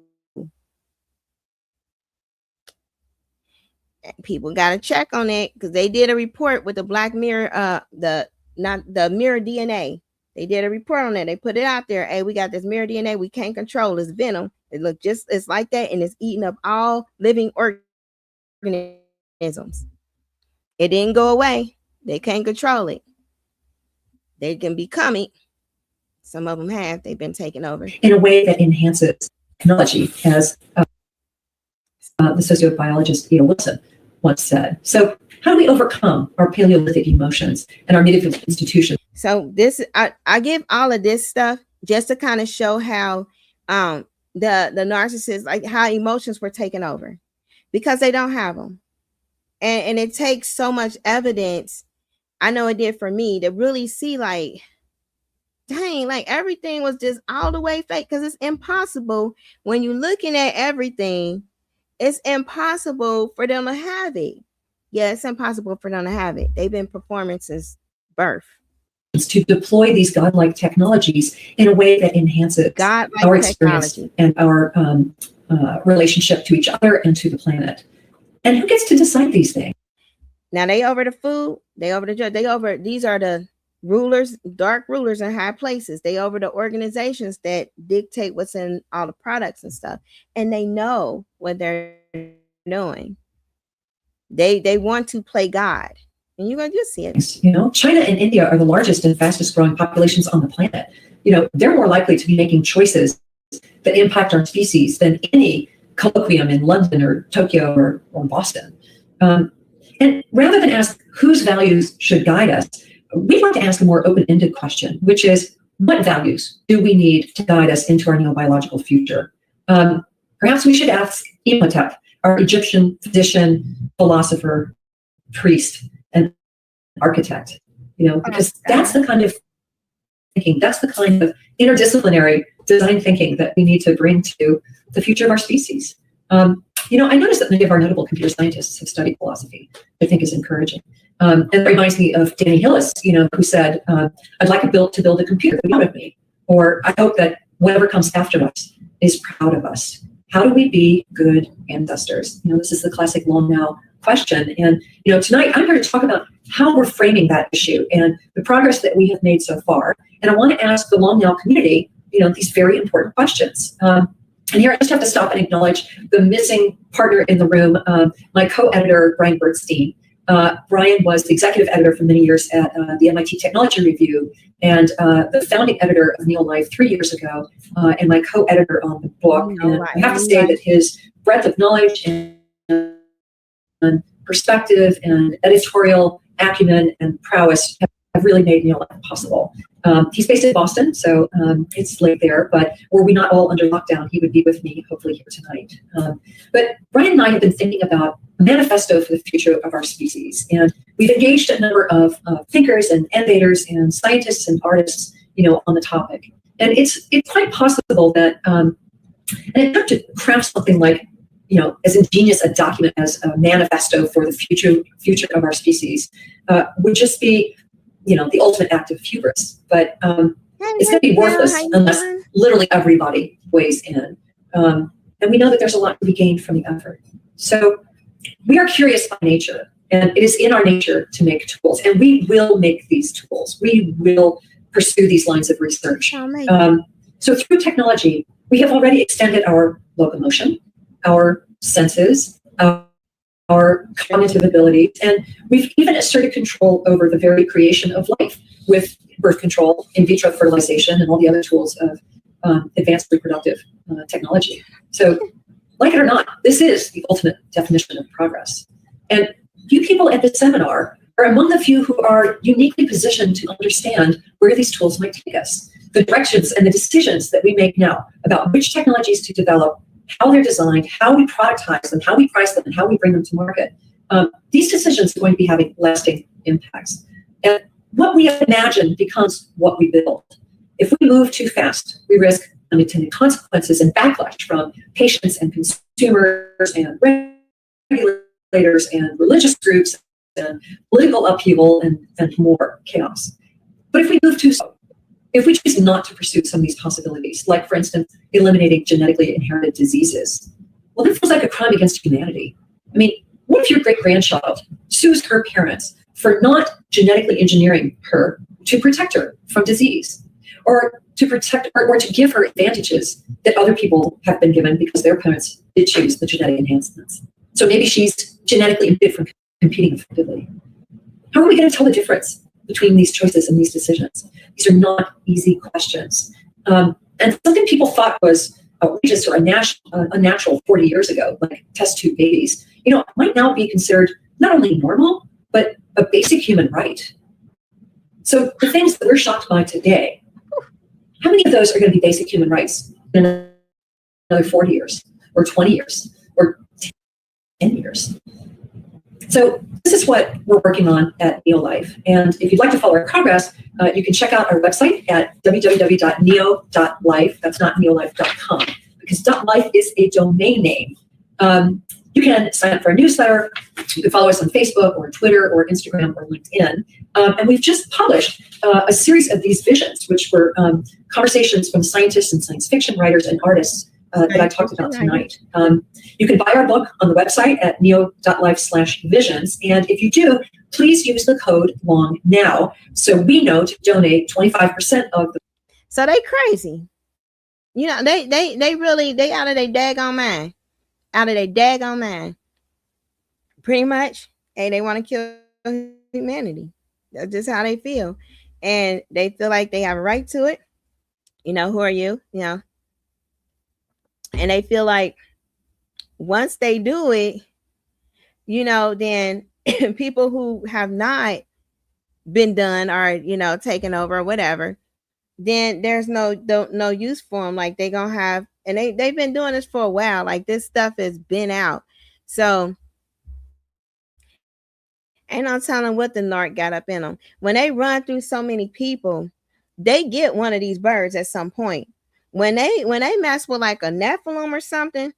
People got to check on it because they did a report with the Black Mirror, the mirror DNA. They did a report on that. They put it out there. Hey, we got this mirror DNA. We can't control this venom. It's like that, and it's eating up all living organisms. It didn't go away. They can't control it. They can become it. Some of them have. They've been taken over in a way that enhances technology, as the sociobiologist Wilson once said. So how do we overcome our Paleolithic emotions and our native institutions? So I give all of this stuff just to kind of show how the narcissists, like how emotions were taken over, because they don't have them. And it takes so much evidence. I know it did for me to really see like, dang, like everything was just all the way fake, because it's impossible when you're looking at everything. It's impossible for them to have it. Yeah, it's impossible for them to have it. They've been performing since birth. To deploy these godlike technologies in a way that enhances our experience and our relationship to each other and to the planet. And who gets to decide these things? Now they over the food, they over the drug, these are the rulers, dark rulers in high places. They over the organizations that dictate what's in all the products and stuff. And they know what they're doing. They want to play God. And you're going to just see it. China and India are the largest and fastest growing populations on the planet. They're more likely to be making choices that impact our species than any colloquium in London or Tokyo or Boston. And rather than ask whose values should guide us, we'd like to ask a more open-ended question, which is, what values do we need to guide us into our neobiological future? Perhaps we should ask Imhotep, our Egyptian physician, philosopher, priest, and architect, because that's the kind of thinking, that's the kind of interdisciplinary design thinking that we need to bring to the future of our species. I noticed that many of our notable computer scientists have studied philosophy. I think is encouraging. And it reminds me of Danny Hillis, who said, I'd like to build a computer proud of me, or I hope that whatever comes after us is proud of us. How do we be good ancestors? This is the classic long now question. And, tonight I'm here to talk about how we're framing that issue and the progress that we have made so far. And I want to ask the long now community, these very important questions. And here I just have to stop and acknowledge the missing partner in the room, my co-editor, Brian Bernstein. Brian was the executive editor for many years at the MIT Technology Review and the founding editor of Neo Life 3 years ago, and my co-editor on the book. And I have to say that his breadth of knowledge and perspective and editorial acumen and prowess have really made neo-life possible. He's based in Boston, so it's late there, but were we not all under lockdown, he would be with me, hopefully here tonight. But Brian and I have been thinking about a manifesto for the future of our species, and we've engaged a number of thinkers and innovators and scientists and artists, on the topic. And it's quite possible that an attempt to craft something like, as ingenious a document as a manifesto for the future of our species would just be, the ultimate act of hubris. But it's going to be worthless unless literally everybody weighs in. And we know that there's a lot to be gained from the effort. So we are curious by nature, and it is in our nature to make tools, and we will make these tools. We will pursue these lines of research. So through technology, we have already extended our locomotion, our senses, our cognitive abilities, and we've even asserted control over the very creation of life with birth control, in vitro fertilization, and all the other tools of advanced reproductive technology. So, like it or not, this is the ultimate definition of progress. And you people at the seminar are among the few who are uniquely positioned to understand where these tools might take us, the directions and the decisions that we make now about which technologies to develop, how they're designed, how we productize them, how we price them, and how we bring them to market. These decisions are going to be having lasting impacts. And what we imagine becomes what we build. If we move too fast, we risk unintended consequences and backlash from patients and consumers and regulators and religious groups and political upheaval and more chaos. But if we move too slow, if we choose not to pursue some of these possibilities, like, for instance, eliminating genetically inherited diseases, well, that feels like a crime against humanity. I mean, what if your great-grandchild sues her parents for not genetically engineering her to protect her from disease, or to protect or to give her advantages that other people have been given because their parents did choose the genetic enhancements? So maybe she's genetically impeded from competing effectively. How are we going to tell the difference between these choices and these decisions? These are not easy questions. And something people thought was outrageous or unnatural 40 years ago, like test tube babies, might now be considered not only normal, but a basic human right. So the things that we're shocked by today, how many of those are going to be basic human rights in another 40 years, or 20 years, or 10 years? So this is what we're working on at Neo-Life. And if you'd like to follow our progress, you can check out our website at www.neo.life. That's not neolife.com, because .life is a domain name. You can sign up for our newsletter. You can follow us on Facebook or Twitter or Instagram or LinkedIn. And we've just published a series of these visions, which were conversations from scientists and science fiction writers and artists that I talked about tonight. You can buy our book on the website at neo.life/visions. And if you do, please use the code LONGNOW so we know to donate 25% of the. So they crazy. They really out of their daggone mind. Out of their daggone mind. Pretty much. Hey, they want to kill humanity. That's just how they feel. And they feel like they have a right to it. Who are you? And they feel like once they do it, then people who have not been done or, taken over or whatever, then there's no use for them. Like, they gonna have, and they've been doing this for a while. Like, this stuff has been out. So ain't no telling what the narc got up in them. When they run through so many people, they get one of these birds at some point. When they mess with like a Nephilim or something,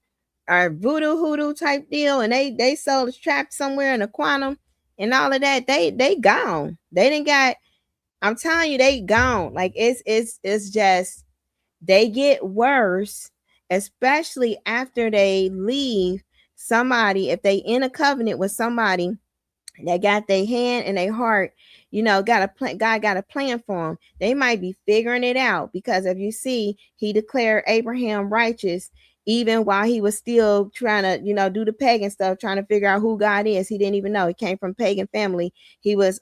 or voodoo hoodoo type deal, and they soul is trapped somewhere in the quantum and all of that, they gone. They didn't got, I'm telling you, they gone. Like, it's just, they get worse, especially after they leave somebody. If they in a covenant with somebody that got their hand and their heart, God got a plan for them. They might be figuring it out, because if you see, he declared Abraham righteous even while he was still trying to, do the pagan stuff, trying to figure out who God is. He didn't even know. He came from pagan family. He was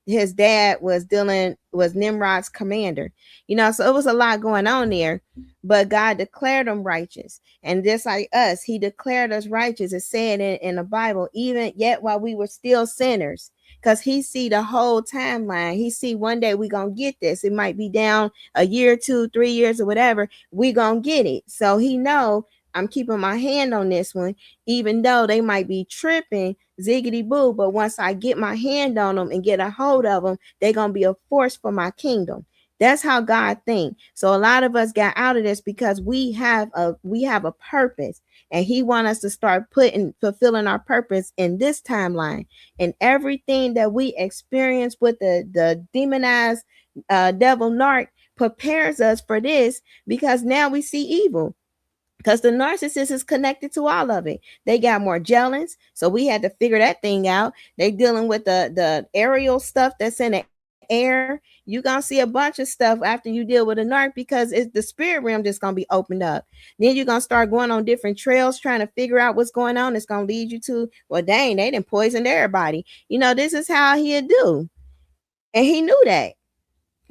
his dad was Nimrod's commander. So it was a lot going on there, but God declared them righteous. And just like us, he declared us righteous. It said in the Bible, even yet while we were still sinners, because he see the whole timeline. He see one day we gonna get this. It might be down a year, 2, 3 years or whatever. We gonna get it. So he know I'm keeping my hand on this one, even though they might be tripping ziggity boo. But once I get my hand on them and get a hold of them, they're going to be a force for my kingdom. That's how God thinks. So a lot of us got out of this because we have a purpose, and he wants us to start fulfilling our purpose in this timeline. And everything that we experience with the demonized devil Narc prepares us for this, because now we see evil. Because the narcissist is connected to all of it. They got MORGELLONS, so we had to figure that thing out. They dealing with the aerial stuff that's in the air. You're going to see a bunch of stuff after you deal with a narc, because it's the spirit realm just going to be opened up. Then you're going to start going on different trails trying to figure out what's going on. It's going to lead you to, well, dang, they done poisoned everybody. This is how he'd do. And he knew that.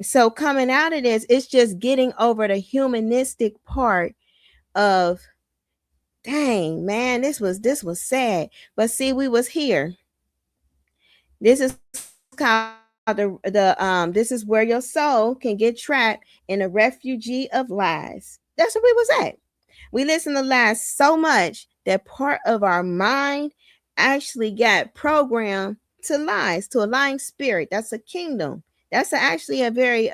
So coming out of this, it's just getting over the humanistic part of, dang, man, this was sad. But see, we was here. This is called this is where your soul can get trapped in a refugee of lies. That's where we was at. We listen to lies so much that part of our mind actually got programmed to lies, to a lying spirit. That's a kingdom. That's actually a very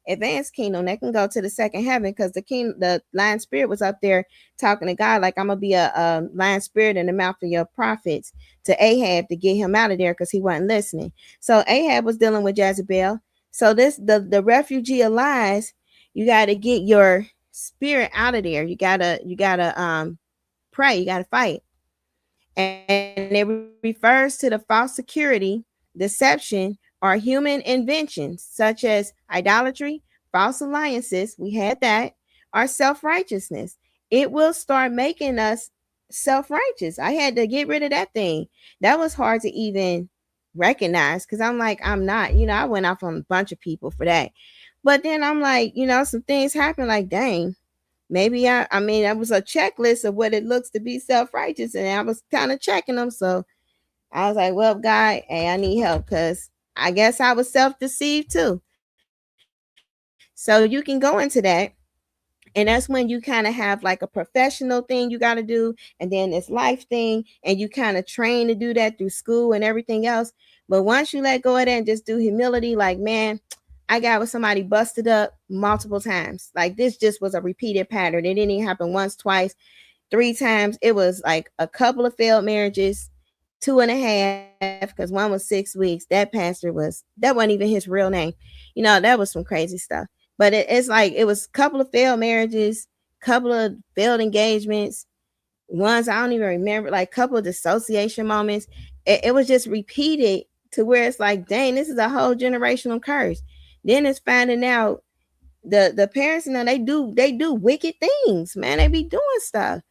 advanced kingdom that can go to the second heaven, because the lying spirit was up there talking to God like, I'm gonna be a lying spirit in the mouth of your prophets, to Ahab to get him out of there because he wasn't listening. So Ahab was dealing with Jezebel. So the refugee of lies, you got to get your spirit out of there. You gotta pray. You gotta fight. And it refers to the false security, deception, or human inventions such as idolatry, false alliances, we had that, or self-righteousness. It will start making us self-righteous. I had to get rid of that thing. That was hard to even recognize, because I'm like, I'm not, I went off on a bunch of people for that. But then I'm like, some things happen, like, dang, maybe I mean, that was a checklist of what it looks to be self-righteous, and I was kind of checking them. So I was like, well, God, hey, I need help, because I guess I was self-deceived too. So you can go into that. And that's when you kind of have like a professional thing you got to do, and then this life thing, and you kind of train to do that through school and everything else. But once you let go of that and just do humility, like, man, I got with somebody busted up multiple times. Like, this just was a repeated pattern. It didn't even happen once, twice, 3 times. It was like a couple of failed marriages, 2.5, because one was 6 weeks. That wasn't even his real name. That was some crazy stuff. But it's like, it was a couple of failed marriages, couple of failed engagements, ones I don't even remember, like a couple of dissociation moments. It was just repeated to where it's like, dang, this is a whole generational curse. Then it's finding out the parents, they do wicked things, man. They be doing stuff,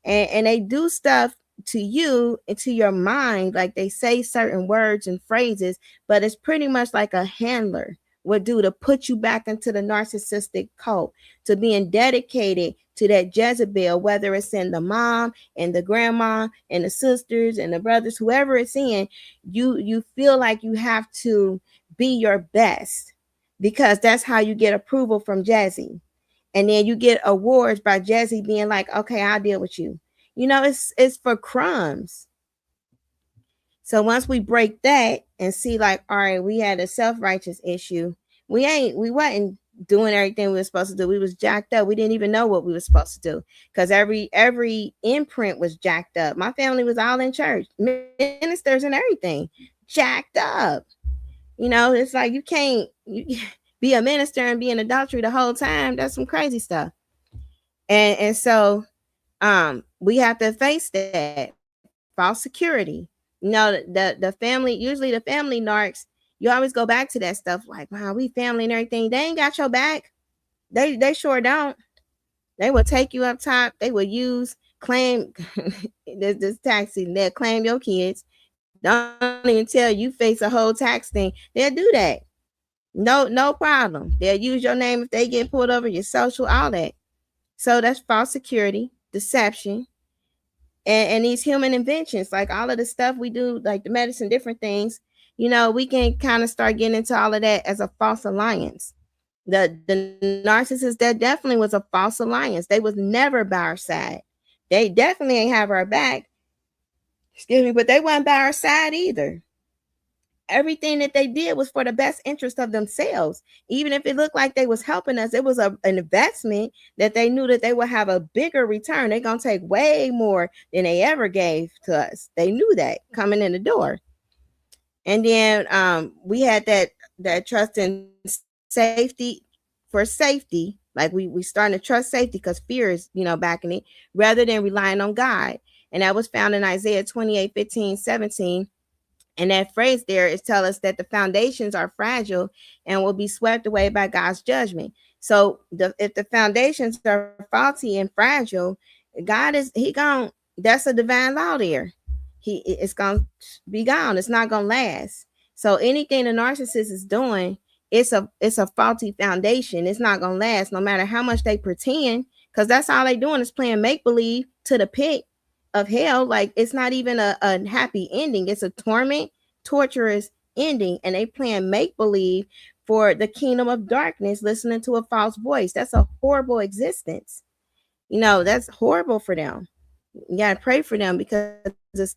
and they do stuff to you and to your mind. Like, they say certain words and phrases, but it's pretty much like a handler would do to put you back into the narcissistic cult, to being dedicated to that Jezebel, whether it's in the mom and the grandma and the sisters and the brothers, whoever it's in. You feel like you have to be your best, because that's how you get approval from Jazzy. And then you get awards by Jazzy being like, okay, I'll deal with you. It's for crumbs. So once we break that and see, like, all right, we had a self-righteous issue. We wasn't doing everything we were supposed to do. We was jacked up. We didn't even know what we were supposed to do, because every imprint was jacked up. My family was all in church, ministers and everything, jacked up. It's like, you can't be a minister and be in adultery the whole time. That's some crazy stuff. And so we have to face that false security. The family, usually the family narcs, you always go back to that stuff, like, wow, we family and everything. They ain't got your back. They sure don't. They will take you up top. They will claim this taxi. They'll claim your kids. Don't even tell you face a whole tax thing. They'll do that. No problem. They'll use your name if they get pulled over, your social, all that. So that's false security, deception, and these human inventions, like all of the stuff we do, like the medicine, different things. You know, we can kind of start getting into all of that as a false alliance. The narcissist, that definitely was a false alliance. They was never by our side. They definitely ain't have our back. Excuse me, but they weren't by our side either. Everything that they did was for the best interest of themselves. Even if it looked like they was helping us, it was an investment that they knew that they would have a bigger return. They're going to take way more than they ever gave to us. They knew that coming in the door. And then we had that trust in safety for safety. Like we starting to trust safety because fear is, backing it, rather than relying on God. And that was found in Isaiah 28:15-17. And that phrase there is tell us that the foundations are fragile and will be swept away by God's judgment. So if the foundations are faulty and fragile, that's a divine law there. It's going to be gone. It's not going to last. So anything the narcissist is doing, it's a faulty foundation. It's not going to last no matter how much they pretend, because that's all they doing is playing make-believe to the pit of hell. Like, it's not even a happy ending. It's a torturous ending, and they playing make-believe for the kingdom of darkness, listening to a false voice. That's a horrible existence. That's horrible for them. You gotta pray for them, because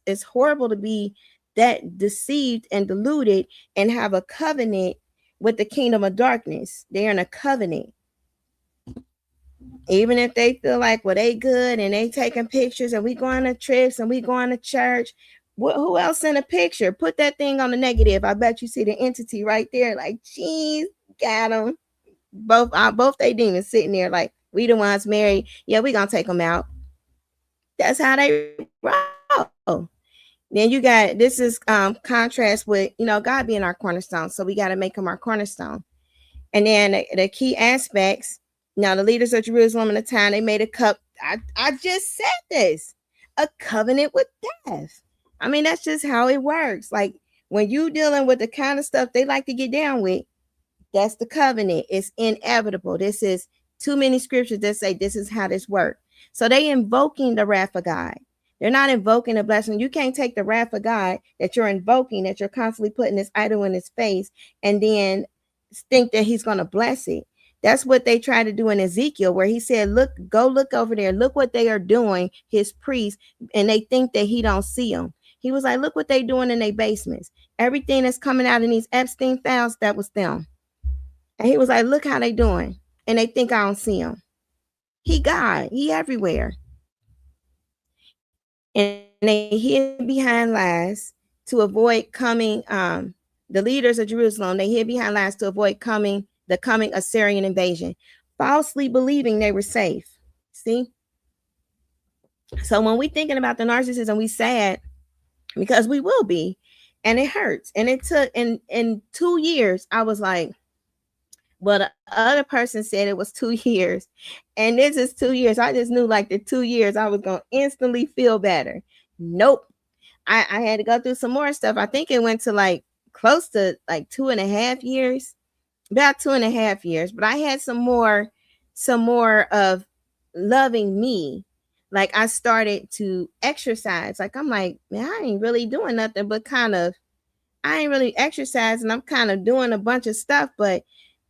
it's horrible to be that deceived and deluded and have a covenant with the kingdom of darkness. They're in a covenant. Even if they feel like, well, they good and they taking pictures and we going to trips and we going to church. Who else in a picture? Put that thing on the negative. I bet you see the entity right there. Like, geez, got them. Both they demons sitting there like, we the ones married. Yeah, we gonna take them out. That's how they roll. Then you got, this is contrast with, God being our cornerstone. So we got to make him our cornerstone. And then the key aspects. Now, the leaders of Jerusalem in the time, they made a cup. I just said this, a covenant with death. I mean, that's just how it works. Like, when you dealing with the kind of stuff they like to get down with, that's the covenant. It's inevitable. This is too many scriptures that say this is how this works. So they invoking the wrath of God. They're not invoking a blessing. You can't take the wrath of God that you're invoking, that you're constantly putting this idol in his face, and then think that he's going to bless it. That's what they try to do in Ezekiel, where he said, go look over there. Look what they are doing, his priests, and they think that he don't see them. He was like, look what they doing in their basements. Everything that's coming out in these Epstein files, that was them. And he was like, look how they doing. And they think I don't see them. He God. He everywhere. And they hid behind lies to avoid coming. The leaders of Jerusalem, they hid behind lies to avoid the coming Assyrian invasion, falsely believing they were safe. See? So when we thinking about the narcissism, we sad, because we will be, and it hurts. And it took in 2 years, I was like, well, the other person said it was 2 years, and this is 2 years. I just knew like the 2 years I was going to instantly feel better. Nope. I had to go through some more stuff. I think it went to like close to like 2.5 years, about 2.5 years. But I had some more of loving me. Like, I started to exercise. Like, I'm like, man, I ain't really doing nothing but I ain't really exercising. I'm kind of doing a bunch of stuff, but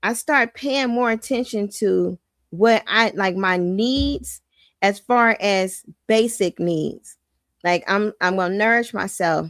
I start paying more attention to what I like, my needs, as far as basic needs. Like, I'm going to nourish myself.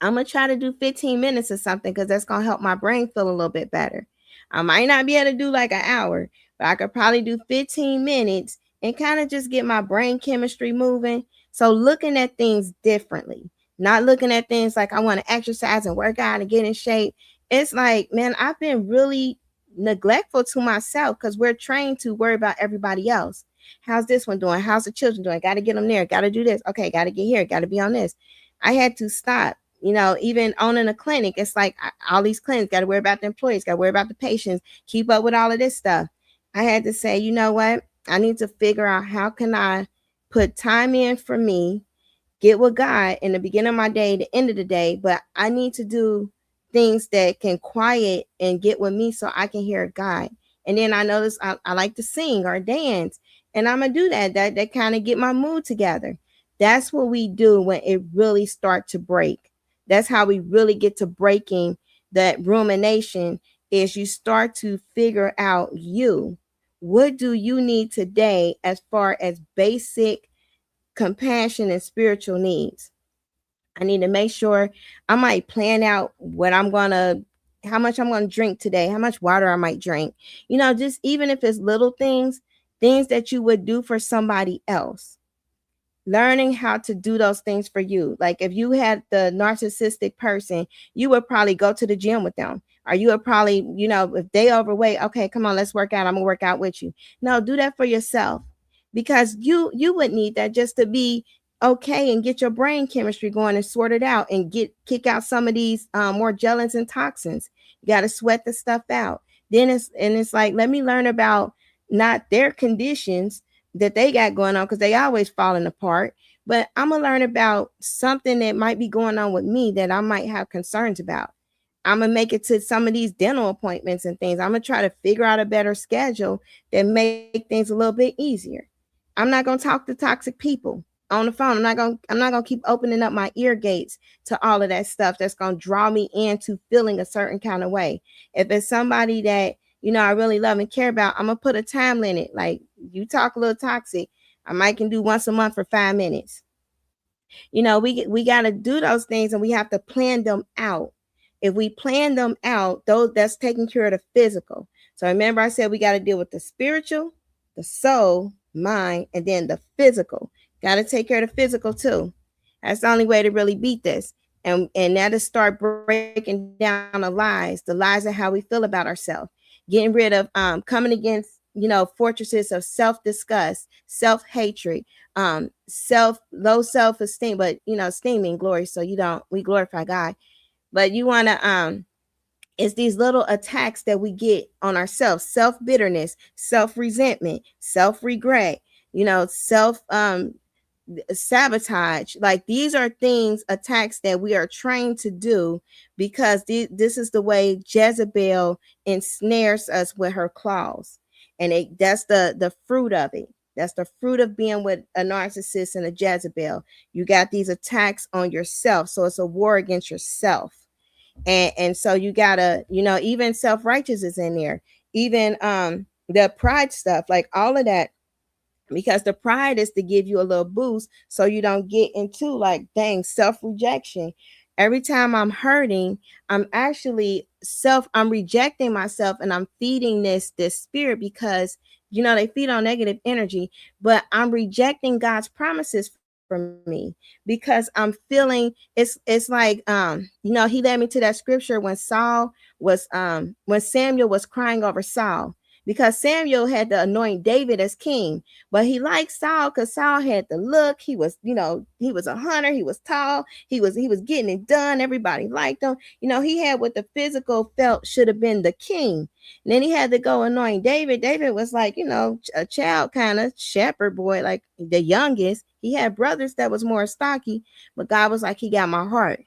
I'm going to try to do 15 minutes or something, because that's going to help my brain feel a little bit better. I might not be able to do like an hour, but I could probably do 15 minutes and kind of just get my brain chemistry moving. So looking at things differently, not looking at things like I want to exercise and work out and get in shape. It's like, man, I've been really neglectful to myself, because we're trained to worry about everybody else. How's this one doing? How's the children doing? Got to get them there. Got to do this. Okay, got to get here. Got to be on this. I had to stop. Even owning a clinic, it's like all these clinics, got to worry about the employees, got to worry about the patients, keep up with all of this stuff. I had to say, you know what? I need to figure out, how can I put time in for me, get with God in the beginning of my day, the end of the day, but I need to do things that can quiet and get with me so I can hear God. And then I notice I like to sing or dance, and I'm gonna do that kind of get my mood together. That's what we do when it really start to break. That's how we really get to breaking that rumination, is you start to figure out what do you need today as far as basic compassion and spiritual needs. I need to make sure I might plan out how much I'm gonna drink today, how much water I might drink. Just even if it's little things that you would do for somebody else. Learning how to do those things for you. Like if you had the narcissistic person, you would probably go to the gym with them. Or you would probably, if they overweight, okay, come on, let's work out. I'm gonna work out with you. No, do that for yourself, because you would need that just to be okay and get your brain chemistry going and sort it out and kick out some of these morgellons and toxins. You got to sweat the stuff out. Then it's like, let me learn about not their conditions that they got going on, because they always falling apart, but I'm gonna learn about something that might be going on with me that I might have concerns about. I'm gonna make it to some of these dental appointments and things. I'm gonna try to figure out a better schedule that make things a little bit easier. I'm not gonna talk to toxic people on the phone. I'm not gonna keep opening up my ear gates to all of that stuff that's gonna draw me into feeling a certain kind of way. If it's somebody that I really love and care about, I'm gonna put a time limit. Like, you talk a little toxic, I might can do once a month for 5 minutes. We got to do those things, and we have to plan them out. If we plan them out, that's taking care of the physical. So remember, I said we got to deal with the spiritual, the soul, mind, and then the physical. Got to take care of the physical too. That's the only way to really beat this. And that is start breaking down the lies of how we feel about ourselves. Getting rid of coming against fortresses of self-disgust, self-hatred, low self-esteem, but esteem in glory, so we glorify God. But you want to it's these little attacks that we get on ourselves: self-bitterness, self-resentment, self-regret, self sabotage. Like, these are attacks that we are trained to do, because this is the way Jezebel ensnares us with her claws, and that's the fruit of it. That's the fruit of being with a narcissist and a Jezebel. You got these attacks on yourself, so it's a war against yourself. And so you gotta, even self-righteous is in there, even the pride stuff, like all of that. Because the pride is to give you a little boost so you don't get into like, dang, self-rejection. Every time I'm hurting, I'm rejecting myself, and I'm feeding this spirit, because they feed on negative energy, but I'm rejecting God's promises for me, because I'm feeling it's like he led me to that scripture when Samuel was crying over Saul, because Samuel had to anoint David as king, but he liked Saul because Saul had the look. He was, he was a hunter. He was tall. He was getting it done. Everybody liked him. He had what the physical felt should have been the king. And then he had to go anoint David. David was like, a child kind of shepherd boy, like the youngest. He had brothers that was more stocky, but God was like, he got my heart.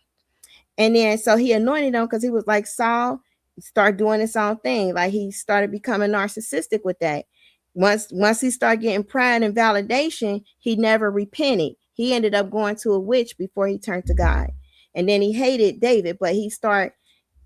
And then so he anointed him because he was like Saul. Start doing his own thing. Like, he started becoming narcissistic with that. Once he started getting pride and validation, he never repented. He ended up going to a witch before he turned to God. And then he hated David, but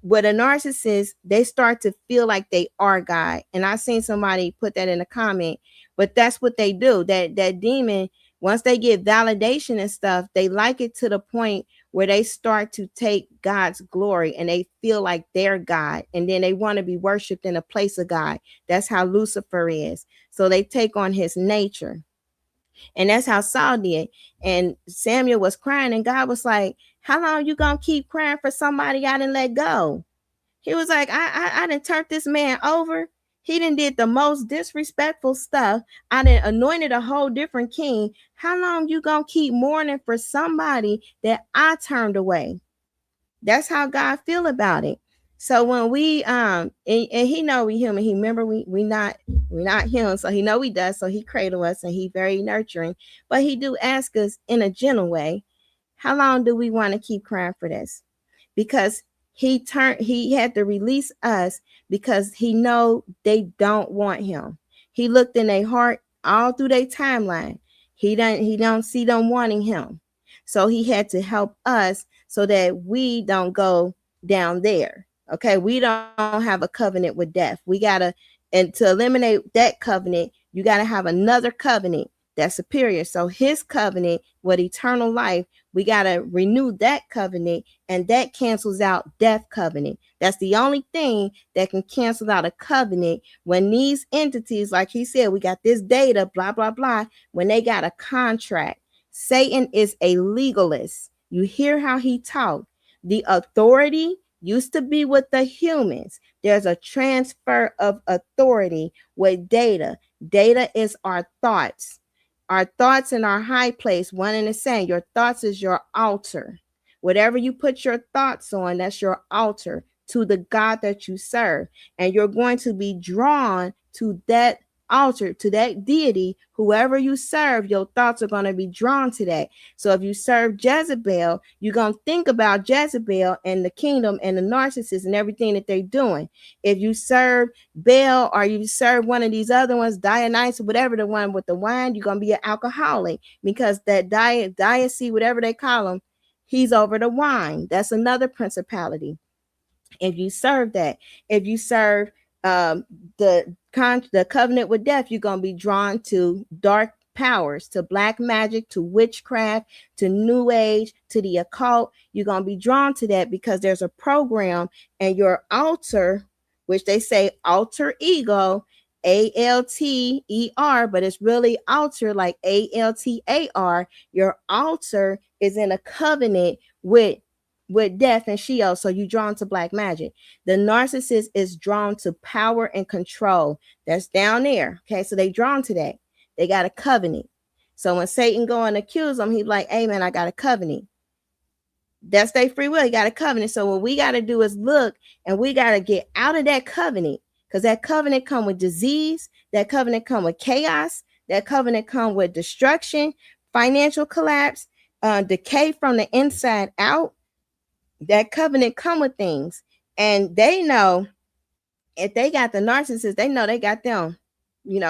with a narcissist, they start to feel like they are God. And I seen somebody put that in a comment, but that's what they do. That demon, once they get validation and stuff, they like it to the point where they start to take God's glory, and they feel like they're God, and then they want to be worshiped in a place of God. That's how Lucifer is. So they take on his nature. And that's how Saul did. And Samuel was crying, and God was like, how long you gonna keep crying for somebody I didn't let go? He was like, I didn't turn this man over. He done did the most disrespectful stuff. I done anointed a whole different king. How long you gonna keep mourning for somebody that I turned away? That's how God feel about it. So when we and he know we human. He remember we not him. So he know we does. So he cradle us, and he very nurturing. But he do ask us in a gentle way. How long do we want to keep crying for this? Because he had to release us because he know they don't want him. He looked in their heart all through their timeline. He don't see them wanting him. So he had to help us so that we don't go down there. Okay, we don't have a covenant with death. We gotta, and to eliminate that covenant, you gotta have another covenant that's superior. So his covenant with eternal life, we gotta renew that covenant, and that cancels out death covenant. That's the only thing that can cancel out a covenant. When these entities, like he said, we got this data, blah blah blah, when they got a contract. Satan is a legalist. You hear how he talked. The authority used to be with the humans. There's a transfer of authority with data. Data is our thoughts. Our thoughts in our high place, one and the same. Your thoughts is your altar. Whatever you put your thoughts on, that's your altar to the God that you serve. And you're going to be drawn to that altar, to that deity. Whoever you serve, your thoughts are going to be drawn to that. So if you serve Jezebel, you're going to think about Jezebel and the kingdom and the narcissists and everything that they're doing. If you serve Baal or you serve one of these other ones, Dionysus, whatever, the one with the wine, you're going to be an alcoholic, because that Dionysus, whatever they call him, he's over the wine. That's another principality. If you serve that, if you serve the covenant with death, you're going to be drawn to dark powers, to black magic, to witchcraft, to new age, to the occult. You're going to be drawn to that because there's a program, and your altar, which they say alter ego, ALTER, but it's really altar, like ALTAR. Your altar is in a covenant with death and Sheol, so you're drawn to black magic. The narcissist is drawn to power and control. That's down there. Okay, so they drawn to that. They got a covenant. So when Satan go and accuse them, he's like, hey man, I got a covenant. That's their free will. He got a covenant. So what we got to do is look, and we got to get out of that covenant, because that covenant come with disease. That covenant come with chaos. That covenant come with destruction, financial collapse, decay from the inside out. That covenant come with things, and they know if they got the narcissist, they know they got them,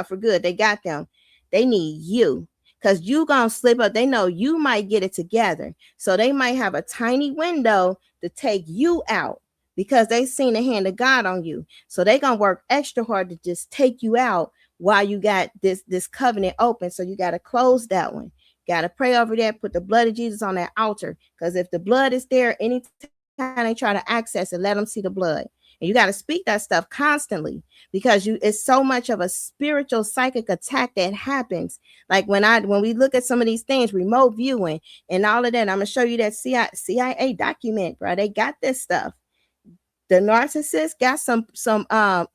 for good. They got them. They need you, because you gonna slip up. They know you might get it together, so they might have a tiny window to take you out, because they seen the hand of God on you. So they gonna work extra hard to just take you out while you got this covenant open. So you got to close that one. Got to pray over that, put the blood of Jesus on that altar, because if the blood is there, anytime they try to access it, let them see the blood. And you got to speak that stuff constantly, because it's so much of a spiritual psychic attack that happens. Like when we look at some of these things, remote viewing and all of that, I'm gonna show you that CIA document, bro. They got this stuff. The narcissist got some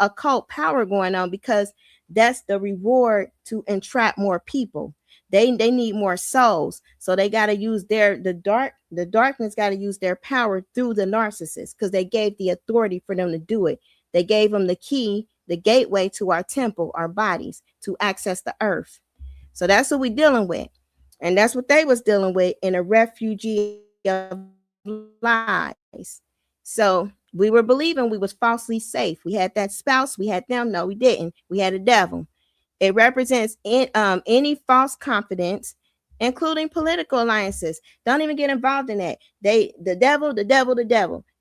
occult power going on, because that's the reward to entrap more people. They need more souls, so they got to use the darkness got to use their power through the narcissist, because they gave the authority for them to do it. They gave them the key, the gateway to our temple, our bodies, to access the earth. So that's what we're dealing with, and that's what they was dealing with in a refugee of lies. So we were believing we was falsely safe. We had that spouse. We had them. No, we didn't. We had a devil. It represents any false confidence, including political alliances. Don't even get involved in that. The devil,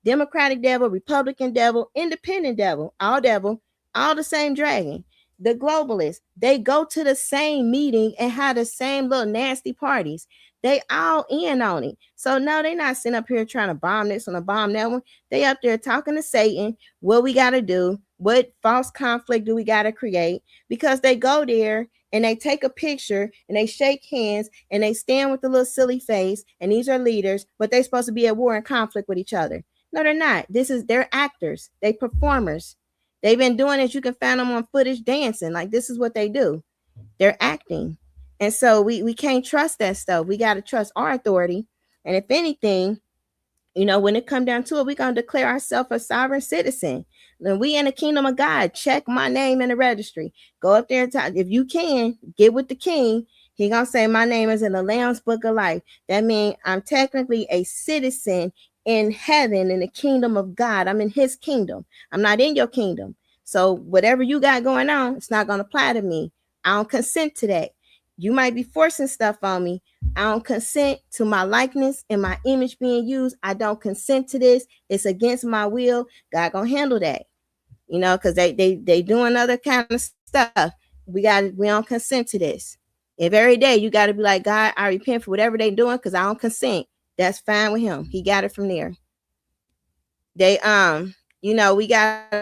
Democratic devil, Republican devil, independent devil, all the same dragon. The globalists, they go to the same meeting and have the same little nasty parties. They all in on it. So no, they're not sitting up here trying to bomb this one or bomb that one. They up there talking to Satan, what we got to do, what false conflict do we got to create, because they go there and they take a picture and they shake hands and they stand with the little silly face, and these are leaders, but they're supposed to be at war and conflict with each other. No, they're not. They're actors. They performers. They've been doing it. You can find them on footage dancing. Like, this is what they do. They're acting. And so we can't trust that stuff. We got to trust our authority. And if anything, when it come down to it, we're going to declare ourselves a sovereign citizen. When we in the kingdom of God, check my name in the registry. Go up there and talk. If you can, get with the king He gonna say my name is in the Lamb's Book of Life. That means I'm technically a citizen in heaven, in the kingdom of God. I'm in his kingdom. I'm not in your kingdom. So whatever you got going on, it's not gonna apply to me. I don't consent to that. You might be forcing stuff on me. I don't consent to my likeness and my image being used. I don't consent to this. It's against my will. God gonna handle that. You know, because they doing other kind of stuff. We don't consent to this. If every day you got to be like, God, I repent for whatever they doing because I don't consent. That's fine with him. He got it from there. They you know, we got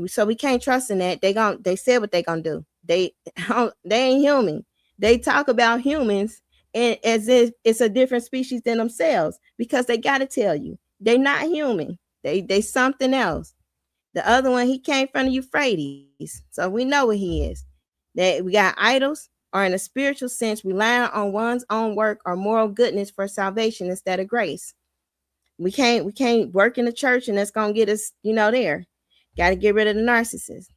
so we can't trust in that. They said what they gonna do. They ain't human. They talk about humans and as if it's a different species than themselves because they got to tell you they're not human. They something else. The other one, he came from the Euphrates, so we know what he is. That we got idols, or in a spiritual sense, relying on one's own work or moral goodness for salvation instead of grace. We can't work in the church, and that's gonna get us, you know, there. Got to get rid of the narcissist.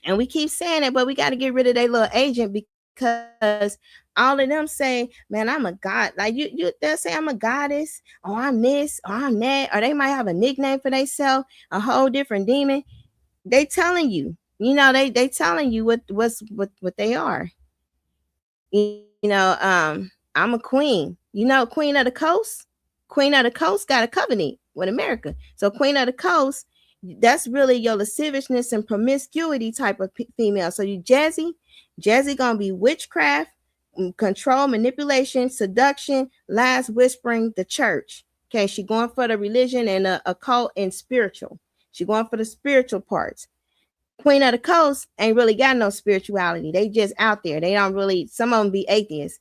And we keep saying it, but we got to get rid of their little agent because all of them say, man, I'm a god. Like they'll say I'm a goddess, or I'm this, or I'm that, or they might have a nickname for themselves, a whole different demon. They telling you, you know, they telling you what they are. You know, I'm a queen. You know, Queen of the Coast. Queen of the Coast got a covenant with America. So Queen of the Coast, that's really your lasciviousness and promiscuity type of female. So you Jazzy gonna be witchcraft, control, manipulation, seduction, lies, whispering, the church. Okay, she going for the religion and the occult and spiritual. She going for the spiritual parts. Queen of the Coast ain't really got no spirituality. They just out there. They don't really. Some of them be atheists.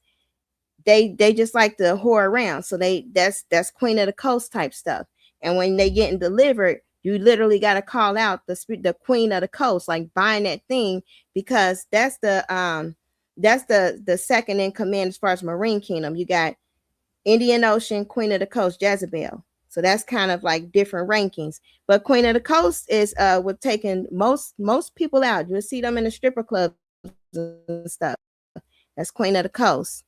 They just like to whore around. So that's Queen of the Coast type stuff. And when they getting delivered, you literally got to call out the Queen of the Coast, like buying that thing, because that's the second in command as far as Marine Kingdom. You got Indian Ocean, Queen of the Coast, Jezebel. So that's kind of like different rankings. But Queen of the Coast is with taking most people out. You'll see them in the stripper clubs and stuff. That's Queen of the Coast.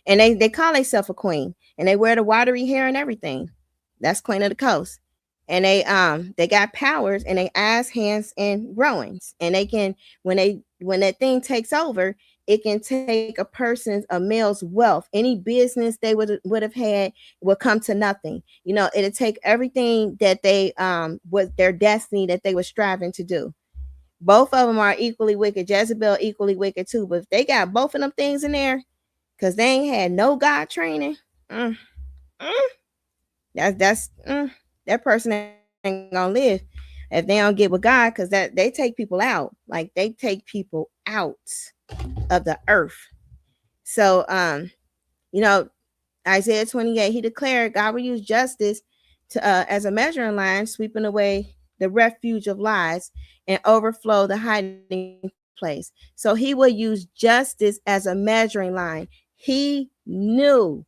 And they call themselves a queen, and they wear the watery hair and everything. That's Queen of the Coast. And they got powers in their eyes, hands, and groins. And they can, when that thing takes over, it can take a male's wealth. Any business they would have had will come to nothing. You know, it'll take everything that they was their destiny that they were striving to do. Both of them are equally wicked. Jezebel equally wicked too. But if they got both of them things in there, because they ain't had no God training, that person ain't gonna live if they don't get with God, because that they take people out. Like they take people out of the earth. So you know, Isaiah 28, he declared God will use justice to as a measuring line, sweeping away the refuge of lies and overflow the hiding place. So he will use justice as a measuring line. He knew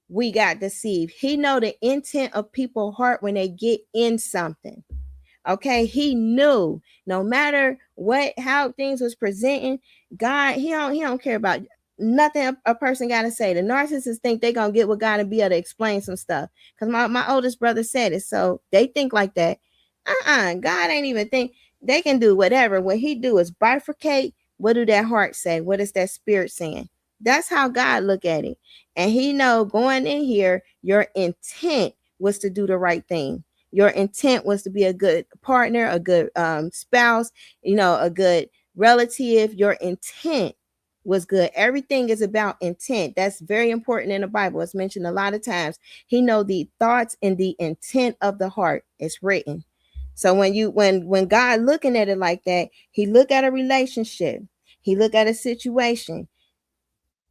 we got deceived. He know the intent of people's heart when they get in something. Okay, he knew no matter how things was presenting, God, he don't care about nothing a person got to say. The narcissists think they gonna get with God and be able to explain some stuff. Because my oldest brother said it, so they think like that. God ain't even think they can do whatever. What he do is bifurcate. What do that heart say? What is that spirit saying? That's how God look at it. And he know going in here, your intent was to do the right thing. Your intent was to be a good partner, a good spouse, you know, a good relative. Your intent was good. Everything is about intent. That's very important in the Bible. It's mentioned a lot of times. He know the thoughts and the intent of the heart. It's written. So when God looking at it like that, he look at a relationship. He look at a situation.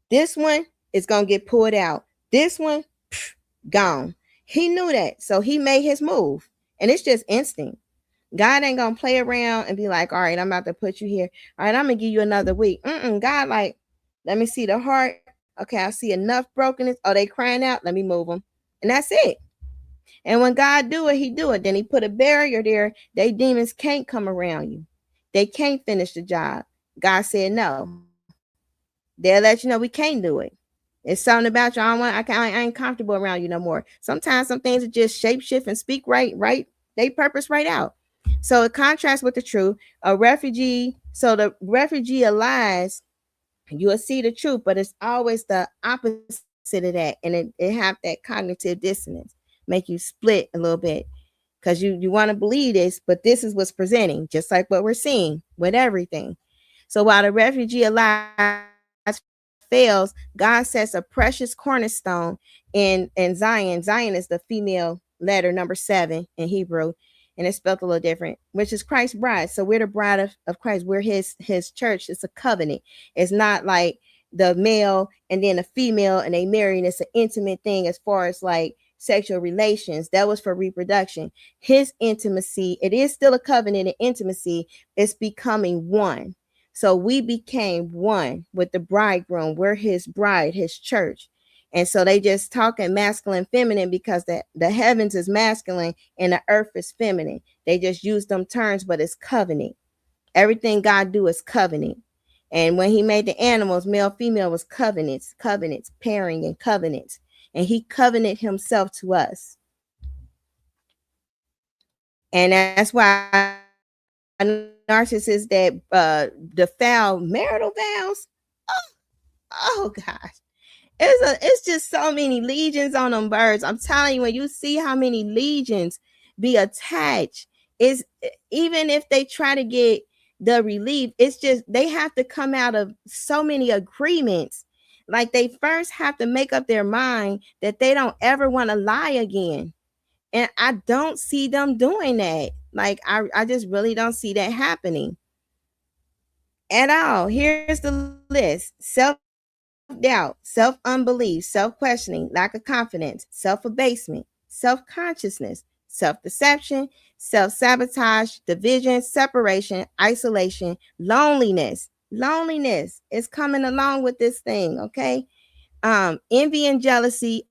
This one is going to get pulled out. This one, gone. He knew that. So he made his move. And it's just instinct. God ain't going to play around and be like, all right, I'm about to put you here. All right, I'm going to give you another week. God, like, let me see the heart. Okay, I see enough brokenness. Oh, they crying out. Let me move them. And that's it. And when God do it, he do it. Then he put a barrier there. They demons can't come around you. They can't finish the job. God said no. They'll let you know we can't do it. It's something about you. I ain't comfortable around you no more. Sometimes some things are just shape shift and speak right, they purpose right out. So it contrasts with the truth. A refugee, so the refugee lies, you will see the truth, but it's always the opposite of that. And it have that cognitive dissonance, make you split a little bit. Because you want to believe this, but this is what's presenting, just like what we're seeing with everything. So while the refugee alive fails, God sets a precious cornerstone in Zion. Zion is the female letter number 7 in Hebrew, and it's spelled a little different, which is Christ's bride. So we're the bride of Christ. We're his church. It's a covenant. It's not like the male and then a female and they marry, and it's an intimate thing as far as like sexual relations. That was for reproduction. His intimacy, it is still a covenant and intimacy. It's becoming one. So we became one with the bridegroom. We're his bride, his church. And so they just talking masculine, feminine, because the heavens is masculine and the earth is feminine. They just use them terms, but it's covenant. Everything God do is covenant. And when he made the animals, male, female was covenants, pairing and covenants. And he covenanted himself to us. And that's why narcissists that defile marital vows, oh gosh, it's just so many legions on them birds. I'm telling you, when you see how many legions be attached, is even if they try to get the relief, it's just they have to come out of so many agreements. Like they first have to make up their mind that they don't ever want to lie again. And I don't see them doing that. Like I just really don't see that happening at all. Here's the list: self-doubt, self-unbelief, self-questioning, lack of confidence, self-abasement, self-consciousness, self-deception, self-sabotage, division, separation, isolation, loneliness. Loneliness is coming along with this thing, okay? Envy and jealousy,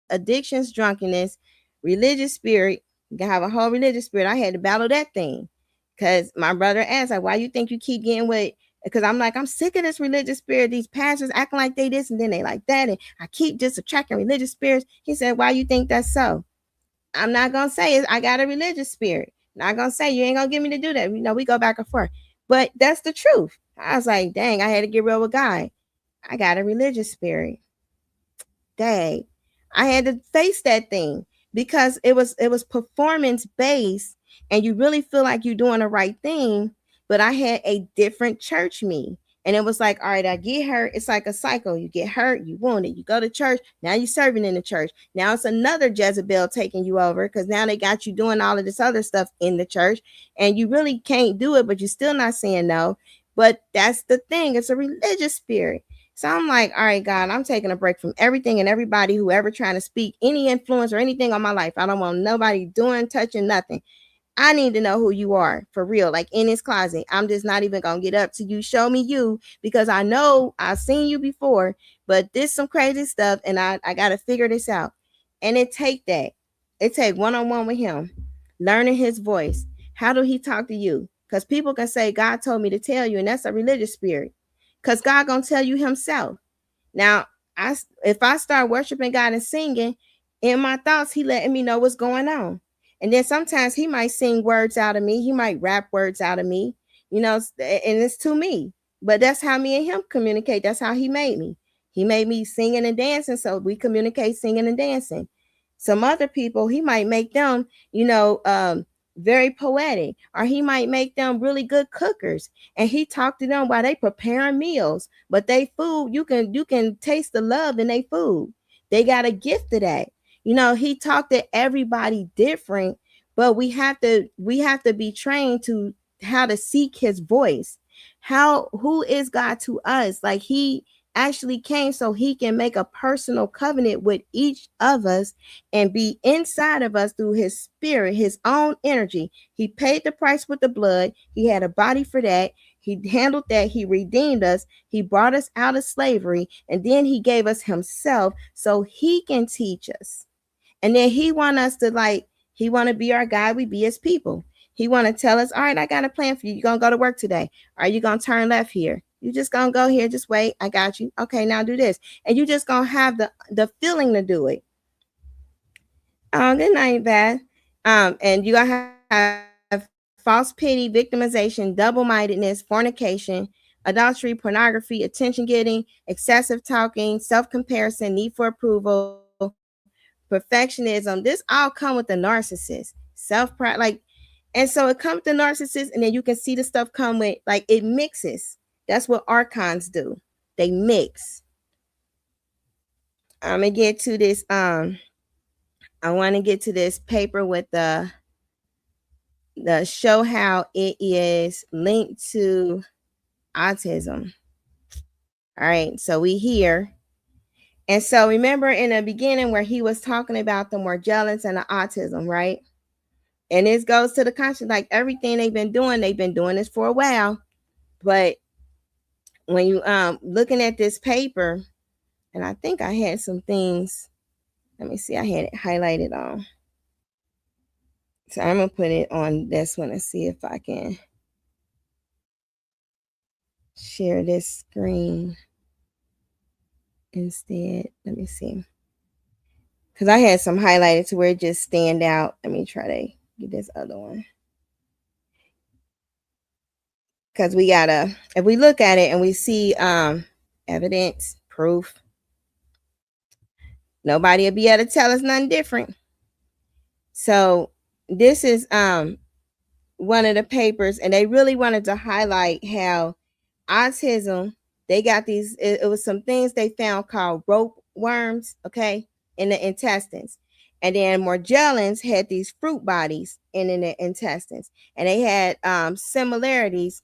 addictions, drunkenness, religious spirit. You can have a whole religious spirit. I had to battle that thing because my brother asked, like, why you think you keep getting with? Because I'm like, I'm sick of this religious spirit. These pastors acting like they this and then they like that. And I keep just attracting religious spirits. He said, why you think that's so? I'm not going to say it. I got a religious spirit. Not going to say you ain't going to get me to do that. You know, we go back and forth. But that's the truth. I was like, dang, I had to get real with God. I got a religious spirit. Dang. I had to face that thing because it was performance based and you really feel like you're doing the right thing. But I had a different church me. And it was like, all right, I get hurt. It's like a cycle. You get hurt, you wounded, you go to church. Now you're serving in the church. Now it's another Jezebel taking you over because now they got you doing all of this other stuff in the church. And you really can't do it, but you're still not saying no. But that's the thing. It's a religious spirit. So I'm like, all right, God, I'm taking a break from everything and everybody who ever trying to speak any influence or anything on my life. I don't want nobody doing, touching, nothing. I need to know who you are for real, like in his closet. I'm just not even going to get up to you. Show me you, because I know I've seen you before, but this some crazy stuff. And I got to figure this out. And it take one-on-one with him, learning his voice. How do he talk to you? Because people can say, God told me to tell you, and that's a religious spirit. Because God going to tell you himself. Now, if I start worshiping God and singing, in my thoughts, he letting me know what's going on. And then sometimes he might sing words out of me. He might rap words out of me, you know, and it's to me. But that's how me and him communicate. That's how he made me. He made me singing and dancing. So we communicate singing and dancing. Some other people, he might make them, you know, very poetic, or he might make them really good cookers. And he talked to them while they preparing meals. But they food, you can taste the love in their food. They got a gift of that. You know, he talked to everybody different, but we have to be trained to how to seek his voice. Who is God to us? Like he actually came so he can make a personal covenant with each of us and be inside of us through his spirit, his own energy. He paid the price with the blood. He had a body for that. He handled that. He redeemed us. He brought us out of slavery. And then he gave us himself so he can teach us. And then he want us to he want to be our guide. We be his people. He want to tell us, all right, I got a plan for you. You're going to go to work today. Are you going to turn left here? You just gonna go here, just wait. I got you. Okay, now do this. And you just gonna have the feeling to do it. That ain't bad. And you gonna have false pity, victimization, double-mindedness, fornication, adultery, pornography, attention getting, excessive talking, self-comparison, need for approval, perfectionism. This all come with the narcissist. Self-pride, like, and so it comes to narcissists, and then you can see the stuff come with, like, it mixes. That's what archons do. They mix. I'm gonna get to this. I want to get to this paper with the show how it is linked to autism. All right, so we here. And so remember in the beginning where he was talking about the Morgellons and the autism, right? And this goes to the conscious, like everything they've been doing this for a while. But when you looking at this paper, and I think I had some things, let me see, I had it highlighted on. So I'm gonna put it on this one and see if I can share this screen instead. Let me see, because I had some highlighted to where it just stand out. Let me try to get this other one, because we gotta, if we look at it and we see evidence, proof, nobody will be able to tell us nothing different. So this is one of the papers, and they really wanted to highlight how autism, they got these, it was some things they found called rope worms, okay, in the intestines. And then Morgellons had these fruit bodies in the intestines, and they had similarities,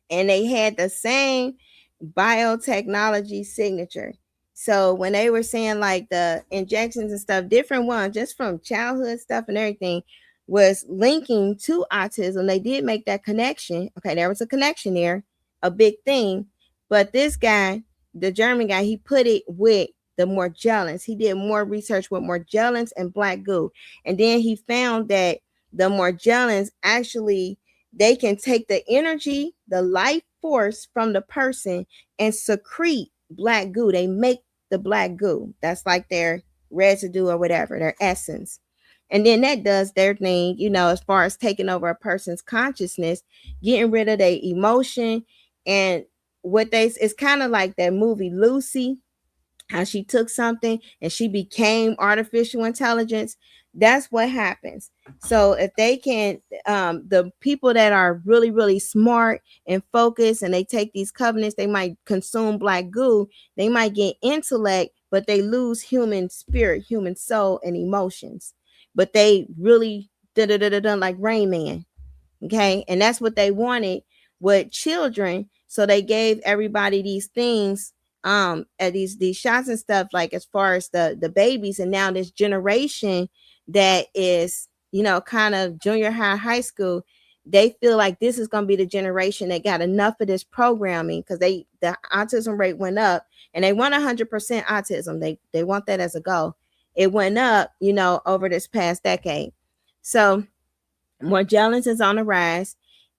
and they had the same biotechnology signature. So when they were saying like the injections and stuff, different ones, just from childhood stuff and everything, was linking to autism. They did make that connection. Okay, there was a connection there, a big thing. But this guy, the German guy, he put it with the Morgellons. He did more research with Morgellons and black goo. And then he found that the Morgellons actually, they can take the energy, the life force from the person and secrete black goo. They make the black goo. That's like their residue or whatever, their essence. And then that does their thing, you know, as far as taking over a person's consciousness, getting rid of their emotion. And what they, it's kind of like that movie Lucy, how she took something and she became artificial intelligence. That's what happens. So if they can, the people that are really, really smart and focused, and they take these covenants, they might consume black goo. They might get intellect, but they lose human spirit, human soul, and emotions. But they really like Rain Man. Okay. And that's what they wanted with children. So they gave everybody these things, at these shots and stuff, like as far as the babies. And now this generation that is, you know, kind of junior high school, they feel like this is going to be the generation that got enough of this programming, because the autism rate went up, and they want 100% autism. They want that as a goal. It went up, you know, over this past decade. So Morgellons is on the rise,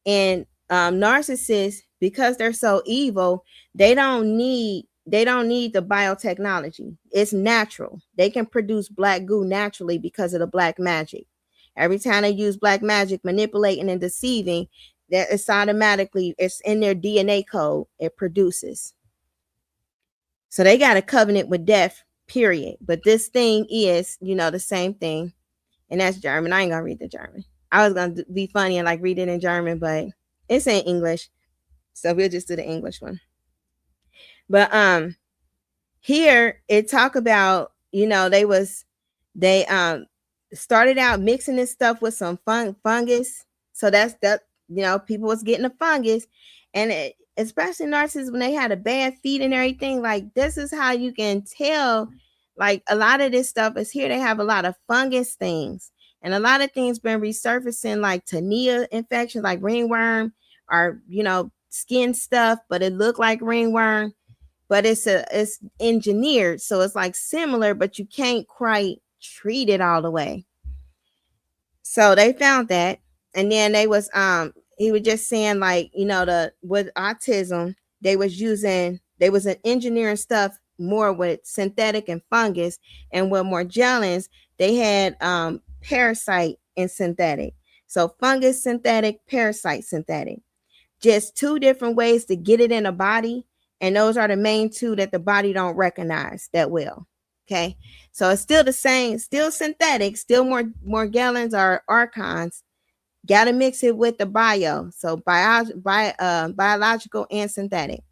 and narcissists, because they're so evil, they don't need the biotechnology. It's natural. They can produce black goo naturally because of the black magic. Every time they use black magic, manipulating and deceiving, that it's automatically, it's in their DNA code, it produces. So they got a covenant with death, period. But this thing is, you know, the same thing. And that's German. I ain't gonna read the German. I was gonna be funny and like read it in German, but it's in English. So we'll just do the English one. But here it talk about, you know, they started out mixing this stuff with some fungus. So that's that, you know, people was getting the fungus, and especially narcissists, when they had a bad feet and everything, like this is how you can tell, like a lot of this stuff is here. They have a lot of fungus things, and a lot of things been resurfacing, like tinea infection, like ringworm, or, you know, skin stuff, but it looked like ringworm, but it's engineered. So it's like similar, but you can't quite treat it all the way. So they found that. And then they was he was just saying, like, you know, with autism, they was engineering stuff more with synthetic and fungus, and with Morgellons, they had parasite and synthetic. So fungus synthetic, parasite synthetic. Just two different ways to get it in the body, and those are the main two that the body don't recognize that well. Okay, so it's still the same, still synthetic, still Morgellons or archons. Got to mix it with the bio, so biological and synthetic.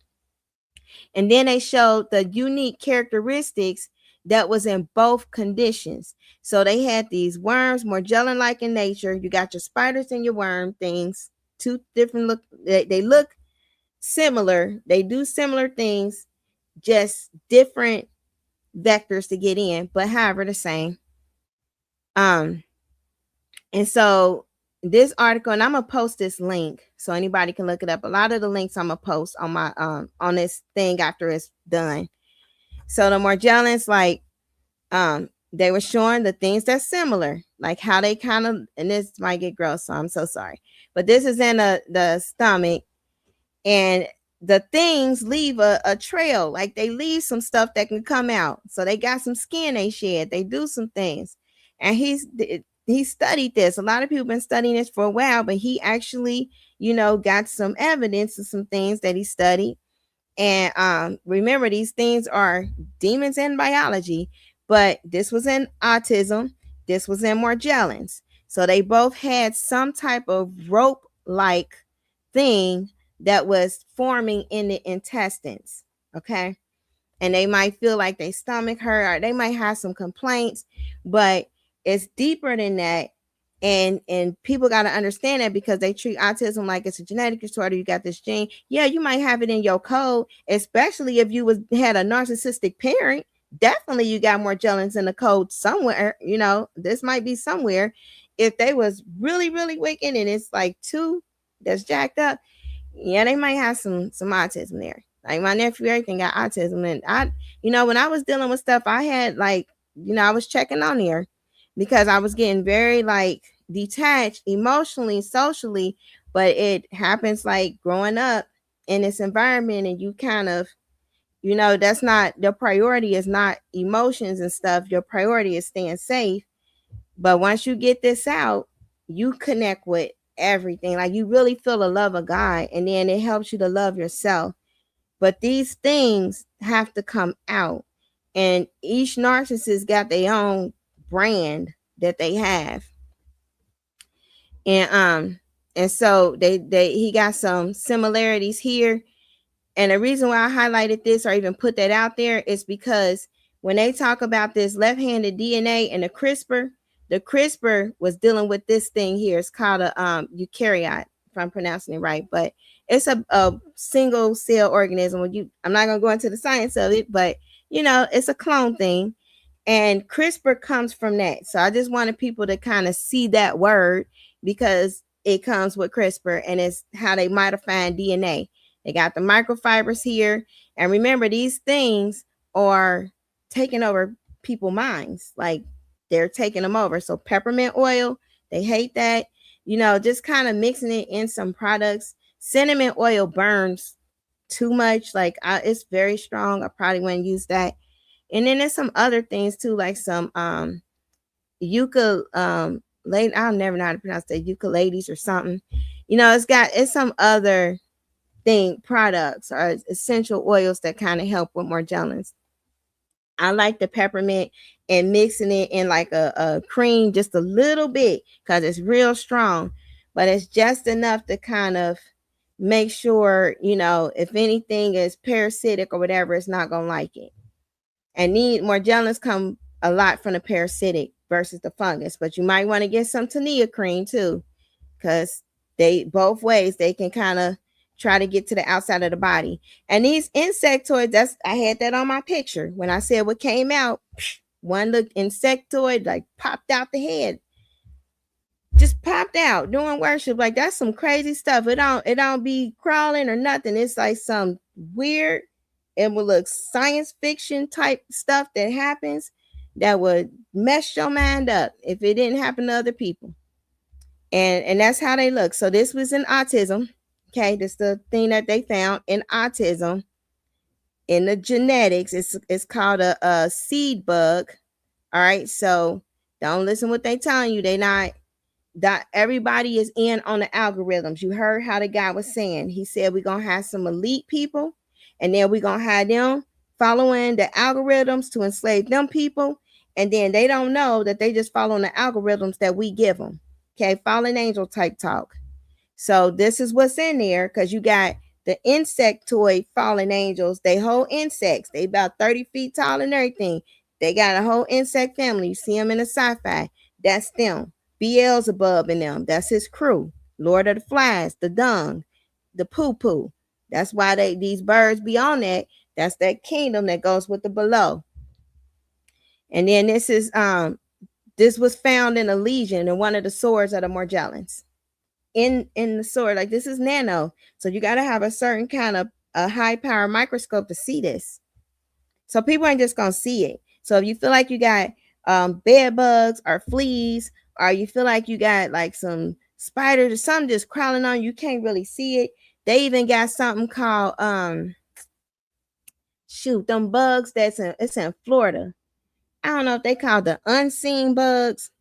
And then they showed the unique characteristics that was in both conditions. So they had these worms, Morgellon-like in nature. You got your spiders and your worm things. Two different look. They look similar. They do similar things, just different vectors to get in, but however the same. And so this article, and I'm gonna post this link so anybody can look it up. A lot of the links I'm gonna post on my on this thing after it's done. So the Morgellons, like they were showing the things that's similar, like how they kind of, and this might get gross, so I'm so sorry, but this is in the stomach, and the things leave a trail, like they leave some stuff that can come out. So they got some skin they shed, they do some things. And he studied this. A lot of people have been studying this for a while, but he actually, got some evidence of some things that he studied. And remember, these things are demons in biology, but this was in autism, this was in Morgellons. So they both had some type of rope-like thing that was forming in the intestines. Okay. And they might feel like their stomach hurt, or they might have some complaints, but it's deeper than that. And people got to understand that, because they treat autism like it's a genetic disorder. You got this gene. Yeah, you might have it in your code, especially if you had a narcissistic parent. Definitely you got Morgellons in the code somewhere. This might be somewhere. If they was really, really wicked and it's like two that's jacked up, yeah, they might have some autism there. Like my nephew, everything got autism. And I, when I was dealing with stuff, I had I was checking on there, because I was getting very detached emotionally, socially, but it happens growing up in this environment, and you kind of, that's not, the priority is not emotions and stuff. Your priority is staying safe. But once you get this out, you connect with everything. You really feel the love of God, and then it helps you to love yourself. But these things have to come out, and each narcissist got their own brand that they have. And so he got some similarities here. And the reason why I highlighted this or even put that out there is because when they talk about this left-handed DNA and the CRISPR was dealing with this thing here. It's called a eukaryote, if I'm pronouncing it right, but it's a single cell organism. I'm not gonna go into the science of it, but it's a clone thing, and CRISPR comes from that. So I just wanted people to kind of see that word, because it comes with CRISPR, and it's how they modify DNA. They got the microfibers here, and remember, these things are taking over people's minds. They're taking them over. So peppermint oil, they hate that. Just kind of mixing it in some products. Cinnamon oil burns too much. It's very strong. I probably wouldn't use that. And then there's some other things too, like some I'll never know how to pronounce that, eucalyptus or something. It's some other thing, products or essential oils that kind of help with Morgellons. I like the peppermint and mixing it in a cream just a little bit, because it's real strong, but it's just enough to kind of make sure, if anything is parasitic or whatever, it's not going to like it. And Morgellons come a lot from the parasitic versus the fungus, but you might want to get some Tania cream too, because both ways they can kind of try to get to the outside of the body. And these insectoids, I had that on my picture when I said what came out. One looked insectoid, popped out the head, just popped out doing worship. That's some crazy stuff. It don't be crawling or nothing. It's some weird, it will look science fiction type stuff that happens that would mess your mind up if it didn't happen to other people. And that's how they look. So this was in autism. Okay, this is the thing that they found in autism. In the genetics, it's called a seed bug. All right, so don't listen what they telling you. They not that everybody is in on the algorithms. You heard how the guy was saying. He said we're gonna have some elite people, and then we're gonna have them following the algorithms to enslave them people, and then they don't know that they just following the algorithms that we give them. Okay, fallen angel type talk. So this is what's in there, because you got the insectoid fallen angels. They whole insects. They about 30 feet tall and everything. They got a whole insect family. You see them in the sci-fi. That's them. Beelzebub in them. That's his crew. Lord of the Flies, the dung, the poo-poo. That's why these birds be on that. That's that kingdom that goes with the below. And then this was found in a lesion in one of the swords of the Morgellons. In the sword, like this is nano, so you got to have a certain kind of a high power microscope to see this. So people ain't just gonna see it. So if you feel like you got bed bugs or fleas, or you feel like you got like some spiders or something just crawling on you, can't really see it. They even got something called them bugs it's in Florida. I don't know if they call the unseen bugs.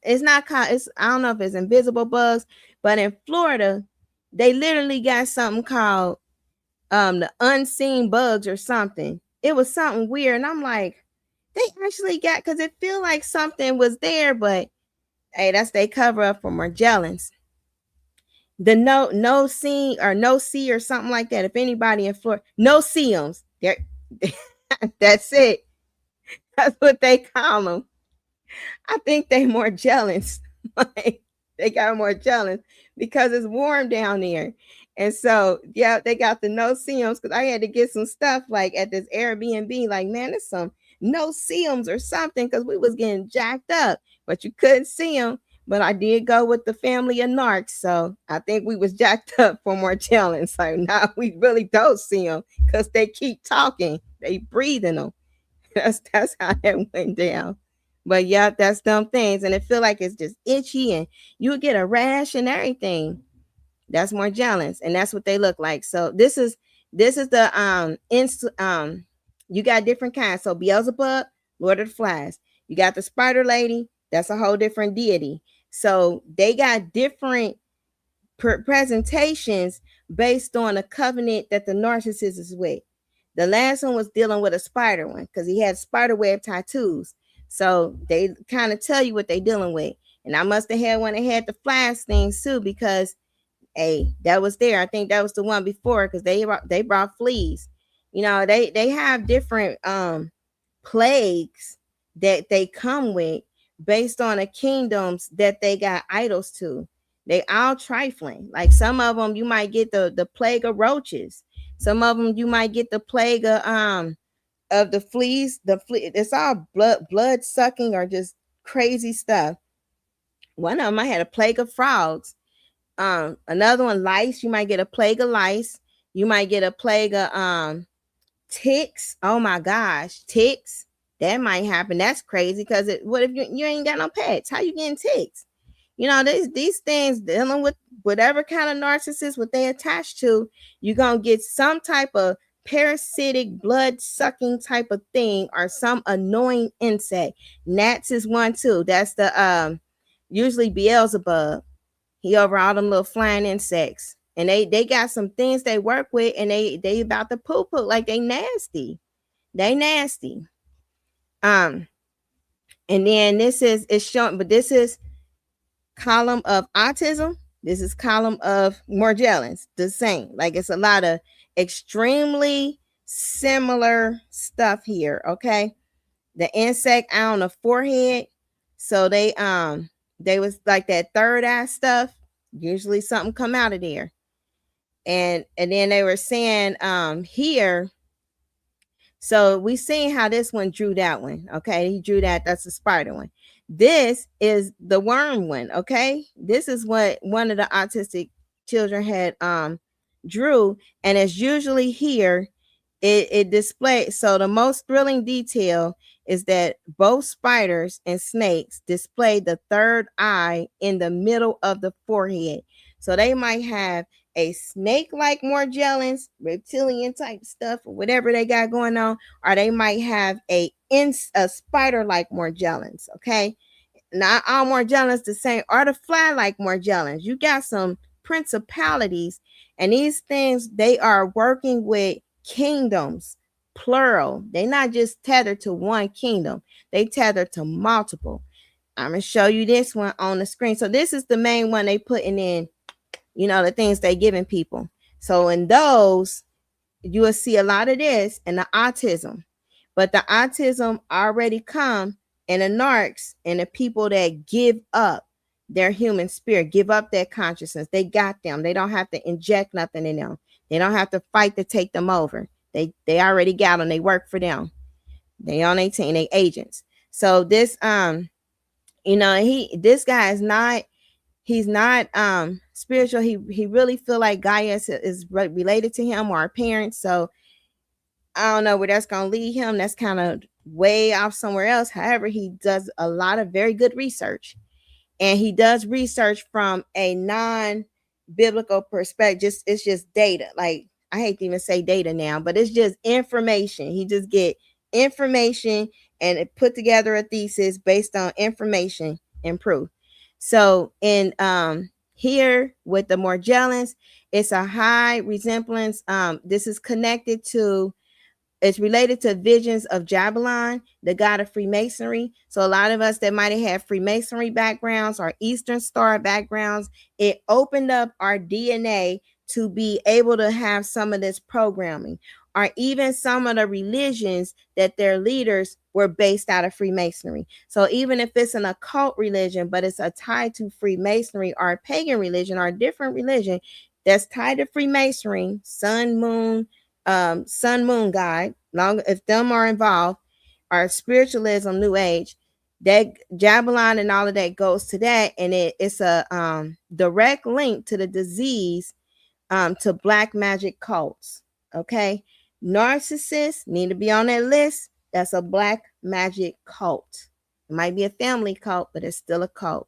It's not called, I don't know if it's invisible bugs, but in Florida, they literally got something called the unseen bugs or something. It was something weird. And I'm like, they actually got, because it feel like something was there, but hey, that's they cover up for Morgellons. The no see or something like that. If anybody in Florida, no seums. That's it. That's what they call them. I think they Morgellons. Like they got Morgellons because it's warm down there. And so, yeah, they got the no-see-ums, because I had to get some stuff like at this Airbnb. Like, man, there's some no-see-ums or something, because we was getting jacked up, but you couldn't see them. But I did go with the family of Narcs, so I think we was jacked up for Morgellons. So now we really don't see them because they keep talking. They breathing them. That's how that went down. But yeah, that's dumb things, and it feel like it's just itchy, and you get a rash and everything. That's Morgellons, and that's what they look like. So this is the you got different kinds. So Beelzebub, Lord of the Flies. You got the Spider Lady. That's a whole different deity. So they got different presentations based on a covenant that the narcissist is with. The last one was dealing with a spider one, because he had spider web tattoos. So they kind of tell you what they're dealing with. And I must have had one that had the flies things too, because hey, that was there. I think that was the one before, because they brought fleas. You know, they have different plagues that they come with based on the kingdoms that they got idols to. They all trifling. Like some of them you might get the plague of roaches. Some of them you might get the plague of the fleas. It's all blood sucking or just crazy stuff. One of them I had a plague of frogs. Another one, lice. You might get a plague of lice. You might get a plague of ticks. Oh my gosh, ticks. That might happen. That's crazy, because what if you ain't got no pets? How you getting ticks? You know, these things, dealing with whatever kind of narcissist what they attach to, you're gonna get some type of parasitic blood sucking type of thing, or some annoying insect. Gnats is one too. That's the usually Beelzebub. He over all them little flying insects, and they got some things they work with, and they about to poo like they nasty. And then this is showing, but this is column of autism. This is column of Morgellons. The same. Like it's a lot of extremely similar stuff here. Okay, the insect on the forehead. So they was like that third eye stuff. Usually something come out of there. And then they were saying here. So we seen how this one drew that one. Okay, he drew that. That's the spider one. This is the worm one. Okay, this is what one of the autistic children had drew, and it's usually here. It displays. So the most thrilling detail is that both spiders and snakes display the third eye in the middle of the forehead. So they might have a snake-like Morgellons, reptilian type stuff, or whatever they got going on, or they might have a spider-like Morgellons. Okay, not all Morgellons the same, or the fly-like Morgellons. You got some principalities, and these things, they are working with kingdoms, plural. They're not just tethered to one kingdom, they tethered to multiple. I'm gonna show you this one on the screen. So this is the main one they putting in, you know, the things they giving people. So in those, you will see a lot of this in the autism, but the autism already come in the narcs and the people that give up their human spirit, give up their consciousness. They got them. They don't have to inject nothing in them. They don't have to fight to take them over. They already got them. They work for them. They on 18, they agents. So this, you know, this guy is not, he's not spiritual. He really feel like Gaia is related to him or our parents. So I don't know where that's gonna lead him. That's kind of way off somewhere else. However, he does a lot of very good research, and he does research from a non-biblical perspective. It's just data. Like, I hate to even say data now, but it's just information. He just get information and it put together a thesis based on information and proof. So in here with the Morgellons, it's a high resemblance. This is connected to, it's related to visions of Jabalon, the god of Freemasonry. So a lot of us that might have had Freemasonry backgrounds or Eastern Star backgrounds, it opened up our DNA to be able to have some of this programming, or even some of the religions that their leaders were based out of Freemasonry. So even if it's an occult religion, but it's a tied to Freemasonry, or a pagan religion, or a different religion that's tied to Freemasonry, sun, moon god, long if them are involved, or spiritualism, new age, that Jabalon and all of that goes to that, and it's a direct link to the disease, to black magic cults. Okay, narcissists need to be on that list. That's a black magic cult. It might be a family cult, but it's still a cult.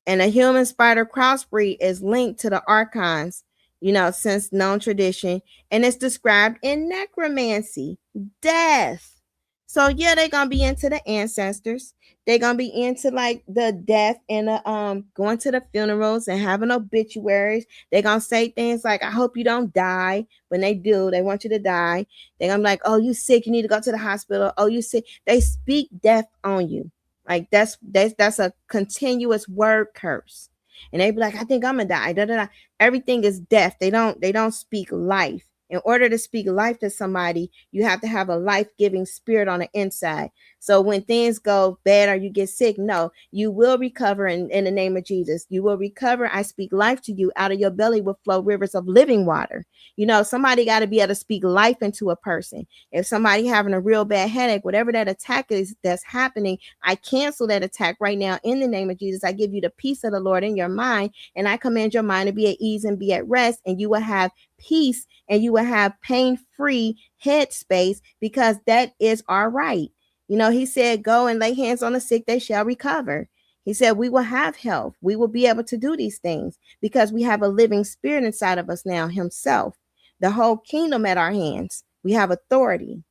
And a human spider crossbreed is linked to the archons, you know, since known tradition, and it's described in necromancy, death. So yeah, they're gonna be into the ancestors. They're gonna be into like the death and the going to the funerals and having obituaries. They're gonna say things like, I hope you don't die. When they do, they want you to die. They're gonna be like, oh, you sick, you need to go to the hospital. Oh, you sick. They speak death on you. Like that's a continuous word curse. And they be like, I think I'm gonna die. Da, da, da. Everything is death. They don't speak life. In order to speak life to somebody, you have to have a life-giving spirit on the inside. So when things go bad or you get sick, no, you will recover in the name of Jesus. You will recover. I speak life to you. Out of your belly will flow rivers of living water. You know, somebody got to be able to speak life into a person. If somebody having a real bad headache, whatever that attack is that's happening, I cancel that attack right now in the name of Jesus. I give you the peace of the Lord in your mind, and I command your mind to be at ease and be at rest, and you will have peace and you will have pain-free headspace, because that is our right. You know, he said, go and lay hands on the sick, they shall recover. He said, we will have health. We will be able to do these things because we have a living spirit inside of us now, himself, the whole kingdom at our hands. We have authority,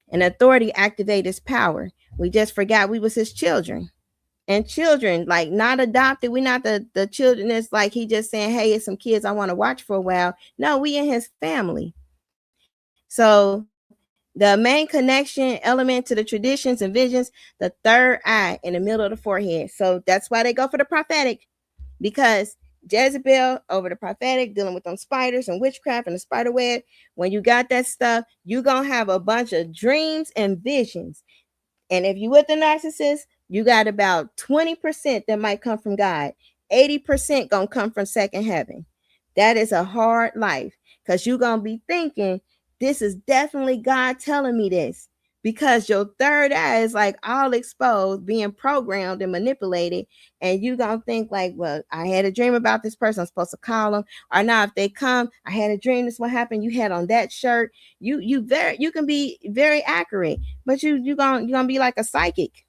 and authority activates his power. We just forgot we was his children. And children, like not adopted, we're not the children that's like he just saying, hey, it's some kids I want to watch for a while. No, we in his family. So the main connection element to the traditions and visions, the third eye in the middle of the forehead. So that's why they go for the prophetic, because Jezebel over the prophetic, dealing with them spiders and witchcraft and the spider web. When you got that stuff, you're going to have a bunch of dreams and visions. And if you with the narcissist, you got about 20% that might come from God. 80% gonna come from second heaven. That is a hard life, because you're gonna be thinking, this is definitely God telling me this, because your third eye is like all exposed, being programmed and manipulated. And you're gonna think like, well, I had a dream about this person, I'm supposed to call them. Or now if they come, I had a dream, this is what happened, you had on that shirt. You can be very accurate, but you're gonna be like a psychic.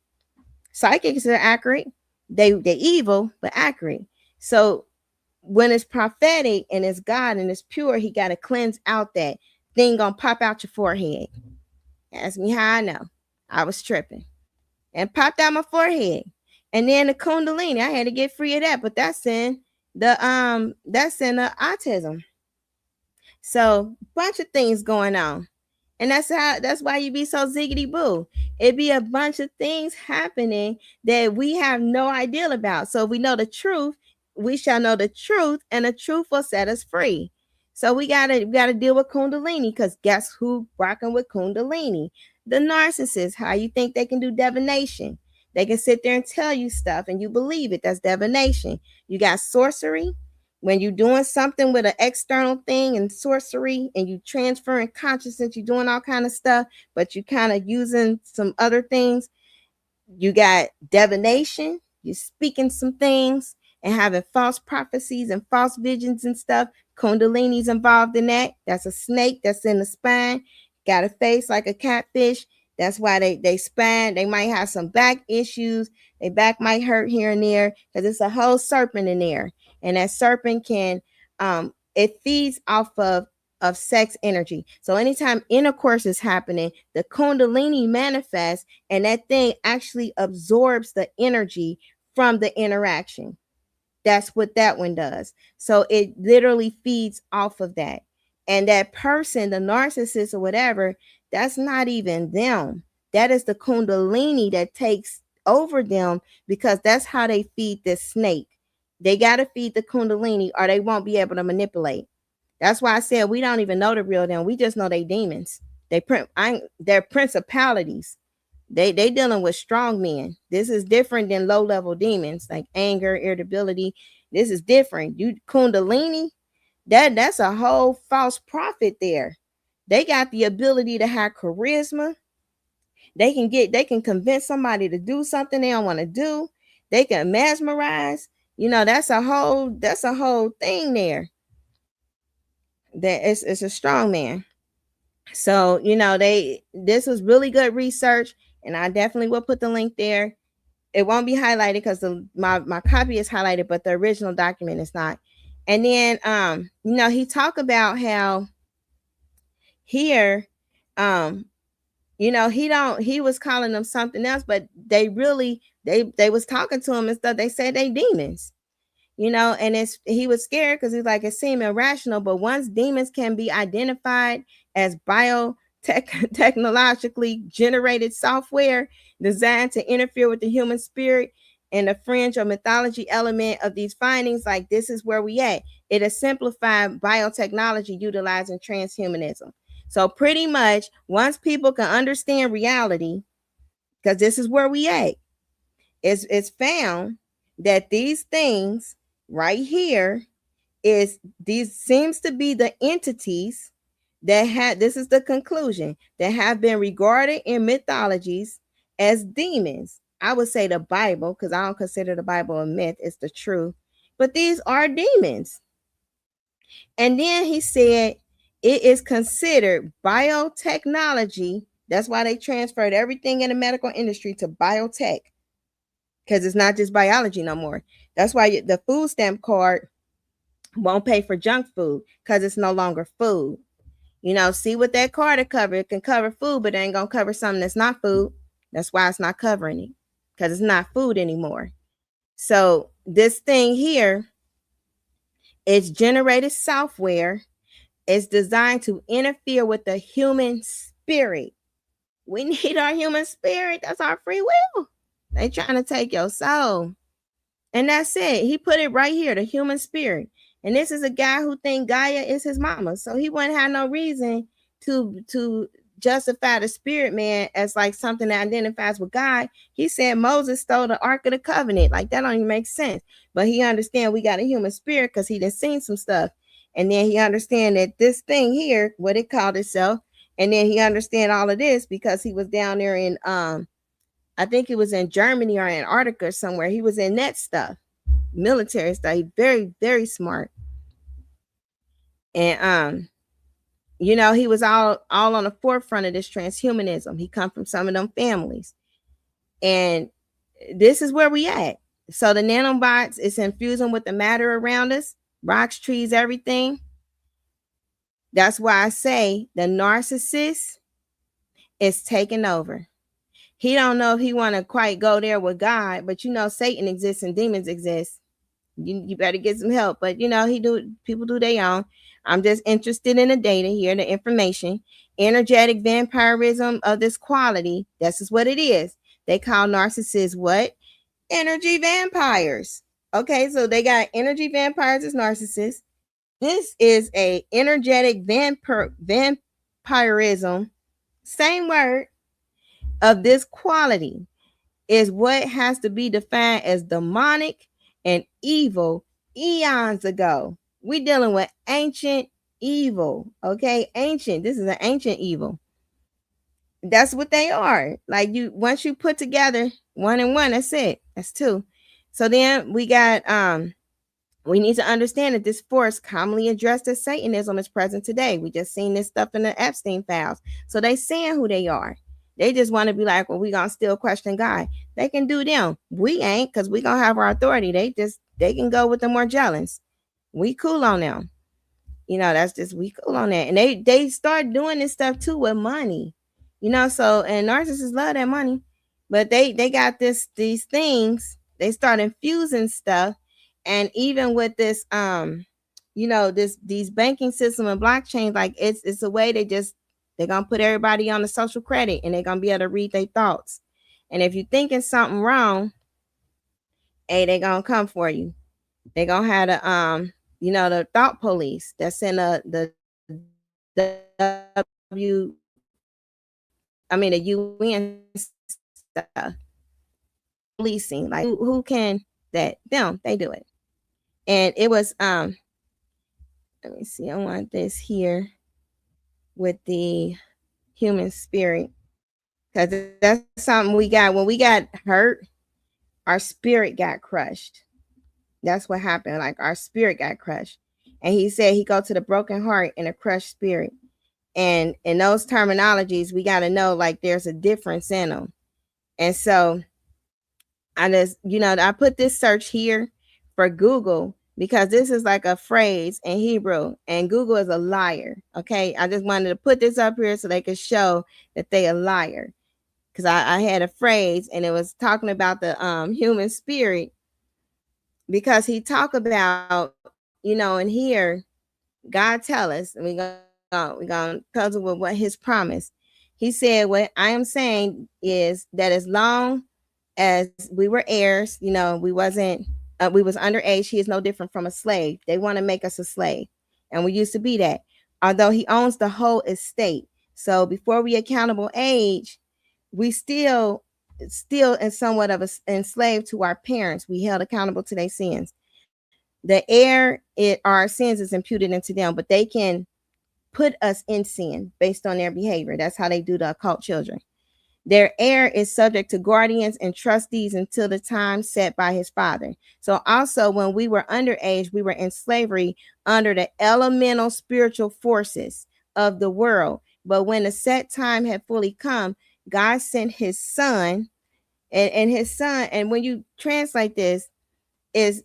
Psychics are accurate. They evil but accurate. So when it's prophetic and it's God and it's pure, he got to cleanse out that thing gonna pop out your forehead. Ask me how I know. I was tripping and popped out my forehead. And then the Kundalini, I had to get free of that, but that's in the autism. So bunch of things going on. And that's why you be so ziggity boo. It be a bunch of things happening that we have no idea about. So if we know the truth, we shall know the truth, and the truth will set us free. So we gotta deal with Kundalini, because guess who rocking with Kundalini? The narcissists. How you think they can do divination? They can sit there and tell you stuff and you believe it. That's divination. You got sorcery. When you're doing something with an external thing and sorcery, and you transferring consciousness, you're doing all kind of stuff, but you kind of using some other things. You got divination. You're speaking some things and having false prophecies and false visions and stuff. Kundalini's involved in that. That's a snake that's in the spine. Got a face like a catfish. That's why they spine. They might have some back issues. Their back might hurt here and there because it's a whole serpent in there. And that serpent can, it feeds off of sex energy. So anytime intercourse is happening, the Kundalini manifests, and that thing actually absorbs the energy from the interaction. That's what that one does. So it literally feeds off of that. And that person, the narcissist or whatever, that's not even them. That is the Kundalini that takes over them, because that's how they feed this snake. They got to feed the Kundalini or they won't be able to manipulate. That's why I said we don't even know the real them. We just know they demons. They're principalities. They dealing with strong men. This is different than low-level demons like anger, irritability. This is different. You Kundalini, that's a whole false prophet there. They got the ability to have charisma. They can convince somebody to do something they don't want to do. They can mesmerize. You know, that's a whole thing there. That it's a strong man. So, you know, this was really good research, and I definitely will put the link there. It won't be highlighted because my copy is highlighted, but the original document is not. And then you know, he talked about how here you know, he was calling them something else, but they was talking to him and stuff. They said they demons, you know, and he was scared because he's like, it seemed irrational. But once demons can be identified as technologically generated software designed to interfere with the human spirit and the fringe or mythology element of these findings, like this is where we at. It is simplified biotechnology utilizing transhumanism. So pretty much once people can understand reality, because this is where we at, it's found that these things right here these seems to be the entities that this is the conclusion, that have been regarded in mythologies as demons. I would say the Bible, because I don't consider the Bible a myth, it's the truth. But these are demons. And then he said, it is considered biotechnology. That's why they transferred everything in the medical industry to biotech, because it's not just biology no more. That's why the food stamp card won't pay for junk food, because it's no longer food. You know, see what that card will cover. It can cover food, but it ain't gonna cover something that's not food. That's why it's not covering it, because it's not food anymore. So this thing here, it's generated software. It's designed to interfere with the human spirit. We need our human spirit. That's our free will. They trying to take your soul. And that's it. He put it right here, the human spirit. And this is a guy who think Gaia is his mama. So he wouldn't have no reason to justify the spirit man as like something that identifies with God. He said Moses stole the Ark of the Covenant. Like that don't even make sense. But he understand we got a human spirit because he done seen some stuff. And then he understand that this thing here, what it called itself. And then he understand all of this because he was down there in, I think it was in Germany or Antarctica or somewhere. He was in that stuff, military stuff. He's very, very smart. And, you know, he was all on the forefront of this transhumanism. He come from some of them families. And this is where we at. So the nanobots is infusing with the matter around us. rocks, trees, everything. That's why I say the narcissist is taking over. He don't know if he want to quite go there with God, but you know Satan exists and demons exist. You better get some help. But you know, people do their own. I'm just interested in the data here, the information. Energetic vampirism of this quality. This is what it is. They call narcissists what? Energy vampires. Okay, so they got energy vampires as narcissists. This is a energetic vampirism, same word, of this quality is what has to be defined as demonic and evil eons ago. We're dealing with ancient evil, okay? Ancient. This is an ancient evil. That's what they are. Like once you put together 1 and 1, that's it. That's 2. So then we got we need to understand that this force commonly addressed as Satanism is present today. We just seen this stuff in the Epstein files. So they saying who they are. They just want to be like, well, we gonna still question God. They can do them. We ain't, because we gonna have our authority. They can go with the Morgellons. We cool on them. You know, that's just we cool on that. And they start doing this stuff too with money. You know, so and narcissists love that money, but they got these things. They start infusing stuff. And even with this, you know, these banking system and blockchain, like it's a way they're gonna put everybody on the social credit and they're gonna be able to read their thoughts. And if you're thinking something wrong, hey, they're gonna come for you. They're gonna have the you know, the thought police that's in the UN stuff. Policing, like who can that? Them, they do it. And it was let me see, I want this here with the human spirit, because that's something we got. When we got hurt, our spirit got crushed. That's what happened. Like our spirit got crushed. And he said he go to the broken heart and a crushed spirit. And in those terminologies, we got to know like there's a difference in them. And so I just, you know, I put this search here for Google because this is like a phrase in Hebrew and Google is a liar. Okay. I just wanted to put this up here so they could show that they a liar. Because I had a phrase and it was talking about the human spirit, because he talked about, you know, in here, God tell us, and we're gonna puzzle with what his promise. He said, what I am saying is that as long as we were heirs, you know, we was underage, he is no different from a slave. They want to make us a slave. And we used to be that. Although he owns the whole estate. So before we accountable age, we still in somewhat of a enslaved to our parents. We held accountable to their sins. The heir, our sins is imputed into them, but they can put us in sin based on their behavior. That's how they do the occult children. Their heir is subject to guardians and trustees until the time set by his father. So also when we were underage, we were in slavery under the elemental spiritual forces of the world. But when the set time had fully come, God sent his son, and his son, and when you translate this, is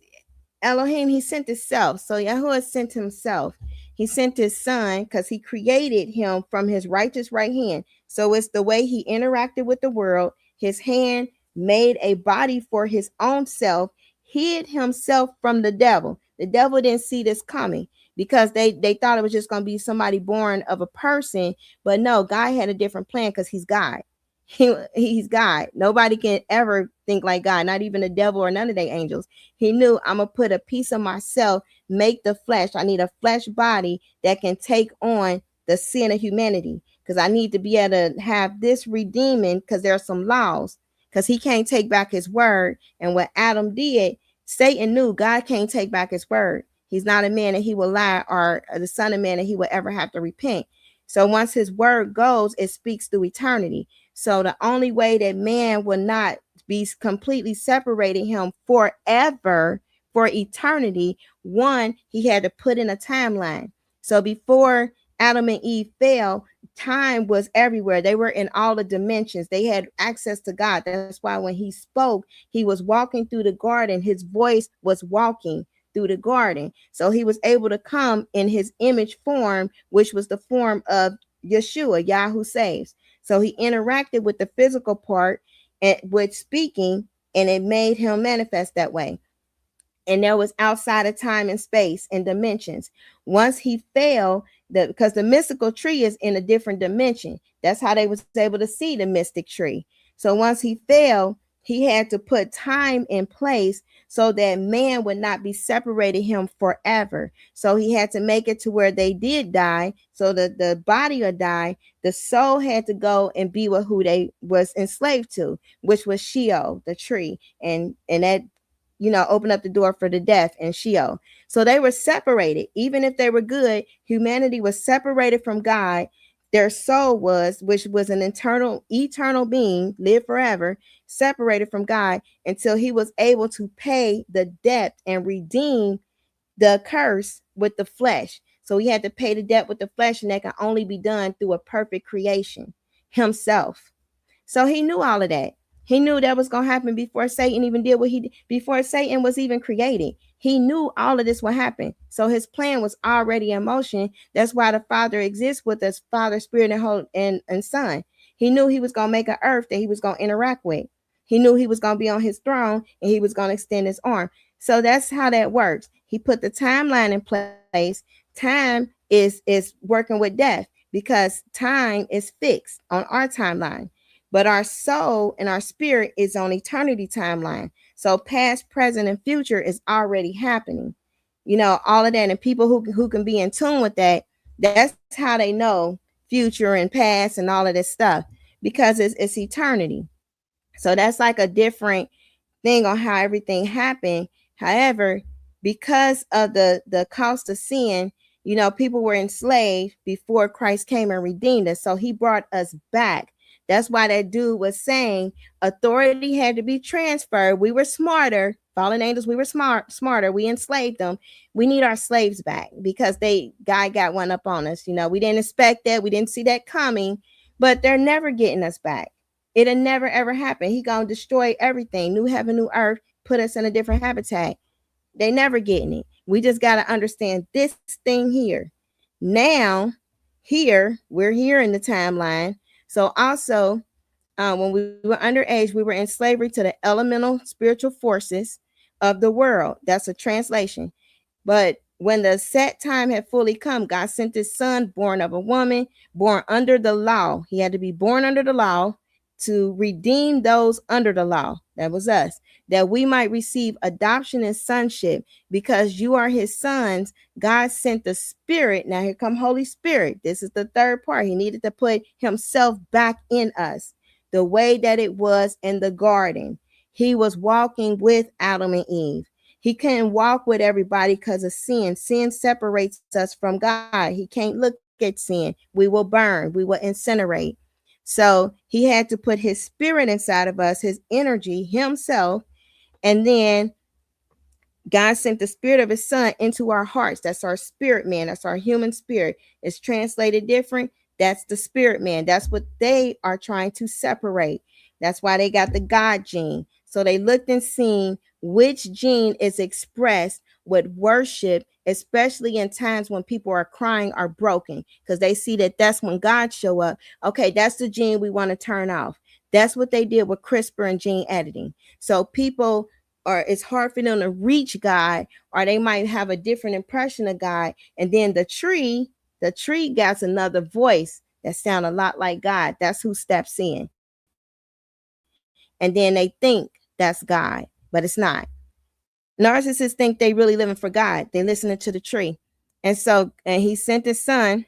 Elohim, he sent himself. So Yahuwah sent himself. He sent his son because he created him from his righteous right hand. So it's the way he interacted with the world. His hand made a body for his own self, hid himself from the devil. The devil didn't see this coming because they thought it was just going to be somebody born of a person. But no, God had a different plan because he's God. He's God. Nobody can ever think like God, not even the devil or none of their angels. He knew, I'm going to put a piece of myself, make the flesh. I need a flesh body that can take on the sin of humanity, because I need to be able to have this redeeming, because there are some laws, because he can't take back his word. And what Adam did, Satan knew God can't take back his word. He's not a man that he will lie, or the son of man that he will ever have to repent. So once his word goes, it speaks through eternity. So the only way that man will not be completely separating him forever, for eternity, one, he had to put in a timeline. So before Adam and Eve fell, time was everywhere. They were in all the dimensions. They had access to God. That's why when he spoke, he was walking through the garden. His voice was walking through the garden. So he was able to come in his image form, which was the form of Yeshua, Yah who saves. So he interacted with the physical part and with speaking, and it made him manifest that way. And there was outside of time and space and dimensions. Once he fell, because the mystical tree is in a different dimension. That's how they was able to see the mystic tree. So once he fell, he had to put time in place so that man would not be separated him forever. So he had to make it to where they did die, so that the body would die. The soul had to go and be with who they was enslaved to, which was Sheol, the tree, and that, you know, open up the door for the death and Sheol. So they were separated. Even if they were good, humanity was separated from God. Their soul was, which was an eternal being, lived forever, separated from God until he was able to pay the debt and redeem the curse with the flesh. So he had to pay the debt with the flesh, and that can only be done through a perfect creation, himself. So he knew all of that. He knew that was going to happen before Satan even did what he did, before Satan was even created. He knew all of this would happen. So his plan was already in motion. That's why the Father exists with us, Father, Spirit, and Son. He knew he was going to make an earth that he was going to interact with. He knew he was going to be on his throne, and he was going to extend his arm. So that's how that works. He put the timeline in place. Time is working with death because time is fixed on our timeline. But our soul and our spirit is on eternity timeline. So past, present, and future is already happening. You know, all of that. And people who can be in tune with that, that's how they know future and past and all of this stuff, because it's eternity. So that's like a different thing on how everything happened. However, because of the cost of sin, you know, people were enslaved before Christ came and redeemed us. So he brought us back. That's why that dude was saying authority had to be transferred. We were smarter, fallen angels. We were smarter. We enslaved them. We need our slaves back because God got one up on us. You know, we didn't expect that. We didn't see that coming, but they're never getting us back. It'll never, ever happen. He going to destroy everything. New heaven, new earth, put us in a different habitat. They never getting it. We just got to understand this thing here. Now, we're here in the timeline. So also, when we were underage, we were in slavery to the elemental spiritual forces of the world. That's a translation. But when the set time had fully come, God sent his son, born of a woman, born under the law. He had to be born under the law to redeem those under the law. That was us, that we might receive adoption and sonship. Because you are his sons, God sent the Spirit. Now here come Holy Spirit. This is the third part. He needed to put himself back in us the way that it was in the garden. He was walking with Adam and Eve. He couldn't walk with everybody because of sin. Sin separates us from God. He can't look at sin. We will burn. We will incinerate. So he had to put his spirit inside of us, his energy, himself. And then God sent the spirit of his son into our hearts. That's our spirit man. That's our human spirit. It's translated different. That's the spirit man. That's what they are trying to separate. That's why they got the God gene. So they looked and seen which gene is expressed with worship, especially in times when people are crying or broken, because they see that that's when God show up. Okay, that's the gene we want to turn off. That's what they did with CRISPR and gene editing. So people it's hard for them to reach God, or they might have a different impression of God. And then the tree got another voice that sound a lot like God. That's who steps in. And then they think that's God, but it's not. Narcissists think they really living for God. They listening to the tree. And he sent his son.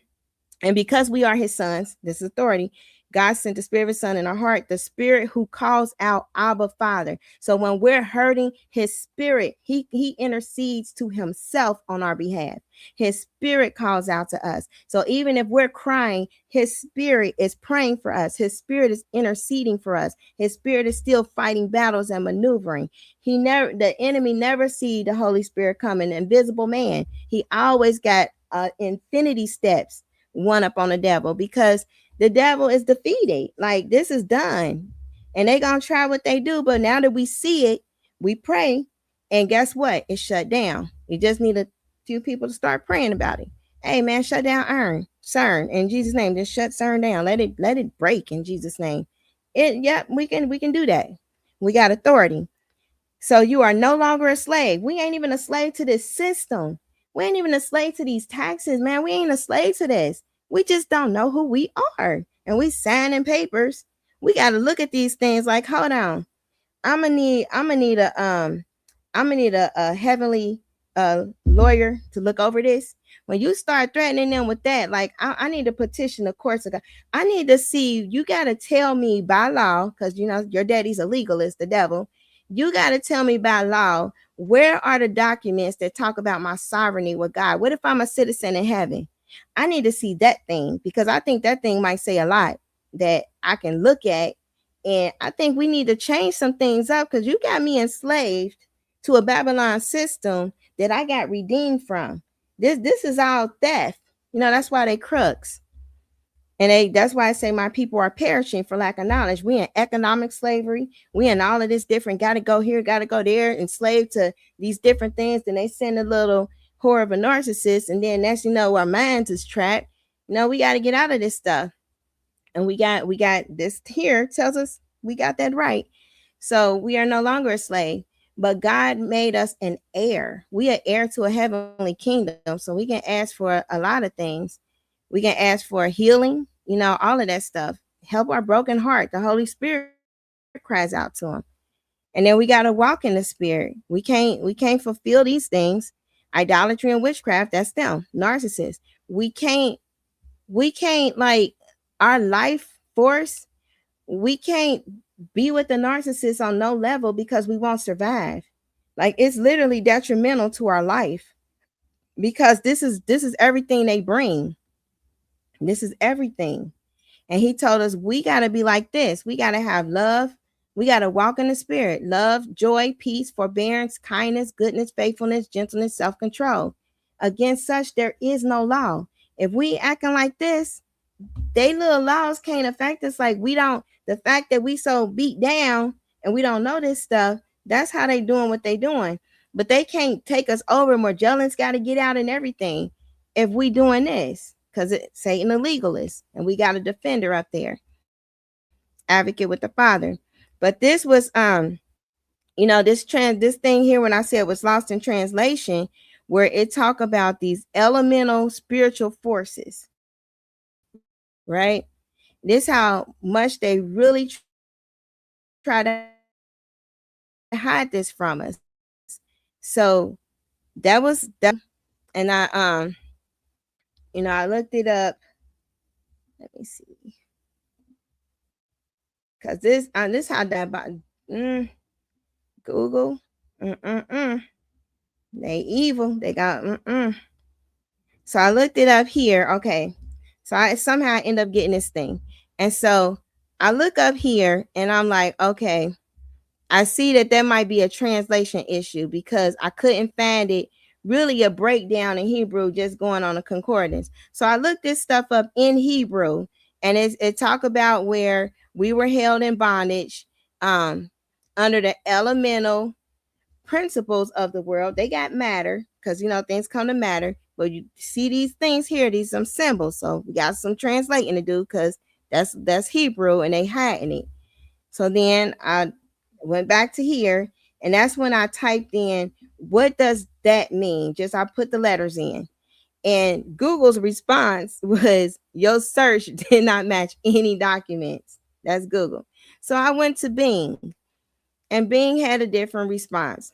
And because we are his sons, this is authority, God sent the spirit of his son in our heart, the spirit who calls out Abba, Father. So when we're hurting, his spirit, he intercedes to himself on our behalf. His spirit calls out to us. So even if we're crying, his spirit is praying for us. His spirit is interceding for us. His spirit is still fighting battles and maneuvering. The enemy never see the Holy Spirit come, an invisible man. He always got infinity steps one up on the devil, because the devil is defeated. Like, this is done. And they gonna try what they do. But now that we see it, we pray And guess what? It shut down. You just need a few people to start praying about it. Hey man, shut down CERN in Jesus' name. Just shut CERN down. Let it break in Jesus' name. We can do that. We got authority. So you are no longer a slave. We ain't even a slave to this system. We ain't even a slave to these taxes, man. We ain't a slave to this. We just don't know who we are. And we signing papers. We got to look at these things like, hold on. I'm gonna need a heavenly lawyer to look over this. When you start threatening them with that, like I need to petition the courts of God. I need to see, you got to tell me by law, because you know your daddy's a legalist, the devil. You got to tell me by law, where are the documents that talk about my sovereignty with God? What if I'm a citizen in heaven? I need to see that thing, because I think that thing might say a lot that I can look at. And I think we need to change some things up, because you got me enslaved to a Babylon system that I got redeemed from. This is all theft. You know, that's why they crooks. And that's why I say my people are perishing for lack of knowledge. We in economic slavery. We in all of this different, got to go here, got to go there, enslaved to these different things. Then they send a little whore of a narcissist. And then next, you know, our minds is trapped. You know, we got to get out of this stuff. And we got this here tells us we got that right. So we are no longer a slave, but God made us an heir. We are heir to a heavenly kingdom. So we can ask for a lot of things. We can ask for healing, you know, all of that stuff. Help our broken heart. The Holy Spirit cries out to him. And then we got to walk in the spirit. We can't fulfill these things. Idolatry and witchcraft, that's them. Narcissists. We can't like our life force. We can't be with the narcissist on no level, because we won't survive. Like, it's literally detrimental to our life, because this is everything they bring. This is everything. And he told us we got to be like this. We got to have love. We got to walk in the spirit. Love, joy, peace, forbearance, kindness, goodness, faithfulness, gentleness, self-control. Against such there is no law. If we acting like this, they little laws can't affect us. Like, we don't, the fact that we so beat down and we don't know this stuff, that's how they doing what they doing. But they can't take us over. Morgellons got to get out and everything if we doing this, because it's Satan a legalist, and we got a defender up there, advocate with the Father. But this was you know, this thing here, when I said was lost in translation, where it talk about these elemental spiritual forces, right? This how much they really try to hide this from us. So that was that. And I you know, I looked it up. Let me see, because this how that about Google. They evil. They got So I looked it up here. Okay. So I somehow end up getting this thing. And so I look up here and I'm like, okay, I see that there might be a translation issue, because I couldn't find it really a breakdown in Hebrew just going on a concordance. So I looked this stuff up in Hebrew, and it talk about where we were held in bondage under the elemental principles of the world. They got matter, because you know things come to matter. But you see these things here, these some symbols. So we got some translating to do, because that's Hebrew and they hiding it. So then I went back to here, and that's when I typed in, what does that mean? Just I put the letters in, and Google's response was, your search did not match any documents. That's Google. So I went to Bing, and Bing had a different response.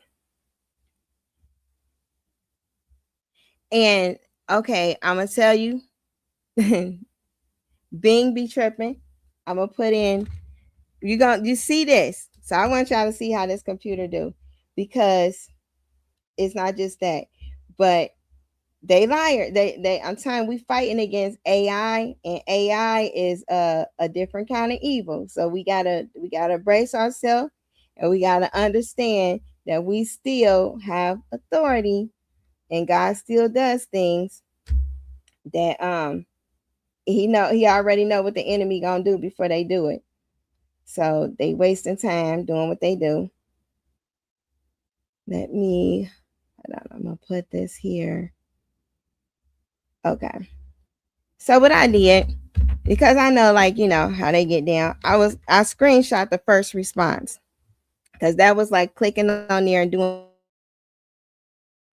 And okay, I'm gonna tell you, Bing be tripping. I'm gonna put in, you see this. So I want y'all to see how this computer do, because it's not just that, but they liar. They I'm telling, we fighting against AI, and AI is a different kind of evil. So we gotta brace ourselves, and we gotta understand that we still have authority, and God still does things that he already know what the enemy gonna do before they do it. So they wasting time doing what they do. Let me, hold on, I'm gonna put this here. Okay. So what I did, because I know, like, you know how they get down, I screenshot the first response, because that was like clicking on there and doing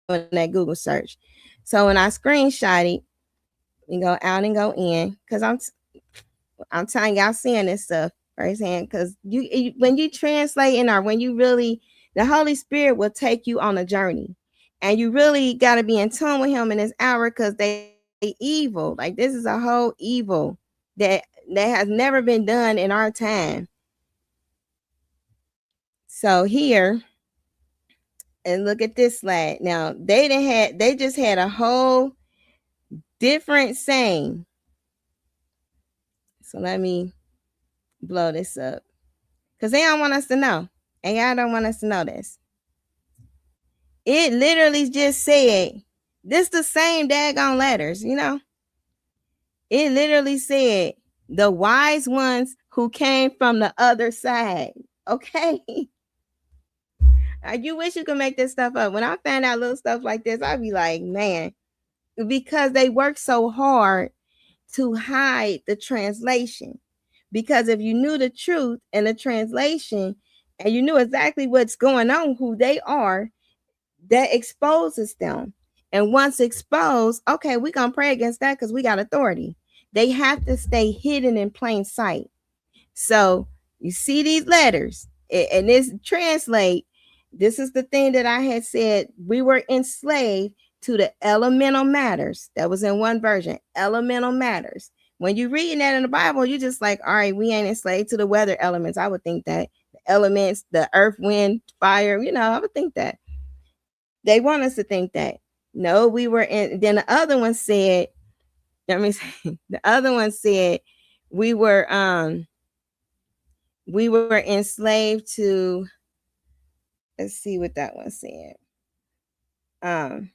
that Google search. So when I screenshot it, you go out and go in, because I'm telling y'all seeing this stuff firsthand, because when you translate or when you really, the Holy Spirit will take you on a journey, and you really got to be in tune with him in this hour, because they evil. Like, this is a whole evil that has never been done in our time. So here, and look at this slide. Now they just had a whole different saying. So let me blow this up, because they don't want us to know. AI don't want us to know this. It literally just said, this the same daggone letters, you know. It literally said, the wise ones who came from the other side. Okay. You wish you could make this stuff up. When I found out little stuff like this, I'd be like, man, because they work so hard to hide the translation. Because if you knew the truth and the translation, and you knew exactly what's going on, who they are, that exposes them. And once exposed, okay, we're going to pray against that, because we got authority. They have to stay hidden in plain sight. So you see these letters, and this translate, this is the thing that I had said, we were enslaved to the elemental matters. That was in one version, elemental matters. When you're reading that in the Bible, you're just like, all right, we ain't enslaved to the weather elements. I would think that the elements, the earth, wind, fire, you know, I would think that. They want us to think that. No, we were in. Then the other one said, let me say, the other one said we were enslaved to, let's see what that one said. And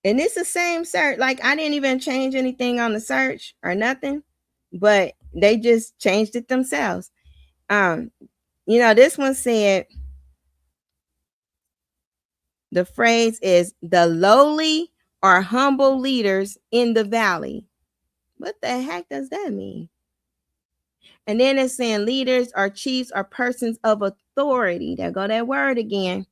it's the same search. Like, I didn't even change anything on the search or nothing, but they just changed it themselves. You know, this one said, the phrase is the lowly or humble leaders in the valley. What the heck does that mean? And then it's saying leaders or chiefs or persons of authority. There go that word again.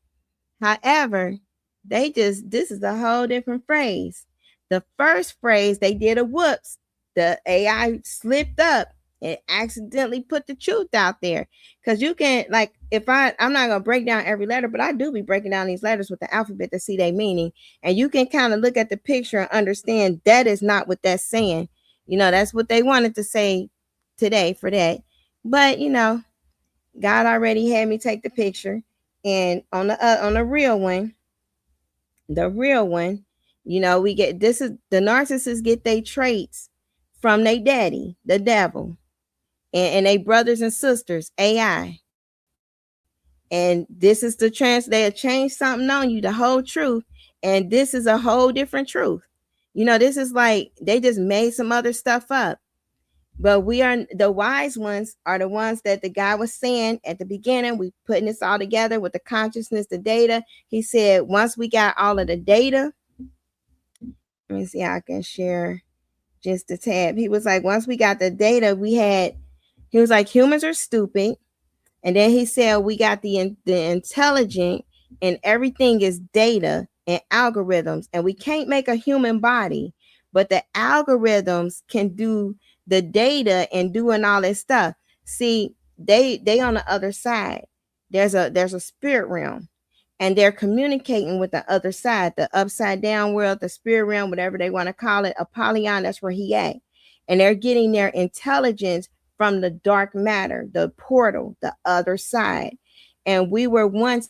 However, this is a whole different phrase. The first phrase, they did a whoops. The AI slipped up and accidentally put the truth out there. Because you can, like, I'm not going to break down every letter, but I do be breaking down these letters with the alphabet to see their meaning. And you can kind of look at the picture and understand that is not what that's saying. You know, that's what they wanted to say today for that. But, you know, God already had me take the picture. And on the real one, you know, we get, this is the narcissists get their traits from their daddy, the devil, and they brothers and sisters, AI. And this is they'll change something on you, the whole truth. And this is a whole different truth. You know, this is like, they just made some other stuff up. But we are the wise ones, are the ones that the guy was saying at the beginning. We putting this all together with the consciousness, the data. He said, once we got all of the data, let me see how I can share just a tab. He was like, once we got the data, he was like, humans are stupid. And then he said, we got the intelligent, and everything is data and algorithms. And we can't make a human body, but the algorithms can do the data and doing all this stuff. See, they on the other side. There's a spirit realm, and they're communicating with the other side, the upside down world, the spirit realm, whatever they want to call it, Apollyon, that's where he at. And they're getting their intelligence from the dark matter, the portal, the other side. And we were once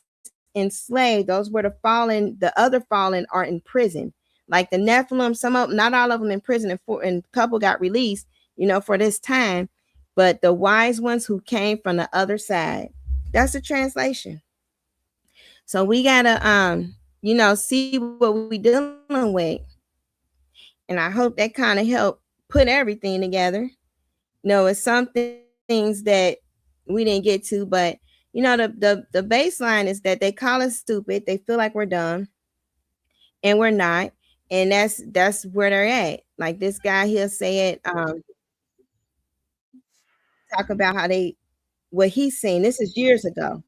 enslaved. Those were the fallen, the other fallen are in prison. Like the Nephilim, some of them, not all of them in prison, and a couple got released, you know, for this time. But the wise ones who came from the other side, that's the translation. So we gotta you know, see what we dealing with. And I hope that kind of helped put everything together. No, it's some things that we didn't get to, but you know, the baseline is that they call us stupid. They feel like we're dumb, and we're not. And that's where they're at. Like this guy, he'll say it. Talk about how what he's seen. This is years ago.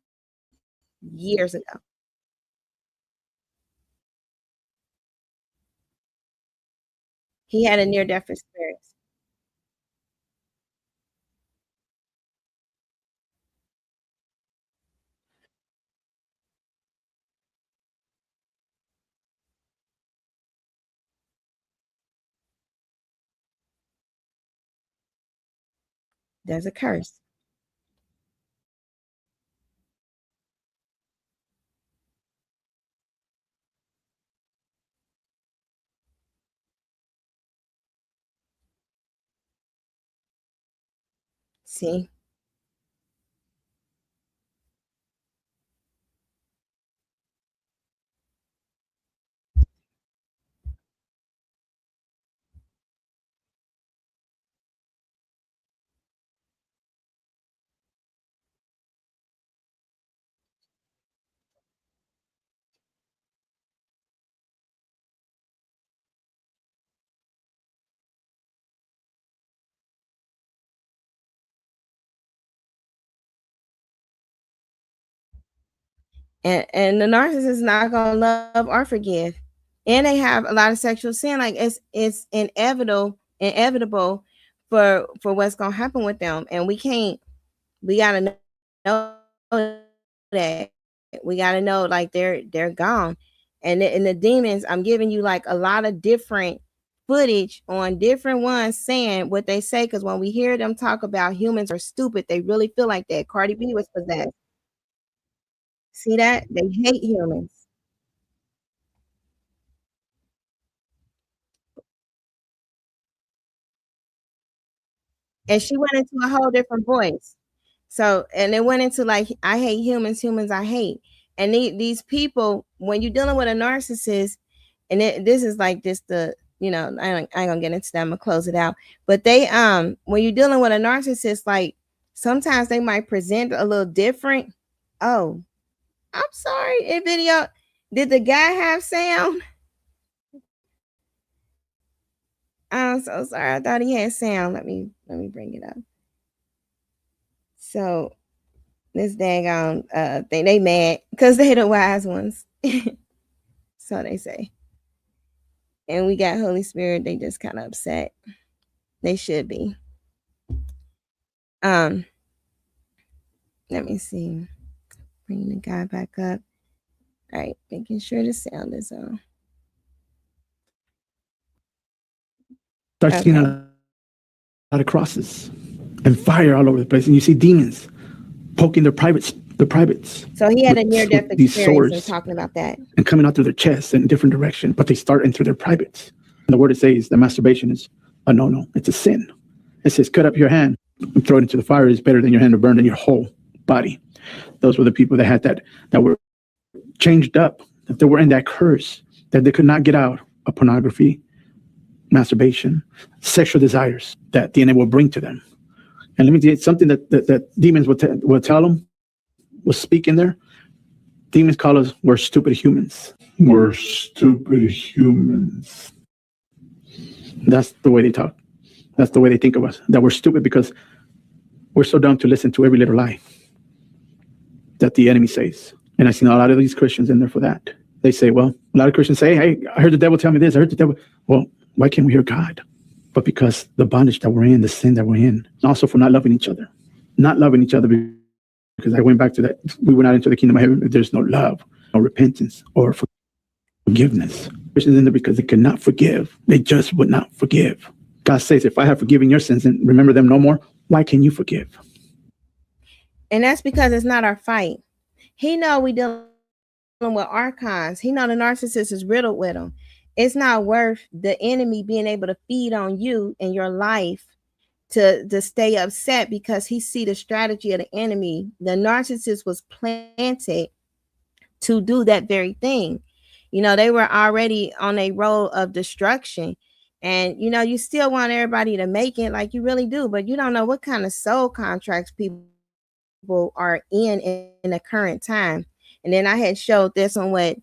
Years ago. He had a near-death experience. There's a curse. See? And the narcissist is not gonna love or forgive. And they have a lot of sexual sin. Like it's inevitable for what's gonna happen with them. And we gotta know that. We gotta know like they're gone. And the demons, I'm giving you like a lot of different footage on different ones saying what they say, because when we hear them talk about humans are stupid, they really feel like that. Cardi B was possessed. See that? They hate humans. And she went into a whole different voice. So, and it went into like, I hate humans, humans I hate. And these people, when you're dealing with a narcissist, and this is like just the, you know, I ain't gonna get into that. I'm gonna close it out. But they, when you're dealing with a narcissist, like sometimes they might present a little different. Oh, I'm sorry. In video, did the guy have sound? I'm so sorry. I thought he had sound. Let me bring it up. So this daggone thing, they mad because they the wise ones. So they say. And we got Holy Spirit, they just kind of upset. They should be. Let me see. Bringing the guy back up. All right, making sure the sound is on. Start seeing a lot of crosses and fire all over the place, and you see demons poking their privates. So he had a near-death experience and talking about that. And coming out through their chests in a different direction, but they start into their privates. And the word it says that masturbation is a no-no. It's a sin. It says, cut up your hand and throw it into the fire is better than your hand to burn than your whole body. Those were the people that had that were changed up, that they were in that curse, that they could not get out of pornography, masturbation, sexual desires that the enemy will bring to them. And let me tell you something that demons will tell them, will speak in there. Demons call us, we're stupid humans. We're stupid humans. That's the way they talk. That's the way they think of us, that we're stupid because we're so dumb to listen to every little lie that the enemy says. And I've seen a lot of these Christians in there for that. They say, well, a lot of Christians say, hey, I heard the devil tell me this. I heard the devil. Well, why can't we hear God? But because the bondage that we're in, the sin that we're in, and also for not loving each other. Not loving each other because I went back to that. We were not into the kingdom of heaven if there's no love, no repentance, or forgiveness. Christians in there because they cannot forgive. They just would not forgive. God says, if I have forgiven your sins and remember them no more, why can you forgive? And that's because it's not our fight. He know we dealing with archons. He know the narcissist is riddled with them. It's not worth the enemy being able to feed on you and your life to stay upset because he see the strategy of the enemy. The narcissist was planted to do that very thing. You know, they were already on a road of destruction. And, you know, you still want everybody to make it like you really do, but you don't know what kind of soul contracts people are in the current time. And then I had showed this on what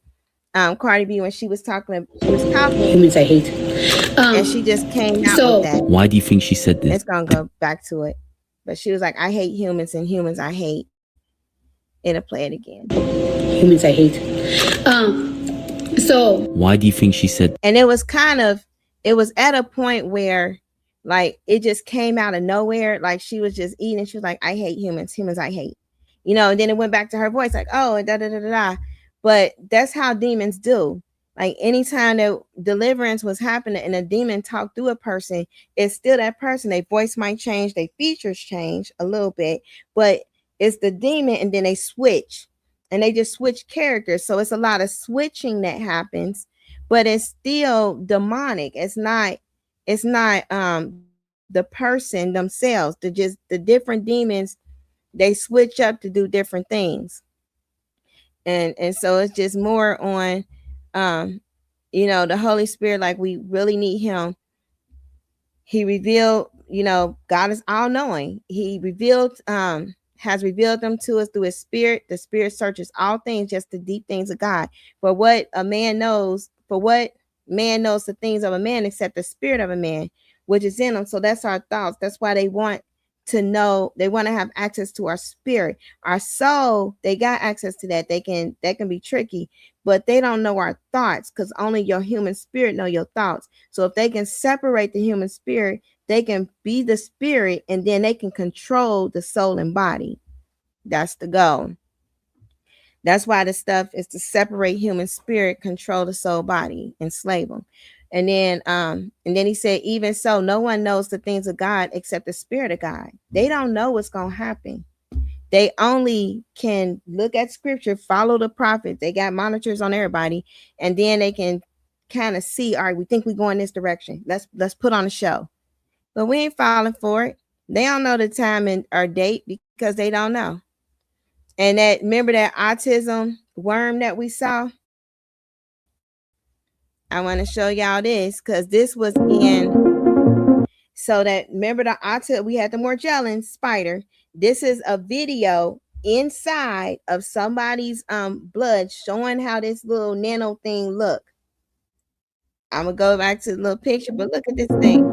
Cardi B when she was talking. Humans I hate. And she just came out with that. Why do you think she said this? It's gonna go back to it, but she was like, "I hate humans and humans I hate." It'll play it again. Humans I hate. So why do you think she said? And it was at a point where, like, it just came out of nowhere. Like she was just eating. She was like, "I hate humans. Humans I hate." You know. And then it went back to her voice, like, "Oh, and da da da da da." But that's how demons do. Like anytime that deliverance was happening and a demon talked through a person, it's still that person. Their voice might change, their features change a little bit, but it's the demon, and then they switch, and they just switch characters. So it's a lot of switching that happens, but it's still demonic. It's not the person themselves. The different demons, they switch up to do different things. And so it's just more on you know, the Holy Spirit, like we really need him. He revealed, you know, God is all knowing. He revealed has revealed them to us through his spirit. The spirit searches all things, just the deep things of God. For what man knows the things of a man except the spirit of a man, which is in them. So that's our thoughts. That's why they want to know, they want to have access to our spirit. Our soul, they got access to that. That can be tricky, but they don't know our thoughts, because only your human spirit know your thoughts. So if they can separate the human spirit, they can be the spirit, and then they can control the soul and body. That's the goal. That's why the stuff is to separate human spirit, control the soul, body, enslave them. And then he said, even so, no one knows the things of God except the spirit of God. They don't know what's going to happen. They only can look at scripture, follow the prophets. They got monitors on everybody, and then they can kind of see, all right, we think we're going this direction. Let's put on a show. But we ain't falling for it. They don't know the time and or date because they don't know. And that, remember that autism worm that we saw? I want to show y'all this, because this was in, so that, remember the autism, we had the Morgellons spider. This is a video inside of somebody's blood showing how this little nano thing look. I'm gonna go back to the little picture, but look at this thing.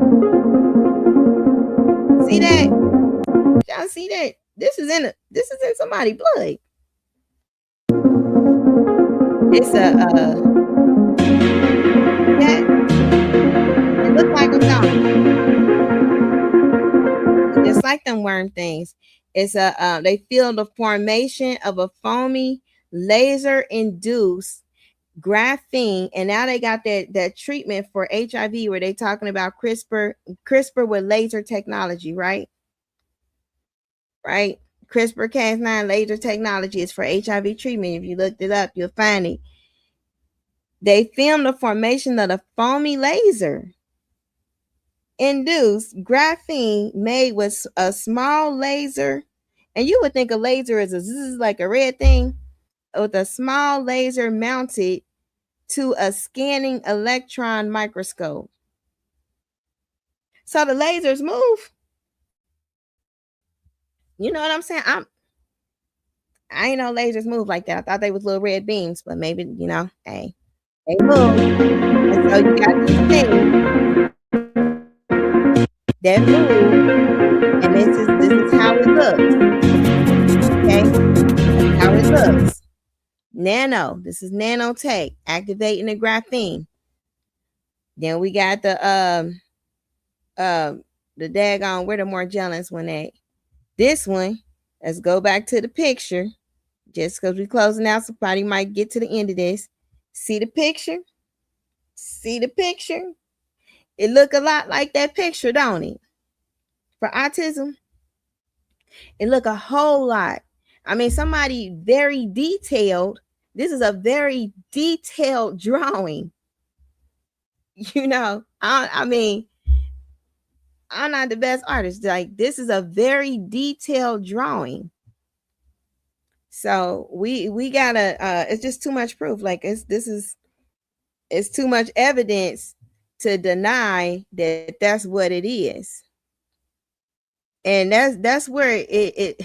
See that? Y'all see that? This is in somebody's blood. It's it looks like a dog. Just like them worm things. It's they feel the formation of a foamy laser induced graphene, and now they got that treatment for HIV where they talking about CRISPR with laser technology, right? CRISPR-Cas9 laser technology is for HIV treatment. If you looked it up, you'll find it. They filmed the formation of the foamy laser induced graphene made with a small laser, and you would think a laser is like a red thing, with a small laser mounted to a scanning electron microscope. So the lasers move. You know what I'm saying? I ain't know lasers move like that. I thought they was little red beams, but maybe, you know, hey, they move. And so you got these things that move, and this is how it looks. Okay, that's how it looks. Nano. This is nanotech activating the graphene. Then we got the daggone, where the Morgellons one at? This one. Let's go back to the picture. Just because we're closing out, somebody might get to the end of this. See the picture? See the picture? It look a lot like that picture, don't it? For autism, it look a whole lot. I mean, somebody very detailed. This is a very detailed drawing. You know, I mean, I'm not the best artist. Like, this is a very detailed drawing. So we gotta it's just too much proof. Like it's too much evidence to deny that that's what it is. And that's where it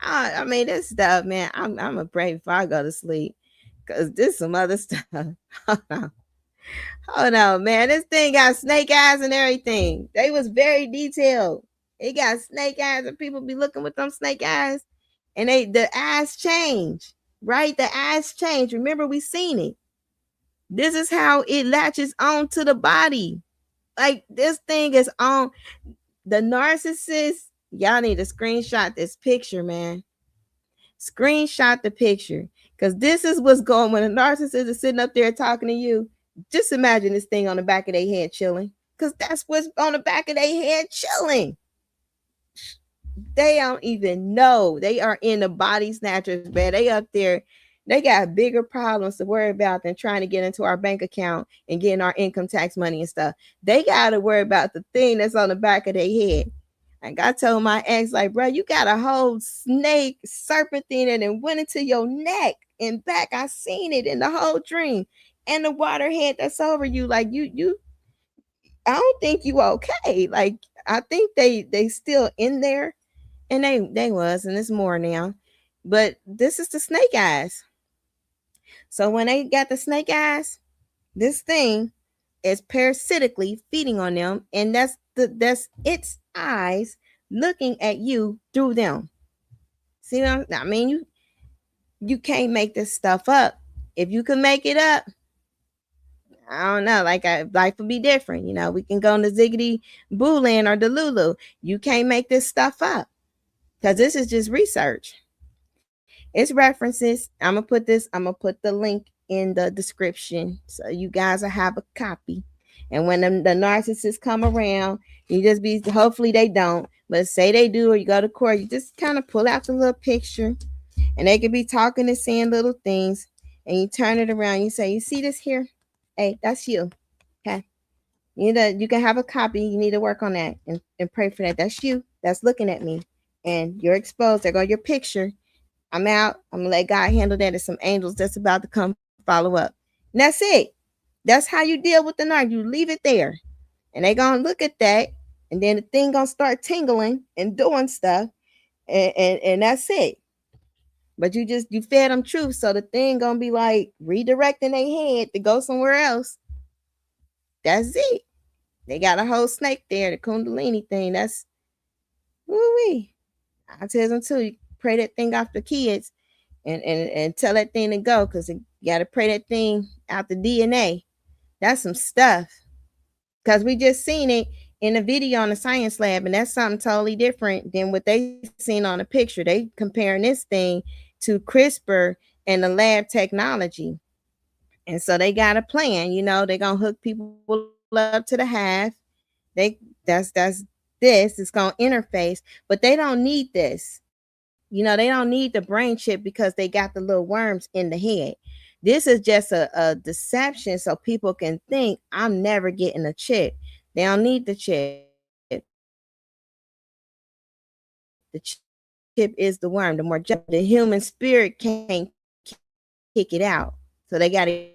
I mean, this stuff, man. I'm gonna pray before I go to sleep, cause this some other stuff. Hold on, man. This thing got snake eyes and everything. They was very detailed. It got snake eyes, and people be looking with them snake eyes, and the eyes change, right? The eyes change. Remember, we seen it. This is how it latches on to the body. Like, this thing is on the narcissist. Y'all need to screenshot this picture, man. Screenshot the picture, because this is what's going when a narcissist is sitting up there talking to you. Just imagine this thing on the back of their head chilling, because that's what's on the back of their head chilling. They don't even know. They are in the body snatchers, man. They up there. They got bigger problems to worry about than trying to get into our bank account and getting our income tax money and stuff. They got to worry about the thing that's on the back of their head. Like I told my ex, like, bro, you got a whole snake serpent thing and it went into your neck and back. I seen it in the whole dream. And the water head that's over you. Like you, I don't think you okay. Like, I think they still in there. And they was, and it's more now. But this is the snake eyes. So when they got the snake eyes, this thing is parasitically feeding on them, and that's its eyes looking at you through them. See what I mean? You can't make this stuff up. If you can make it up, I don't know. Like, life would be different. You know, we can go into Ziggity Boo Land or Delulu. You can't make this stuff up, because this is just research. It's references. I'm gonna put the link in the description so you guys will have a copy. And when the narcissists come around, you just be, hopefully they don't, but say they do, or you go to court, you just kind of pull out the little picture, and they could be talking and saying little things, and you turn it around, you say, you see this here? Hey, that's you. Okay. You can have a copy. You need to work on that and pray for that. That's you. That's looking at me. And you're exposed. There go your picture. I'm out. I'm gonna let God handle that. There's some angels that's about to come follow up. And that's it. That's how you deal with the narc. You leave it there. And they gonna look at that, and then the thing gonna start tingling and doing stuff. And that's it. But you fed them truth. So the thing gonna be like redirecting their head to go somewhere else. That's it. They got a whole snake there, the Kundalini thing. That's woo-wee. Autism too. You pray that thing off the kids and tell that thing to go, because you got to pray that thing out the DNA. That's some stuff, because we just seen it in a video on the science lab, and that's something totally different than what they seen on the picture. They comparing this thing to CRISPR and the lab technology. And so they got a plan. You know, they're gonna hook people up to the hive. That's this is gonna interface, but they don't need this. You know, they don't need the brain chip, because they got the little worms in the head. This is just a deception so people can think I'm never getting a chip. They don't need the chip. The chip is the worm. The human spirit can't kick it out. So they got to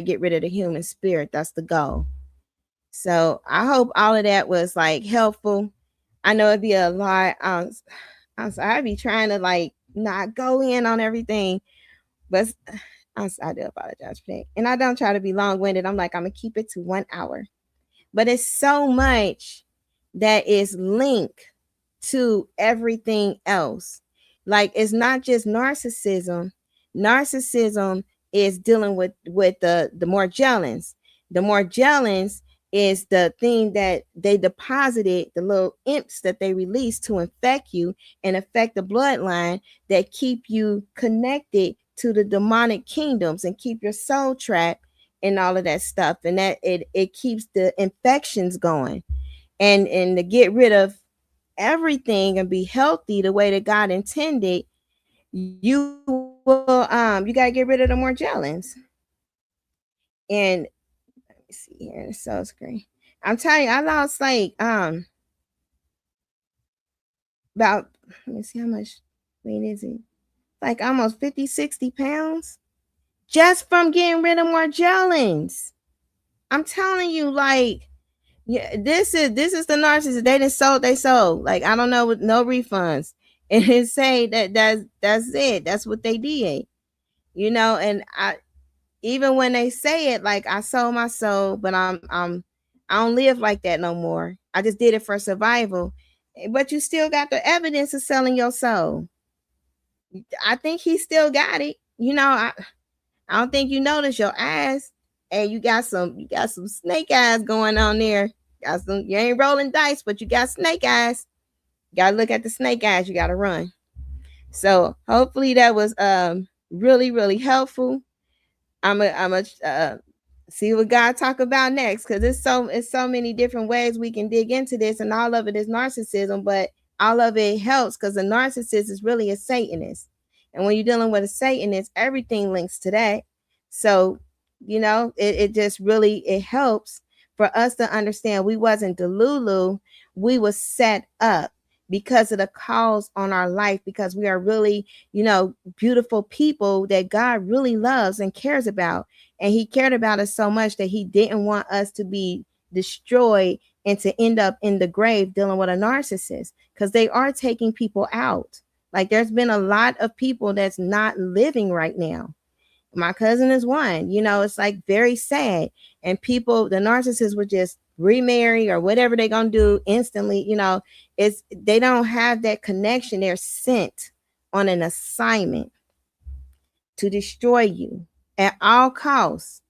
get rid of the human spirit. That's the goal. So I hope all of that was like helpful. I know it'd be a lot. I'd be trying to like not go in on everything, but I do apologize for that. And I don't try to be long-winded. I'm like, I'm gonna keep it to 1 hour. But it's so much that is linked to everything else. Like, it's not just narcissism. Narcissism is dealing with the Morgellons. The Morgellons is the thing that they deposited, the little imps that they released to infect you and affect the bloodline that keep you connected to the demonic kingdoms and keep your soul trapped and all of that stuff. And that it keeps the infections going. And to get rid of everything and be healthy the way that God intended, you will you got to get rid of the Morgellons. And let me see here in the soul screen. I'm telling you, I lost like about, let me see how much weight is it, like almost 50-60 pounds just from getting rid of Morgellons. I'm telling you, like, yeah, this is the narcissist. They done sold their soul. Like, I don't know, with no refunds. and it say that's it. That's what they did, you know. And I, even when they say it, like, I sold my soul, but I don't live like that no more. I just did it for survival. But you still got the evidence of selling your soul. I think he still got it. You know, I don't think you notice your eyes. And you got some snake eyes going on there. You ain't rolling dice, but you got snake eyes. You gotta look at the snake eyes. You gotta run. So hopefully that was really, really helpful. I'm a see what God talk about next, because it's so many different ways we can dig into this, and all of it is narcissism, but all of it helps because a narcissist is really a Satanist. And when you're dealing with a Satanist, everything links to that. So, you know, it just really, it helps for us to understand we wasn't Delulu, we was set up because of the calls on our life, because we are really, you know, beautiful people that God really loves and cares about. And he cared about us so much that he didn't want us to be destroyed and to end up in the grave dealing with a narcissist, because they are taking people out. Like, there's been a lot of people that's not living right now. My cousin is one, you know, it's like very sad. And people, the narcissists would just remarry or whatever they're going to do instantly. You know, they don't have that connection. They're sent on an assignment to destroy you at all costs.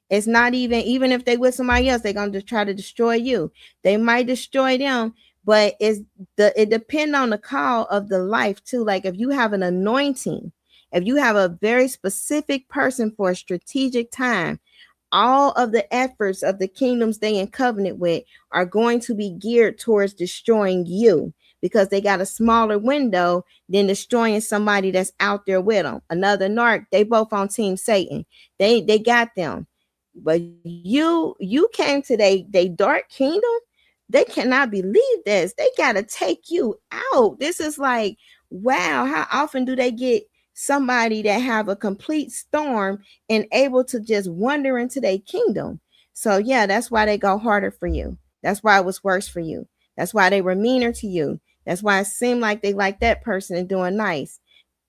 It's not even if they with somebody else, they're going to try to destroy you. They might destroy them, but it depends on the call of the life too. Like, if you have an anointing, if you have a very specific person for a strategic time, all of the efforts of the kingdoms they in covenant with are going to be geared towards destroying you, because they got a smaller window than destroying somebody that's out there with them. Another narc, they both on Team Satan. They got them. But you came to they dark kingdom. They cannot believe this. They got to take you out. This is like, wow, how often do they get somebody that have a complete storm and able to just wander into their kingdom? So yeah, that's why they go harder for you. That's why it was worse for you. That's why they were meaner to you. That's why it seemed like they like that person and doing nice.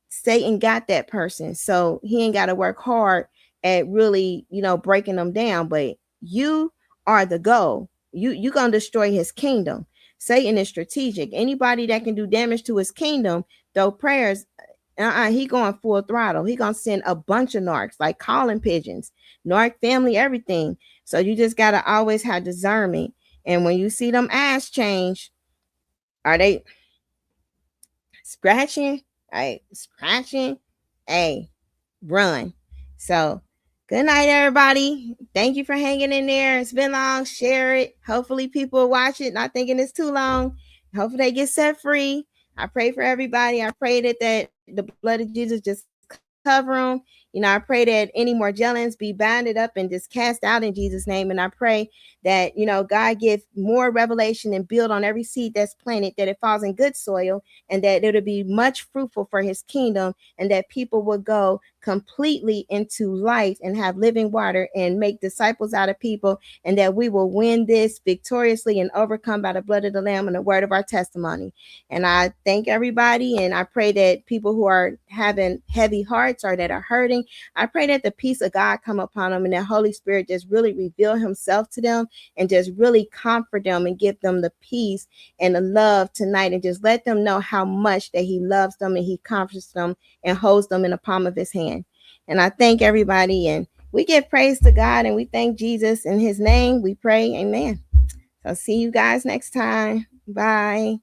Satan got that person, so he ain't got to work hard at really, you know, breaking them down. But you are the goal. You gonna destroy his kingdom. Satan is strategic. Anybody that can do damage to his kingdom, though prayers, he going full throttle. He gonna send a bunch of narcs, like calling pigeons, narc family, everything. So you just gotta always have discernment. And when you see them eyes change, are they scratching? Right, scratching. Hey, run. So good night, everybody. Thank you for hanging in there. It's been long. Share it. Hopefully people will watch it, not thinking it's too long. Hopefully they get set free. I pray for everybody. I pray that the blood of Jesus just cover them. You know, I pray that any Morgellons be bounded up and just cast out in Jesus' name. And I pray that, you know, God give more revelation and build on every seed that's planted, that it falls in good soil, and that it'll be much fruitful for his kingdom, and that people will go completely into life and have living water and make disciples out of people, and that we will win this victoriously and overcome by the blood of the Lamb and the word of our testimony. And I thank everybody, and I pray that people who are having heavy hearts or that are hurting, I pray that the peace of God come upon them, and that Holy Spirit just really reveal himself to them and just really comfort them and give them the peace and the love tonight, and just let them know how much that he loves them and he comforts them and holds them in the palm of his hand. And I thank everybody, and we give praise to God, and we thank Jesus. In his name we pray, amen. So see you guys next time. Bye.